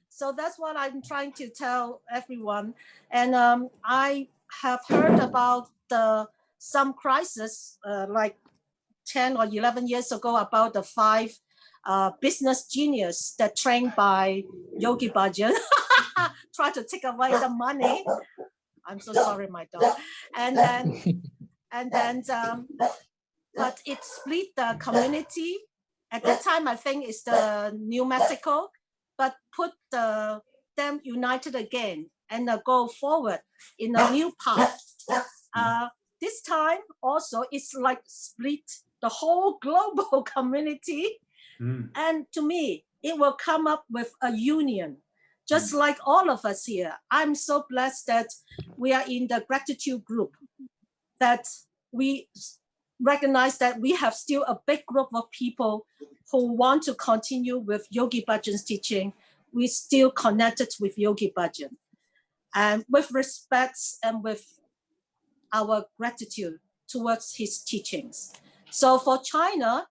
So that's what I'm trying to tell everyone. And I have heard about some crisis like 10 or 11 years ago about the 5 business genius that trained by Yogi Bhajan try to take away the money. I'm so sorry, my dog. And then, but it split the community. At that time, I think it's the New Mexico, but put them united again and go forward in a new path. This time also, it's like split the whole global community. And to me, it will come up with a union, just like all of us here. I'm so blessed that we are in the gratitude group, that we recognize that we have still a big group of people who want to continue with Yogi Bhajan's teaching. We still connected with Yogi Bhajan, and with respect and with our gratitude towards his teachings. So for China,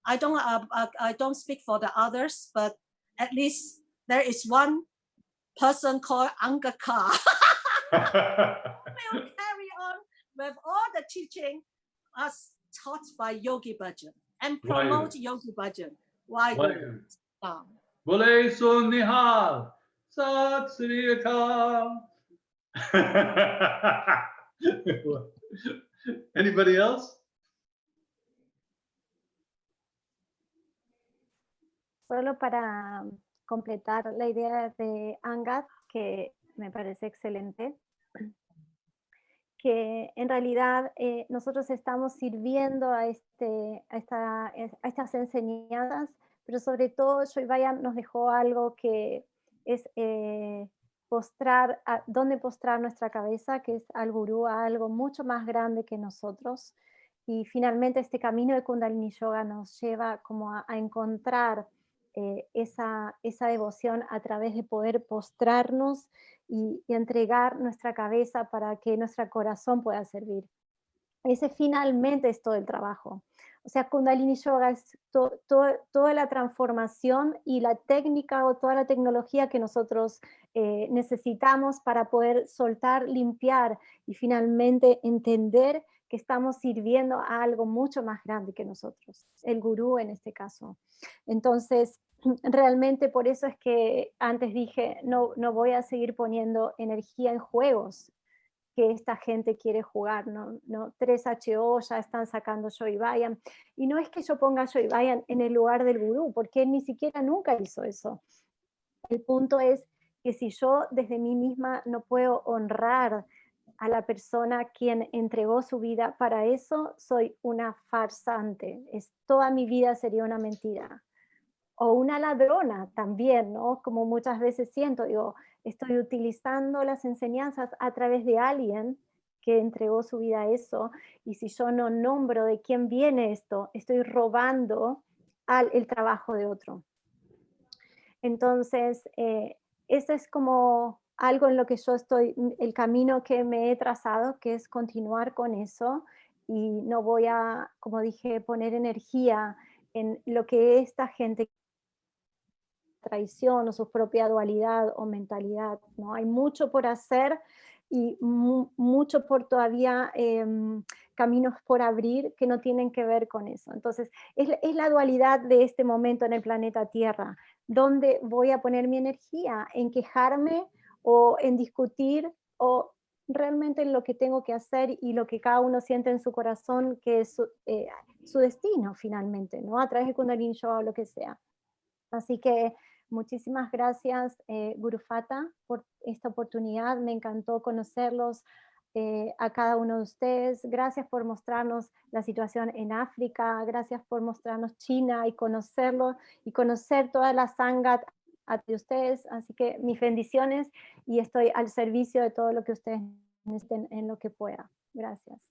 I don't speak for the others, but at least there is one person called Angad Kaur will carry on with all the teaching as taught by Yogi Bhajan and promote Yogi Bhajan. Why good? Bole so nihal, sat sri akal. Anybody else? Solo para completar la idea de Angad, que me parece excelente, que en realidad nosotros estamos sirviendo a estas enseñanzas, pero sobre todo Yogi Bhajan nos dejó algo que es dónde postrar nuestra cabeza, que es al gurú, a algo mucho más grande que nosotros. Y finalmente este camino de Kundalini Yoga nos lleva como a encontrar esa devoción a través de poder postrarnos y entregar nuestra cabeza para que nuestro corazón pueda servir. Ese finalmente es todo el trabajo. O sea, Kundalini Yoga es toda la transformación y la técnica o toda la tecnología que nosotros necesitamos para poder soltar, limpiar y finalmente entender que estamos sirviendo a algo mucho más grande que nosotros, el gurú en este caso. Entonces, realmente por eso es que antes dije, no voy a seguir poniendo energía en juegos que esta gente quiere jugar, ¿no? 3HO ya están sacando Yogi Bhajan, y no es que yo ponga Yogi Bhajan en el lugar del gurú, porque él ni siquiera nunca hizo eso. El punto es que si yo desde mí misma no puedo honrar a la persona quien entregó su vida para eso, soy una farsante, toda mi vida sería una mentira. O una ladrona también, ¿no? Como muchas veces siento, digo, estoy utilizando las enseñanzas a través de alguien que entregó su vida a eso, y si yo no nombro de quién viene esto, estoy robando el trabajo de otro. Entonces, eso es como algo en lo que yo estoy, el camino que me he trazado, que es continuar con eso, y no voy a, como dije, poner energía en lo que esta gente traición o su propia dualidad o mentalidad, ¿no? Hay mucho por hacer y mucho por todavía caminos por abrir que no tienen que ver con eso. Entonces, es la dualidad de este momento en el planeta Tierra. ¿Dónde voy a poner mi energía? ¿En quejarme o en discutir, o realmente en lo que tengo que hacer y lo que cada uno siente en su corazón, que es su destino finalmente, ¿no? A través de Kundalini Yoga o lo que sea. Así que muchísimas gracias, Guru Fata, por esta oportunidad. Me encantó conocerlos a cada uno de ustedes. Gracias por mostrarnos la situación en África. Gracias por mostrarnos China y conocerlo y conocer toda la Sangat de ustedes. Así que mis bendiciones y estoy al servicio de todo lo que ustedes necesiten en lo que pueda. Gracias.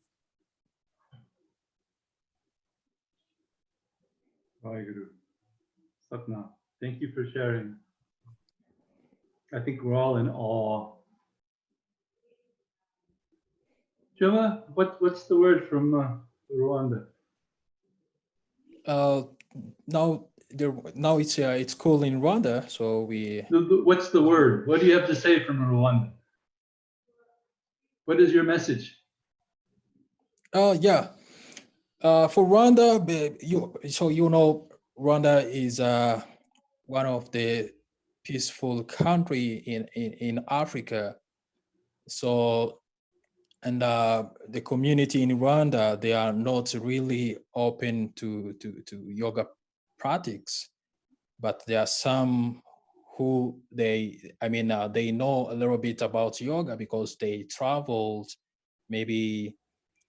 Vaheguru. Satnam. Thank you for sharing. I think we're all in awe. Djuma, what's the word from Rwanda? Now it's cool in Rwanda, so we. What's the word? What do you have to say from Rwanda? What is your message? Yeah. For Rwanda, Rwanda is one of the peaceful country in Africa. So, and the community in Rwanda, they are not really open to yoga practice, but there are some who they know a little bit about yoga because they traveled maybe,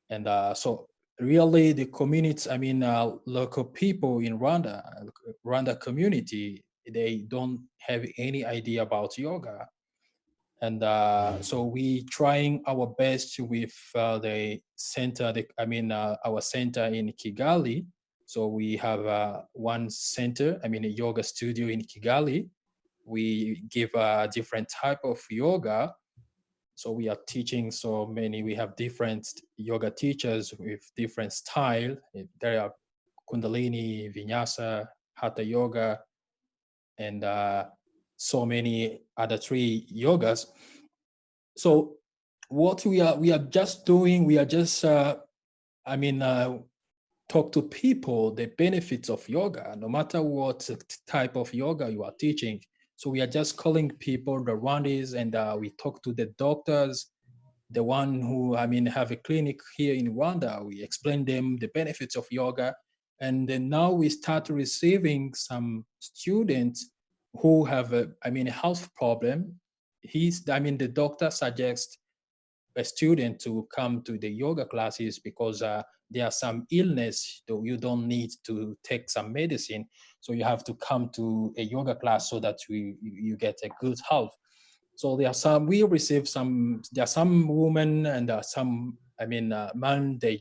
and so really the community, local people in Rwanda community, they don't have any idea about yoga. And so we trying our best with the center, our center in Kigali. So we have one center, a yoga studio in Kigali. We give a different type of yoga. So we are teaching so many, we have different yoga teachers with different style. There are Kundalini, Vinyasa, Hatha Yoga, and so many other 3 yogas. So what we are just doing, we are just, talk to people the benefits of yoga, no matter what type of yoga you are teaching. So we are just calling people, the Rwandese, and we talk to the doctors, the one who, have a clinic here in Rwanda. We explain them the benefits of yoga. And then now we start receiving some students who have a health problem. The doctor suggests a student to come to the yoga classes because there are some illness that you don't need to take some medicine. So you have to come to a yoga class so that you get a good health. So there are some, we receive some, there are some women and some, men, they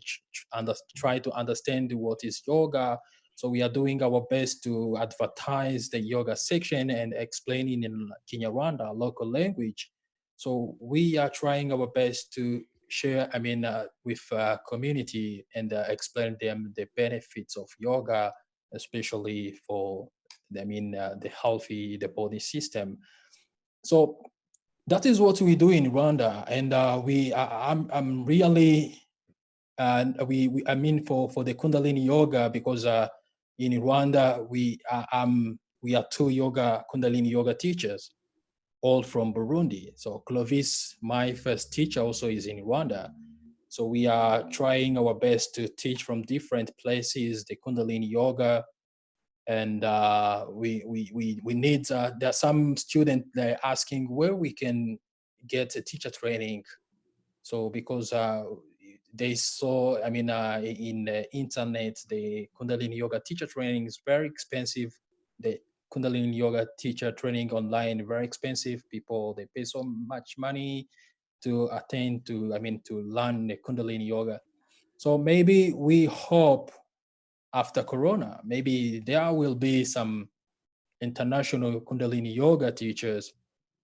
try to understand what is yoga. So we are doing our best to advertise the yoga section and explaining in Kinyarwanda, local language. So we are trying our best to share, with community and explain them the benefits of yoga, especially for, the healthy, the body system. So that is what we do in Rwanda, and I'm really, for the Kundalini yoga, because in Rwanda we are 2 Kundalini yoga teachers, all from Burundi. So Clovis, my first teacher, also is in Rwanda. So we are trying our best to teach from different places the Kundalini yoga. And we need, there are some students that are asking where we can get a teacher training. So because they saw, in the internet, the Kundalini yoga teacher training is very expensive. The Kundalini yoga teacher training online, very expensive. People, they pay so much money to attend to, to learn the Kundalini yoga. So maybe we hope after Corona, maybe there will be some international Kundalini yoga teachers.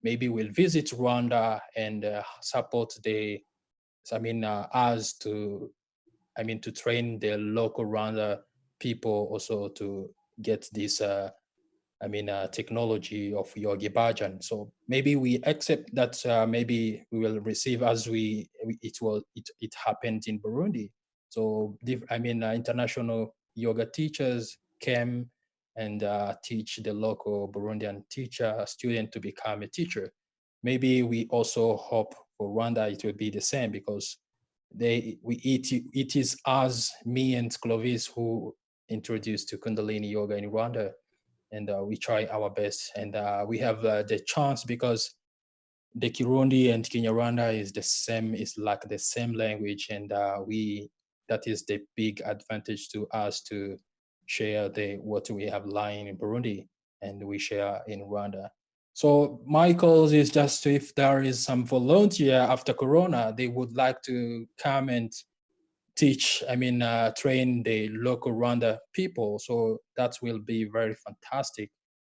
Maybe will visit Rwanda and support us to, to train the local Rwanda people also to get this, technology of Yogi Bhajan. So maybe we accept that maybe we will receive as it happened in Burundi. So international yoga teachers came and teach the local Burundian student to become a teacher. Maybe we also hope for Rwanda it will be the same, because it is us, me and Clovis, who introduced to Kundalini Yoga in Rwanda, and we try our best. And we have the chance because the Kirundi and Kinyarwanda is the same, is like the same language, and that is the big advantage to us to share what we have lying in Burundi and we share in Rwanda. So my cause is just if there is some volunteer after Corona, they would like to come and teach, train the local Rwanda people. So that will be very fantastic.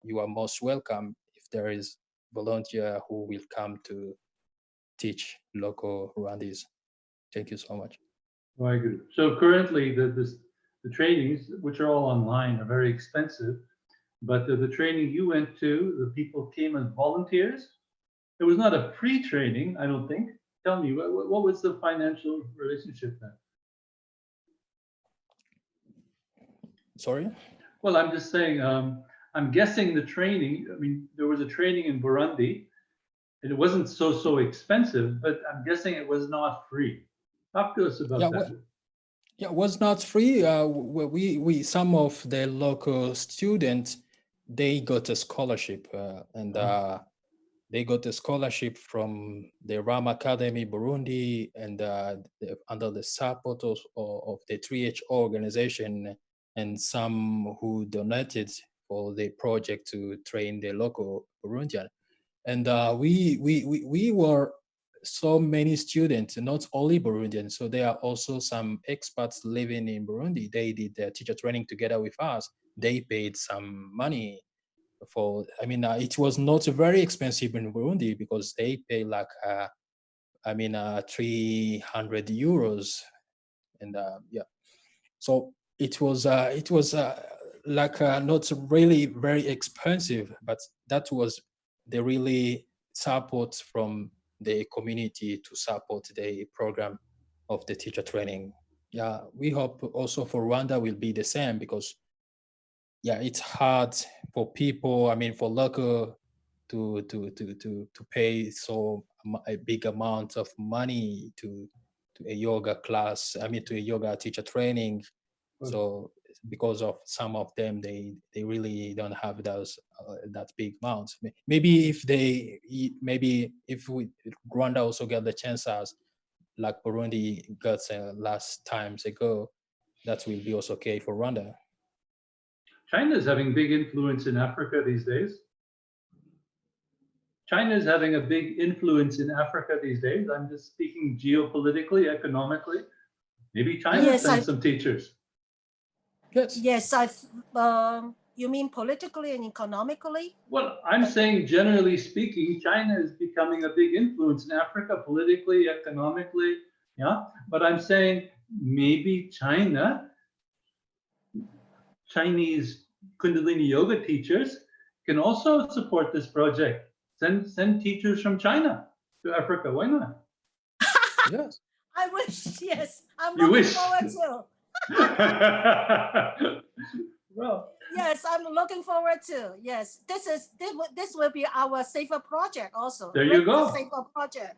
You are most welcome if there is volunteer who will come to teach local Rwandese. Thank you so much. Very good. So currently the trainings, which are all online, are very expensive, but the training you went to, the people came as volunteers. It was not a free training, I don't think. Tell me, what was the financial relationship then? Sorry? Well, I'm just saying, I'm guessing the training, there was a training in Burundi, and it wasn't so expensive, but I'm guessing it was not free. Talk to us about that. Yeah, it was not free. We some of the local students, they got a scholarship, they got a scholarship from the Ram Academy Burundi, and under the support of the 3H organization, and some who donated for the project to train the local Burundian. And we were so many students, not only Burundians. So there are also some expats living in Burundi. They did their teacher training together with us. They paid some money for, it was not very expensive in Burundi because they pay like, 300 euros. And yeah, so it was like not really very expensive, but that was the really support from the community to support the program of the teacher training. Yeah, we hope also for Rwanda will be the same because yeah, it's hard for people, for local to pay so a big amount of money to a yoga class, to a yoga teacher training. So because of some of them, they really don't have those that big amounts. Maybe if Rwanda also get the chance as like Burundi got last times ago, that will be also okay for Rwanda. China is having big influence in Africa these days. China is having a big influence in Africa these days. I'm just speaking geopolitically, economically. Maybe China sends some teachers. Yes, you mean politically and economically? Well, I'm saying generally speaking, China is becoming a big influence in Africa, politically, economically, yeah. But I'm saying maybe Chinese Kundalini yoga teachers can also support this project. Send teachers from China to Africa. Why not? Yes. I wish. Yes, I'm looking forward to. Well. Yes, I'm looking forward to. Yes, this will be our safer project also. There you go. Safer project.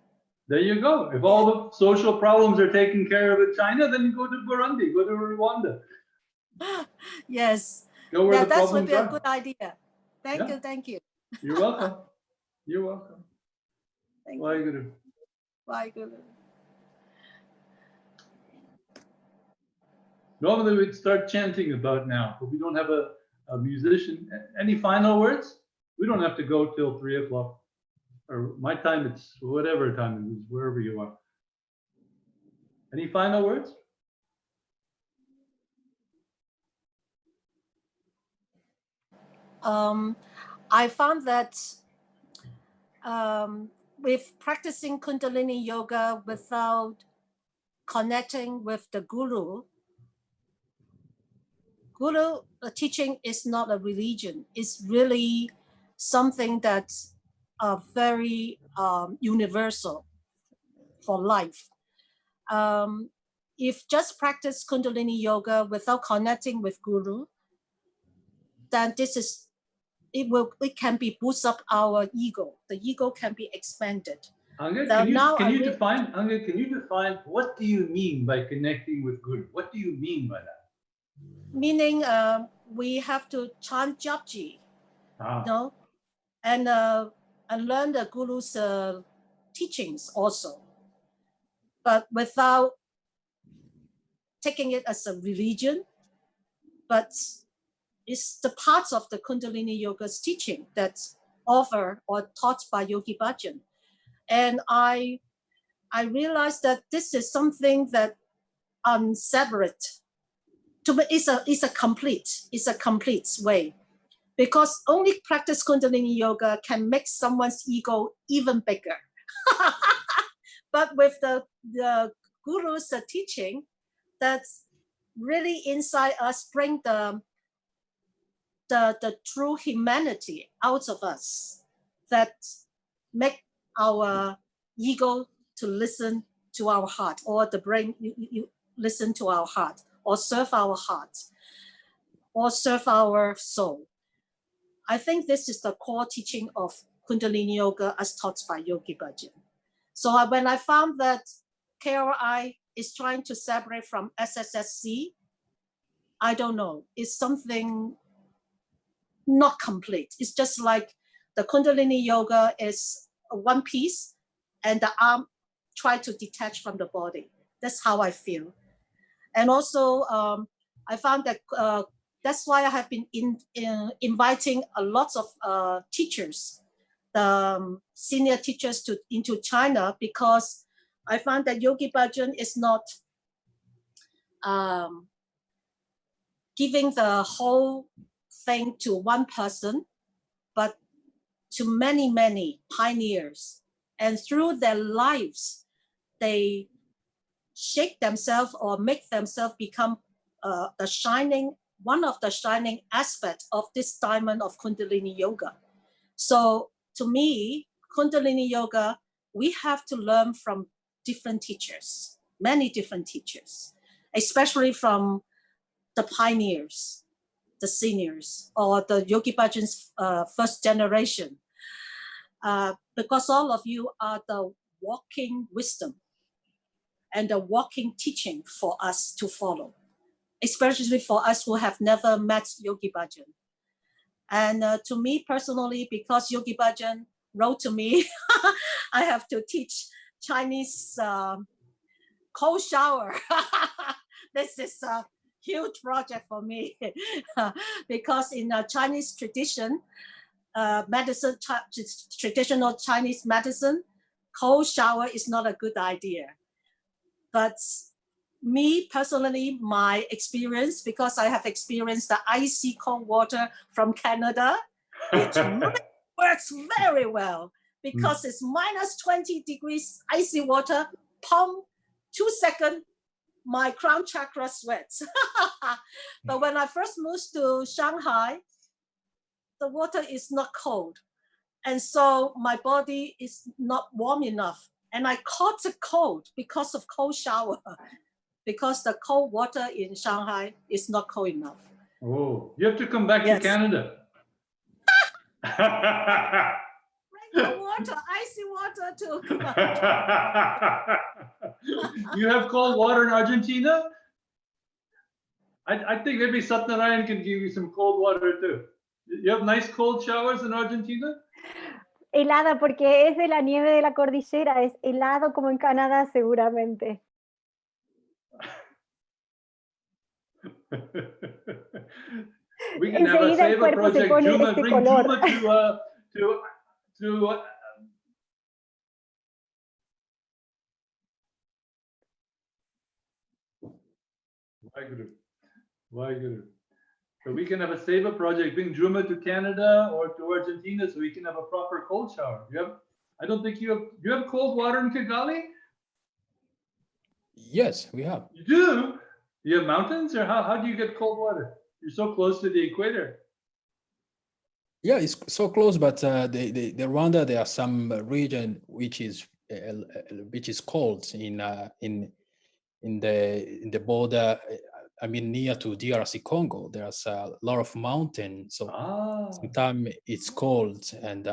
There you go. If all the social problems are taken care of in China, then you go to Burundi, go to Rwanda. Yes. Go where the that would problems be are. a good idea. Thank you. Thank you. You're welcome. You're welcome. Thank Bye, you. Guru. Bye, Guru. Normally we'd start chanting about now, but we don't have a musician. Any final words? We don't have to go till 3 o'clock. Or my time, it's whatever time it is, wherever you are. Any final words? I found that with practicing Kundalini yoga without connecting with the Guru teaching is not a religion. It's really something that's very universal for life. If just practice Kundalini yoga without connecting with Guru, then it can be boost up our ego. The ego can be expanded. Angad, can you define, what do you mean by connecting with Guru? What do you mean by that? Meaning we have to chant Japji, you know, and learn the Guru's teachings also, but without taking it as a religion, but it's the parts of the Kundalini Yoga's teaching that's offered or taught by Yogi Bhajan. And I realized that this is something that separate. To me, it's a complete way, because only practice Kundalini Yoga can make someone's ego even bigger. But with the Guru's teaching, that's really inside us, bring the true humanity out of us, that make our ego to listen to our heart, or the brain you listen to our heart, or serve our heart, or serve our soul. I think this is the core teaching of Kundalini Yoga as taught by Yogi Bhajan. So when I found that KRI is trying to separate from SSSC, I don't know, it's something not complete. It's just like the Kundalini Yoga is one piece and the arm try to detach from the body. That's how I feel. And also I found that that's why I have been inviting a lot of teachers, the senior teachers into China, because I found that Yogi Bhajan is not giving the whole thing to one person, but to many, many pioneers. And through their lives, they shape themselves or make themselves become one of the shining aspects of this diamond of Kundalini Yoga. So to me, Kundalini Yoga, we have to learn from different teachers, many different teachers, especially from the pioneers, the seniors, or the Yogi Bhajan's first generation, because all of you are the walking wisdom and the walking teaching for us to follow, especially for us who have never met Yogi Bhajan. And to me personally, because Yogi Bhajan wrote to me, I have to teach Chinese cold shower. This is a huge project for me because in Chinese tradition, medicine, traditional Chinese medicine, cold shower is not a good idea. But me personally, my experience, because I have experienced the icy cold water from Canada, it really works very well, because it's minus 20 degrees icy water, pump, 2 seconds, my crown chakra sweats. But when I first moved to Shanghai, the water is not cold. And so my body is not warm enough. And I caught a cold because of cold shower, because the cold water in Shanghai is not cold enough. Oh, you have to come back to Canada. Bring the water, icy water to come You have cold water in Argentina? I think maybe Narayan can give you some cold water too. You have nice cold showers in Argentina? Helada, porque es de la nieve de la cordillera, es helado como en Canadá seguramente. We can have a save a project, Djuma, bring color. Djuma to Waheguru. So we can have a save a project, bring Djuma to Canada or to Argentina, so we can have a proper cold shower. I don't think you have cold water in Kigali? Yes, we have. You do? You have mountains, or how do you get cold water? You're so close to the equator. Yeah, it's so close, but the Rwanda, there are some region which is cold in the border. I mean, near to DRC Congo, there's a lot of mountains, so sometimes it's cold, and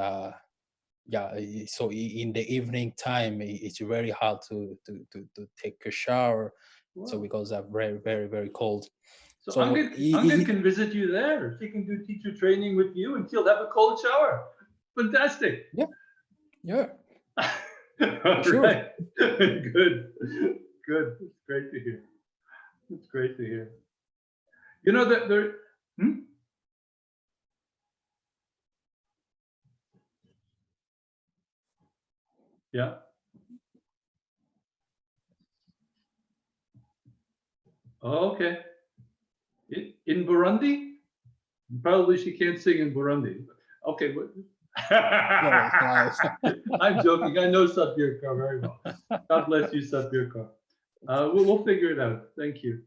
yeah, so in the evening time, it's very hard to take a shower. Wow. So because I'm very cold. So, So Angad can visit you there. She can do teacher training with you, and she'll have a cold shower. Fantastic. Yeah. All Sure. right. Good. It's great to hear. It's great to hear. You know that there. Yeah. Oh, okay. In Burundi? Probably she can't sing in Burundi. Okay. I'm joking. I know Satbirkar very well. God bless you, Satbirkar. We'll figure it out. Thank you.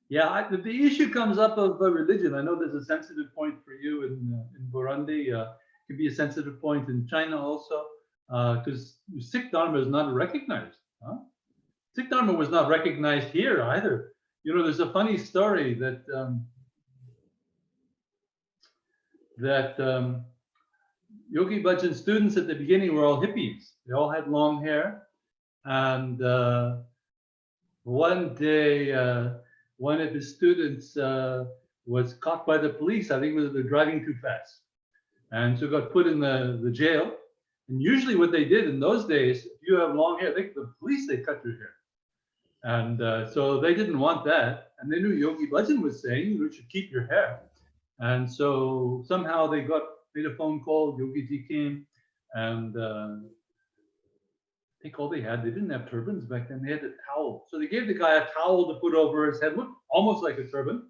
Yeah, the issue comes up of religion. I know there's a sensitive point for you in Burundi. It could be a sensitive point in China also, because Sikh Dharma is not recognized. Huh? Sikh Dharma was not recognized here either. You know, there's a funny story that Yogi Bhajan students at the beginning were all hippies. They all had long hair, and one day one of his students was caught by the police. I think it was they're driving too fast, and so got put in the jail. And usually, what they did in those days, if you have long hair, the police they cut your hair, and so they didn't want that. And they knew Yogi Bhajan was saying you should keep your hair, and so somehow they made a phone call. Yogi Ji came, and I think all they didn't have turbans back then. They had a towel. So they gave the guy a towel to put over his head, looked almost like a turban.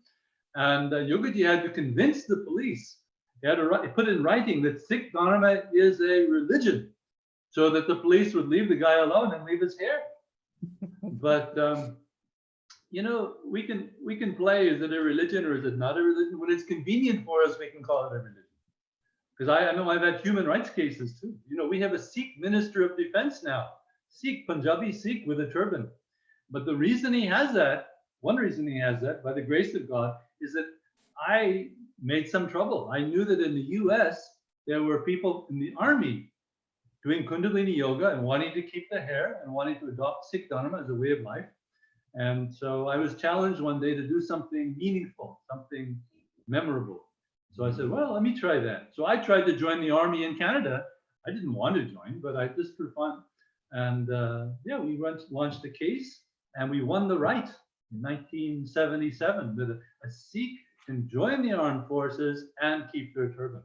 And Yogi had to convince the police. He had to put in writing that Sikh Dharma is a religion, so that the police would leave the guy alone and leave his hair. But you know, we can play. Is it a religion or is it not a religion? When it's convenient for us, we can call it a religion. Because I know I've had human rights cases too. You know, we have a Sikh Minister of Defense now. Sikh, Punjabi Sikh with a turban. But the reason he has that, one reason he has that, by the grace of God, is that I made some trouble. I knew that in the US, there were people in the army doing Kundalini yoga and wanting to keep the hair and wanting to adopt Sikh Dharma as a way of life. And so I was challenged one day to do something meaningful, something memorable. So I said, well, let me try that. So I tried to join the army in Canada. I didn't want to join, but I just for fun. And yeah, we launched a case and we won the right in 1977 that a Sikh can join the armed forces and keep their turban.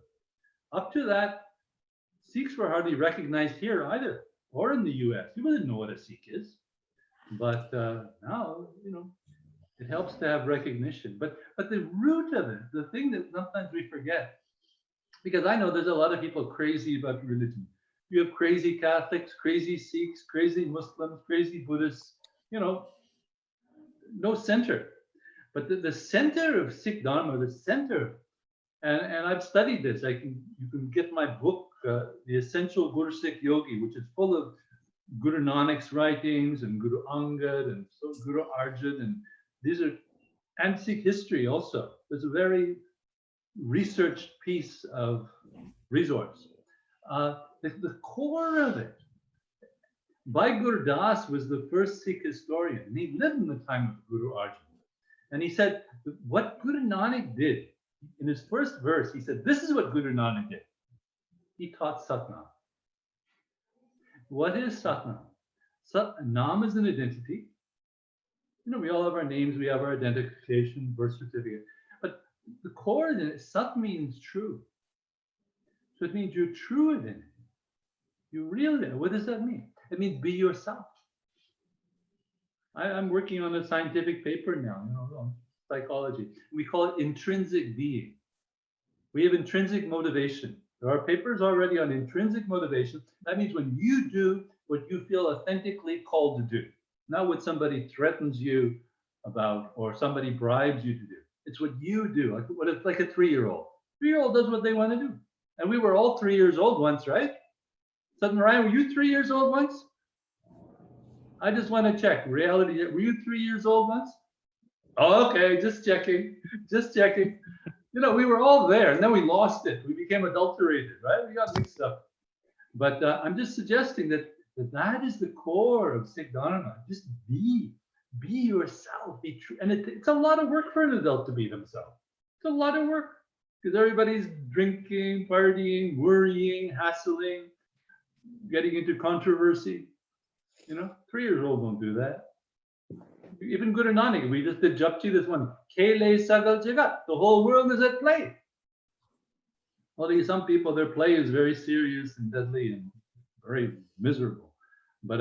Up to that, Sikhs were hardly recognized here either, or in the US. People didn't know what a Sikh is. But now, you know, it helps to have recognition. But the root of it, the thing that sometimes we forget, because I know there's a lot of people crazy about religion. You have crazy Catholics, crazy Sikhs, crazy Muslims, crazy Buddhists, you know, no center. But the center of Sikh Dharma, the center, and I've studied this. You can get my book, The Essential Guru Sikh Yogi, which is full of Guru Nanak's writings and Guru Angad and so Guru Arjan, and these are, and Sikh history also. There's a very researched piece of resource. The core of it, Bhai Gur Das was the first Sikh historian, and he lived in the time of Guru Arjan. And he said, what Guru Nanak did, in his first verse, he said, this is what Guru Nanak did. He taught Satnam. What is Satnam? Nam is an identity. You know, we all have our names, we have our identification, birth certificate. But the core of it, Sat means true. So it means your true identity. Your real identity. What does that mean? It means be yourself. I'm working on a scientific paper now, you know, on psychology. We call it intrinsic being. We have intrinsic motivation. There are papers already on intrinsic motivation. That means when you do what you feel authentically called to do, not what somebody threatens you about or somebody bribes you to do. It's what you do, like a 3-year-old. 3-year-old does what they want to do. And we were all 3 years old once, right? So Narayan, were you 3 years old once? I just want to check. Reality, were you 3 years old once? Oh, okay, just checking, just checking. You know, we were all there, and then we lost it. We became adulterated, right? We got mixed up. But I'm just suggesting that that is the core of Sikh Dharma. Just be yourself, be true. And it's a lot of work for an adult to be themselves. It's a lot of work because everybody's drinking, partying, worrying, hassling, getting into controversy. You know, 3-year-olds don't do that. Even Guru Nanak, we just did Japji this one. Kele sagal jagat. The whole world is at play. Only some people, their play is very serious and deadly and very miserable. But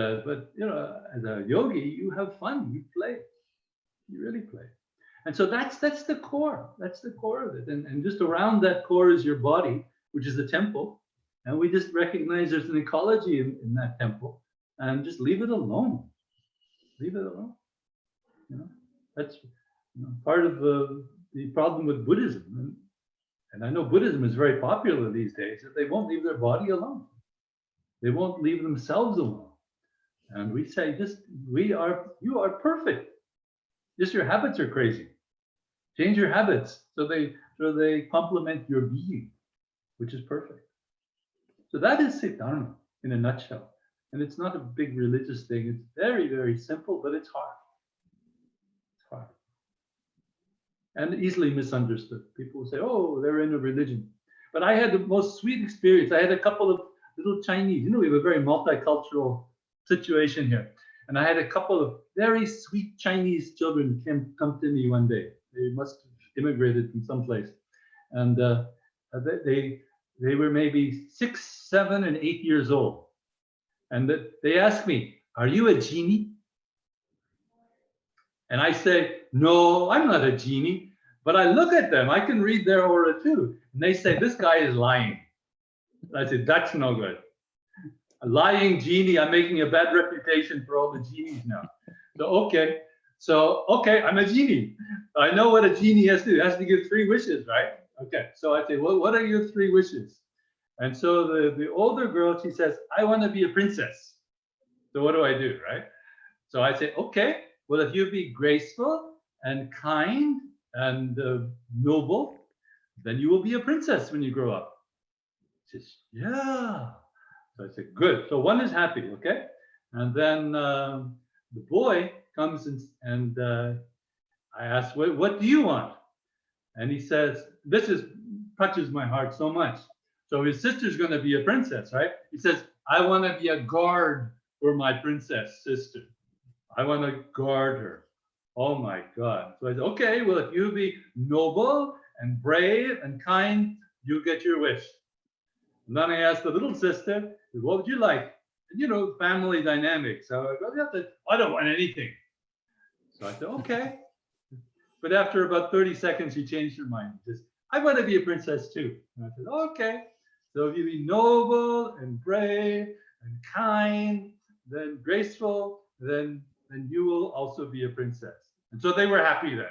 you know, as a yogi, you have fun. You play. You really play. And so that's the core. That's the core of it. And just around that core is your body, which is the temple. And we just recognize there's an ecology in that temple, and just leave it alone. Leave it alone. You know, that's part of the problem with Buddhism. And I know Buddhism is very popular these days, that they won't leave their body alone. They won't leave themselves alone. And we say, you are perfect. Just your habits are crazy. Change your habits so they complement your being, which is perfect. So that is Sikh Dharma in a nutshell. And it's not a big religious thing. It's very, very simple, but it's hard. It's hard. And easily misunderstood. People will say, oh, they're in a religion. But I had the most sweet experience. I had a couple of little Chinese. You know, we have a very multicultural situation here. And I had a couple of very sweet Chinese children come to me one day. They must have immigrated from someplace. And they were maybe 6, 7, and 8 years old. And they asked me, are you a genie? And I say, no, I'm not a genie. But I look at them, I can read their aura too. And they say, this guy is lying. I said, that's no good. A lying genie, I'm making a bad reputation for all the genies now. So, okay, I'm a genie. I know what a genie has to do. It has to give 3 wishes, right? Okay, so I say, well, what are your 3 wishes? And so the older girl, she says, I want to be a princess. So what do I do, right? So I say, okay, well, if you be graceful and kind and noble, then you will be a princess when you grow up. She says, yeah. So I said, good. So one is happy, okay? And then the boy comes and I ask, what do you want? And he says, touches my heart so much. So his sister's going to be a princess, right? He says, I want to be a guard for my princess sister. I want to guard her. Oh my God. So I said, okay, well, if you be noble and brave and kind, you get your wish. And then I asked the little sister, what would you like? And, you know, family dynamics. So I go, I don't want anything. So I said, okay. But after about 30 seconds, she changed her mind. She says, I want to be a princess too. And I said, okay. So if you be noble and brave and kind, then graceful, then you will also be a princess. And so they were happy then.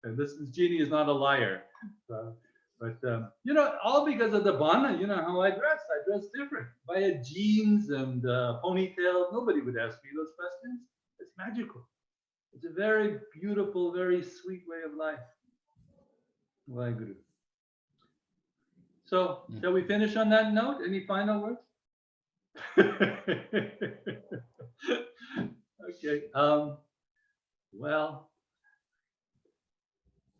And this genie is not a liar. But you know, all because of the bana, you know how I dress. I dress different. If I had jeans and ponytail, nobody would ask me those questions. It's magical. It's a very beautiful, very sweet way of life. Vaheguru. So, shall we finish on that note? Any final words? Okay. Well,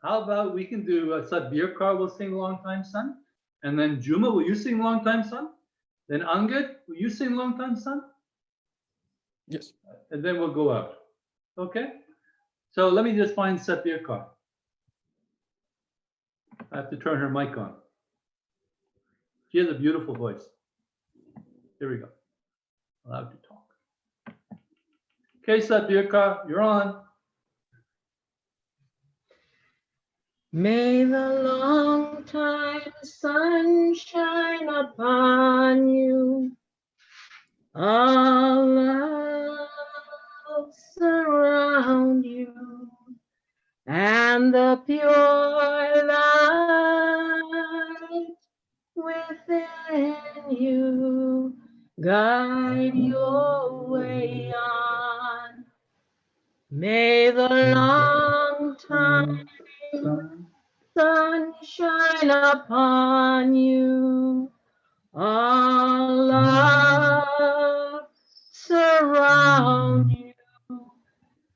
how about we can do Sadbirkar will sing Long Time Son, and then Djuma, will you sing Long Time Son? Then Angad, will you sing Long Time Son? Yes. And then we'll go out. Okay. So let me just find Sadbirkar. I have to turn her mic on. She has a beautiful voice. Here we go. Allowed to talk. Okay, Sadbirkar, you're on. May the long time sun shine upon you. All love surround you. And the pure light within you guide your way on. May the long time sun sun shine upon you. All love surround you,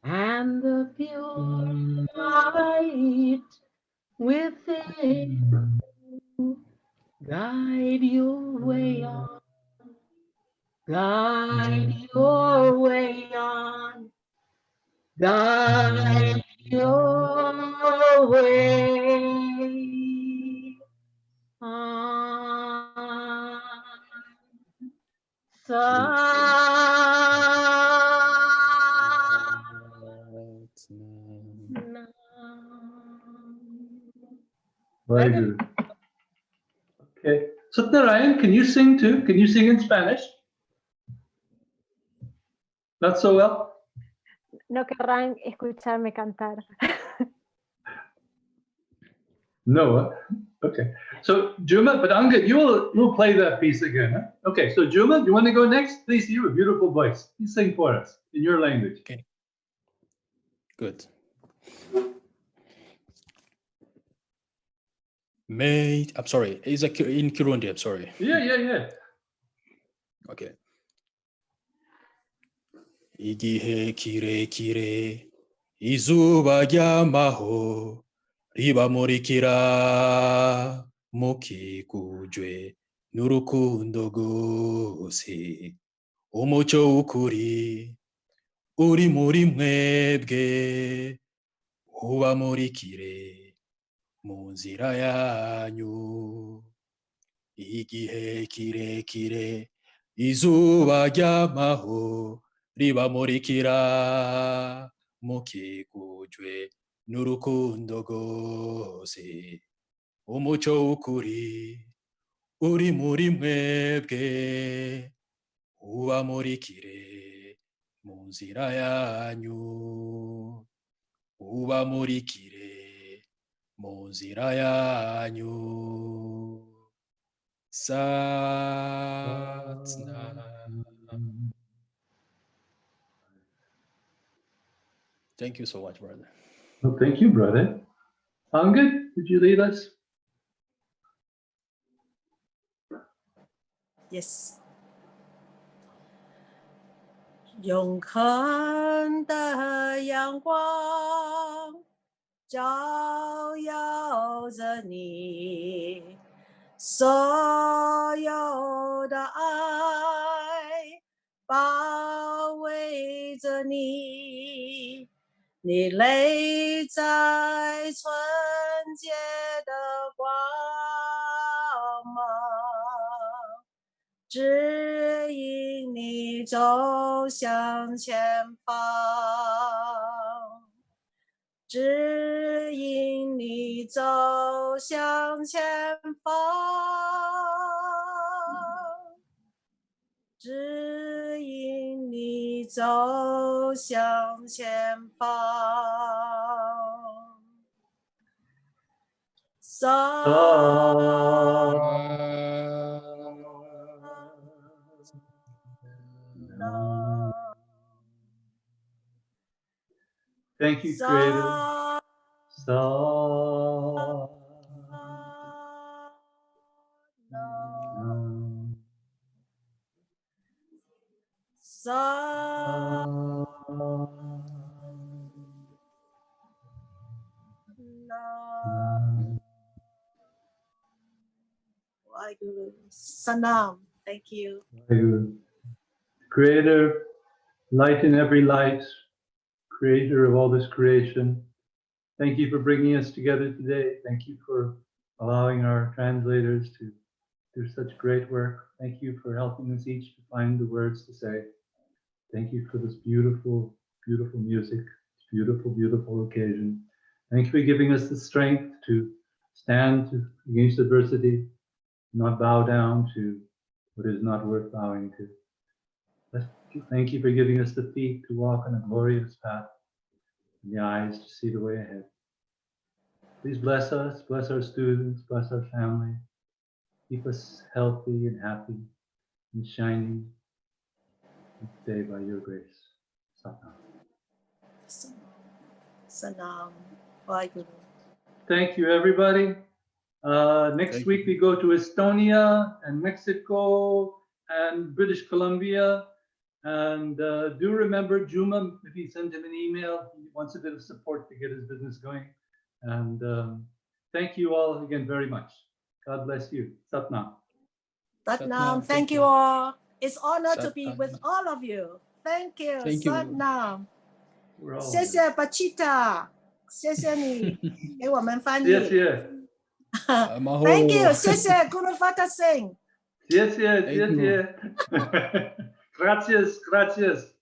and the pure light within guide your way on, guide your way on, guide your way on. Very good. Okay. So Narayan, can you sing too? Can you sing in Spanish? Not so well? No querrán escucharme cantar. No. Huh? Okay. So Djuma, but Angad, you'll play that piece again. Huh? Okay. So Djuma, do you want to go next? Please, you have a beautiful voice. You sing for us in your language. Okay. Good. I'm sorry. Is it in Kirundi? I'm sorry. Yeah. Okay. Igihe kirekire izuba ry'amaho ribamurikira mukikujwe n'urukundo rwose, umucyo w'ukuri uri muri mwebwe ubamurikire mu nzira yanyu. Igihe kirekire izuba ry'amaho ribamurikira mukikujwe n'urukundo rwose, umucyo w'ukuri uri muri mwebwe ubamurikire mu nzira yanyu, ubamurikire mu nzira yanyu. Satna. Thank you so much, brother. Well, thank you, brother. Angad, would you lead us? Yes. 永恒的阳光照耀着你，所有的爱包围着你，你内在纯洁的光芒，指引你走向前方，指引你走向前方，指引你走向前方。Thank you, Creator. Sanam. Thank you. Creator, light in every light, creator of all this creation. Thank you for bringing us together today. Thank you for allowing our translators to do such great work. Thank you for helping us each to find the words to say. Thank you for this beautiful, beautiful music, beautiful, beautiful occasion. Thank you for giving us the strength to stand against adversity, not bow down to what is not worth bowing to. Thank you for giving us the feet to walk on a glorious path, and the eyes to see the way ahead. Please bless us, bless our students, bless our family. Keep us healthy and happy and shining each day by your grace. Satnam. Sanam. Vaheguru. Thank you, everybody. Next Thank week we go to Estonia and Mexico and British Columbia. And do remember Djuma, if you send him an email, he wants a bit of support to get his business going. And thank you all again very much. God bless you. Sat Nam. Sat Nam. Nam, Thank you all. It's honor to be Sat with Nam. all of you. Thank you. Thank you. Sat Nam. We're all 谢谢 Pachita，谢谢你给我们翻译。谢谢 Thank you，谢谢 Guruvata Singh。谢谢 Thank you. 谢谢 Gracias, gracias.